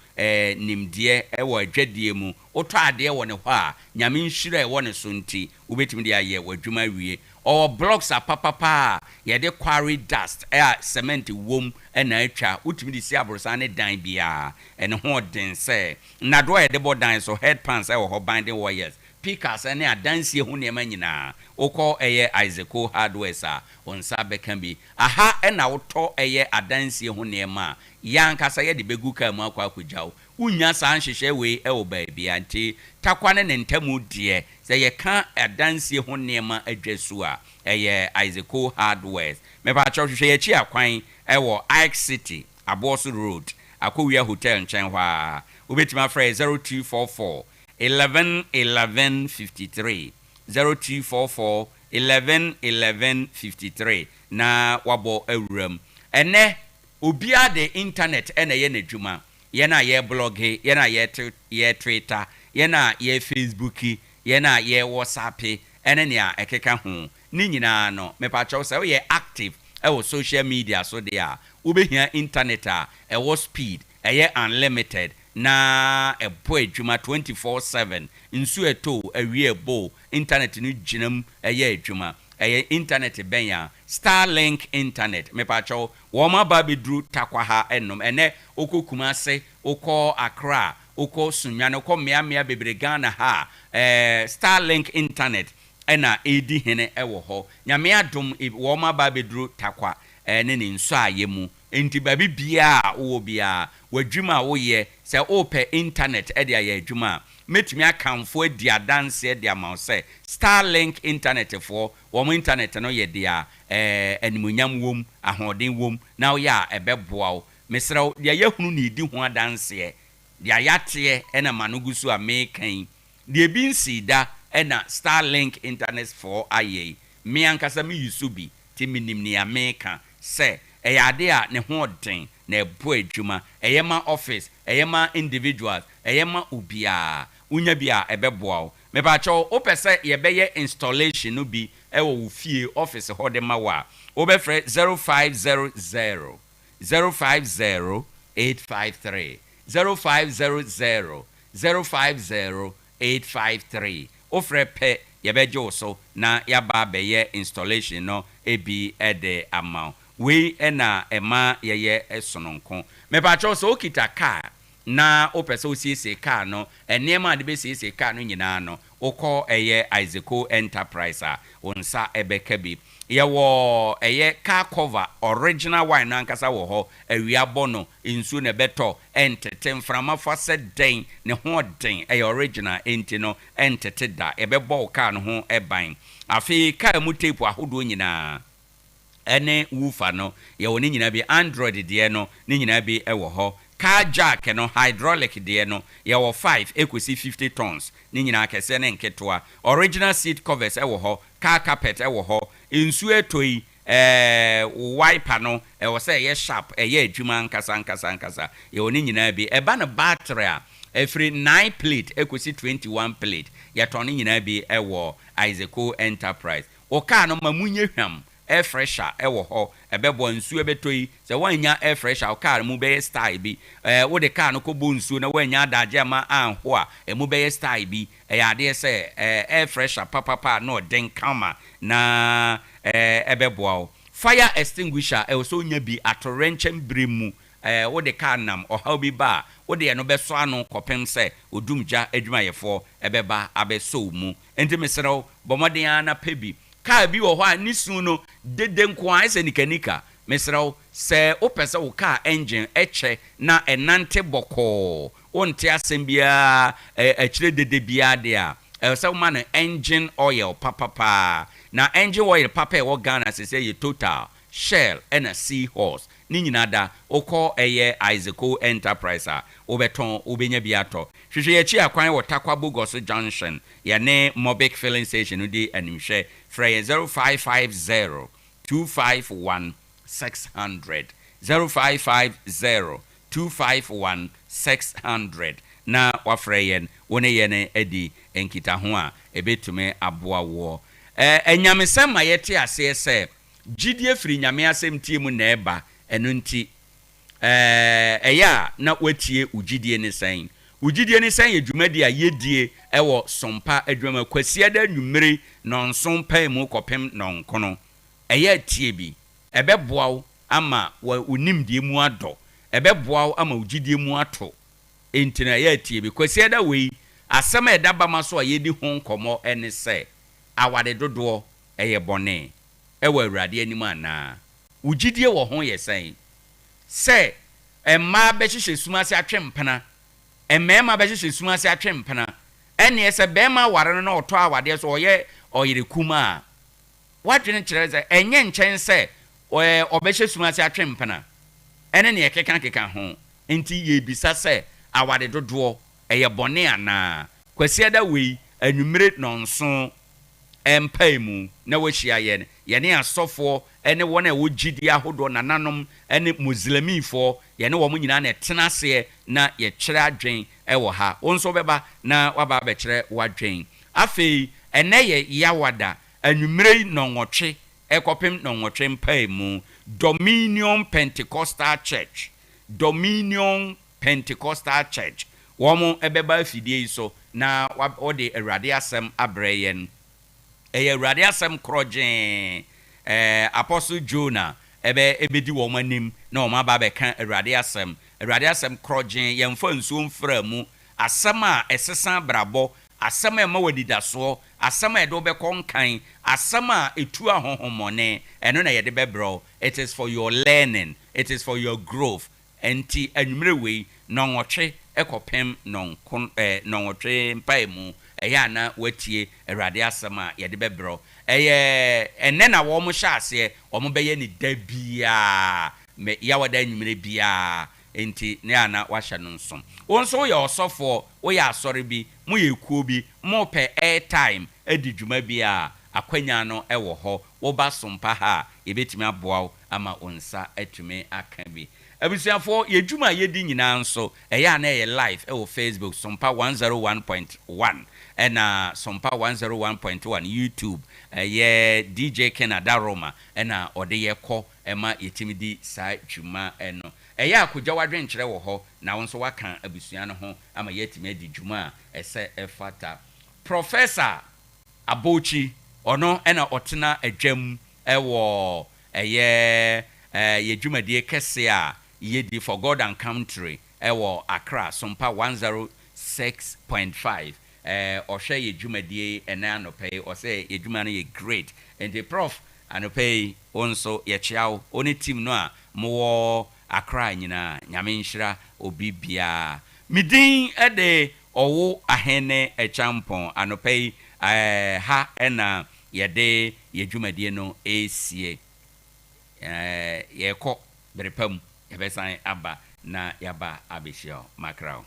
nimdie ewo adwadie mu oto ade wo ne ho a nyame nhire ewo ne so nti ubetumi de aye wadwuma wie or blocks are papa ye de quarry dust cement wom na atwa utumi de si abrosa ne dan bia ene ho den se na do ye de bodan so head pans ho binding wires pickers ene adansie ho ne manyina okọ eye Isaac Hardwares a onsa bekan bi aha ena woto eye adansie ho ne ma yankasa ye de begu ka mu akwa akugyaw unya san hwehwe we wo ba bia nti takwa ne ntamu de se ye ka adansie ho ne ma adwasu a eye Isaac Hardwares me ba chọhwehwe ye chi akwan wo Ike City Abosu Road Akowia Hotel nchen hwa obetima frɛ 0244 11 11 53 0244 11 11 53 na wabo awuram ene obia de internet ene ye na dwuma ye na ye blog ye na ye Twitter ye na ye Facebook ye na ye WhatsApp ene ne a ekeka ho ni nyina no me pa chaw say we active e social media so there ubehia internet a e speed e unlimited na ebo adwuma 24/7 nsu eto awie bo internet ni ginam adwuma internet benya Starlink internet me pa chaw wo ma ba bedru takwa ha enom ene okokuma se okọ Accra okọ Sunyane okọ mea bebre Ghana ha Starlink internet ena edi hene ewo ho nyame adom wo ma ba bedru takwa ne nso ayemu enti baby bia wo bia wadwuma wo ye se open internet e dia ye adwuma metumi akamfo adi adanse dia ma se Starlink internet for wo internet no ye dia animunyam wom ahoden wom na wo ya ebeboa wo mesrew dia yahunu ni di ho adanse dia yate ena manugusu amekan dia bi nsida ena Starlink internet for aye me ankasa me yusubi ti minim ni ameka se eyade a ne ho den na ebo adwuma eyema office eyema individuals eyema ubia unya bia ebeboa wo me ba cho opese ye beye installation no bi ewo wo fie office ho de ma wa obefre 0500 050 853 0500 050 853 ofre pe yebejo so na yaba beye installation no ebi ede amount we ena ema yeye esononko me pa cho so okita car na opese osiesie car no enema de be siesie car no nyina no okọ eye Isaac Enterprise a onsa ebeka bi yewo eye car cover original wine ankasa wo ho awia bono insu ne beto entete mframa fase den ne ho den eye original enti no entete da ebebo car no ho eban afi car mu tape ahodo nyina ene woofer no yewo ni nyina bi Android de no ni nyina bi ewo ho car jack no hydraulic de no yewo 5 ekosi 50 tons ni nyina kese ne nketoa original seat covers ewo ho car carpet ewo ho insu etoi wiper no ewo say ye sharp ye adwuma nkasa yewo ni nyina bi eba no battery a every 9 plate ekosi 21 plate yeto ni nyina bi ewo Isaac Enterprise o car no mamunye hwam air fresher ewo ho ebebo nsu ebetoi se wanya air fresher car mu be style bi wo de car no ko bo nsu na wanya adaje ma anho a emu be style bi ya de se air fresher papa no den kama na ebebo fire extinguisher e so nya bi atorenchen bremu wo de car nam o ha bi ba wo de no be so anu kopem se odumja adwumayefo ebeba abeso mu enti mesero bomoden na pebi car bi wo ho a nisu no dede nko a ese nikanika mesraw se opese wo car engine eche na enante boko onte asem bia akire dede bia de a se wo man engine oil papa na engine oil papa e wo Ghana se say Total Shell and a Seahorse ni nyina da okọ eye Isaac Enterprise a obeton obenya biato hwehwe ye chi akwan wo Takwa Bogos Junction ya ne Mobic filling station di animhwe frey 0550 251 600 0550 251 600 na wafreyen wone ye ne edi enkita ho a ebetume aboa wo enyamesem ma yete ase se gidie firi nyame asem tie mu na eba eno nti eya na watie ugidie ne sen edwumadi a yedie ewo sompa adwuma kwasia da nwumere nonson pai mu kopem nonkono eya tie bi ebeboaw ama unimdie mu ado ebeboaw ama ugidie mu ato entina eya tie bi kwasia da wei asema edaba maso a yedi hon komo ene se awade dodo eye bone ewa awurade anim ana ugidie wo ho yesen se emma behihye sumase atwempena emmema behihye sumase atwempena ene ese bema ware no oto awade so oyere kuma wadwene kyereze enye nchen se obehye sumase atwempena ene ne keka ho enti ye bisa se awade dodo eye bone ana kwasiada wei anwumere nonso empaimu na wahia yene asofo ene wona wogidi ahodo nananom ene muslimifo yene wo nyina na tenase na ye kyere adwen ewo ha onso beba na waba be kyere wadwen afei ene ye yawada anwumere nonwotwe ekopem nonwotwe empaimu Dominion Pentecostal Church womo ebeba afidie so na wode awurade asem abreyen awurade asem krojen Apostle Jonah ebedi wo manim na o ma ba be kan awurade asem krojen yemfa nsuo mfra mu asem a esesa brabo asem a ma wadidaso asem a do be konkan asem a etu ahohomone eno na yede bebro. It is for your learning, it is for your growth enti anwumere we nonwotwe ekopem nonwotwe mpaimu eya na watie awurade asɛm a yɛde bɛbrɔ ɛnɛ na wɔn hyɛ aseɛ wɔn bɛyɛ ne da bia me yawada anwumere bia enti ne ana wahyɛ no nsom wɔn nso yɛ ɔsɔfoɔ woyɛ asɔre bi mo yɛ kuo bi mo pɛ airtime adi dwuma bia akwanya no ɛwɔ hɔ woba sompa ha yɛbɛtumi aboa wo ama onsa atumi aka bi abusuafo yɛdwuma yɛdi nyinaa nso ɛyɛ na ɛyɛ live ɛwɔ Facebook Sompa 101.1 ɛna Sompa 101.1 YouTube ɛyɛ DJ Canada Roma ɛna ɔde yɛkɔ ɛma yɛtimi di saa dwuma ɛno ɛyɛ akogya wadwenkyerɛ wɔ hɔ na wo nso waka abusua no ho ama yɛtimi adi dwuma a ɛsɛ ɛfata Professor Abochi ɔno ɛna ɔtena adwam ɛwɔ ɛyɛ yɛdwumadie kɛse a yɛdi for God and Country ɛwɔ Accra Sompa 106.5 ɔhwɛ yɛdwumadie ɛna anɔpɛ ɔsɛ yɛdwuma no yɛ great and the prof anɔpɛ ɔnso yɛkyia wo ɔne team no a mowɔ Accra nyinaa nyame nhyira obi bia midin ɛde OWOAHENE ACHIAMPONG anɔpɛ ha ɛna yɛde yɛdwumadie no esie yɛkɔ berepam yɛbɛsan aba na yaba abɛhyia makrao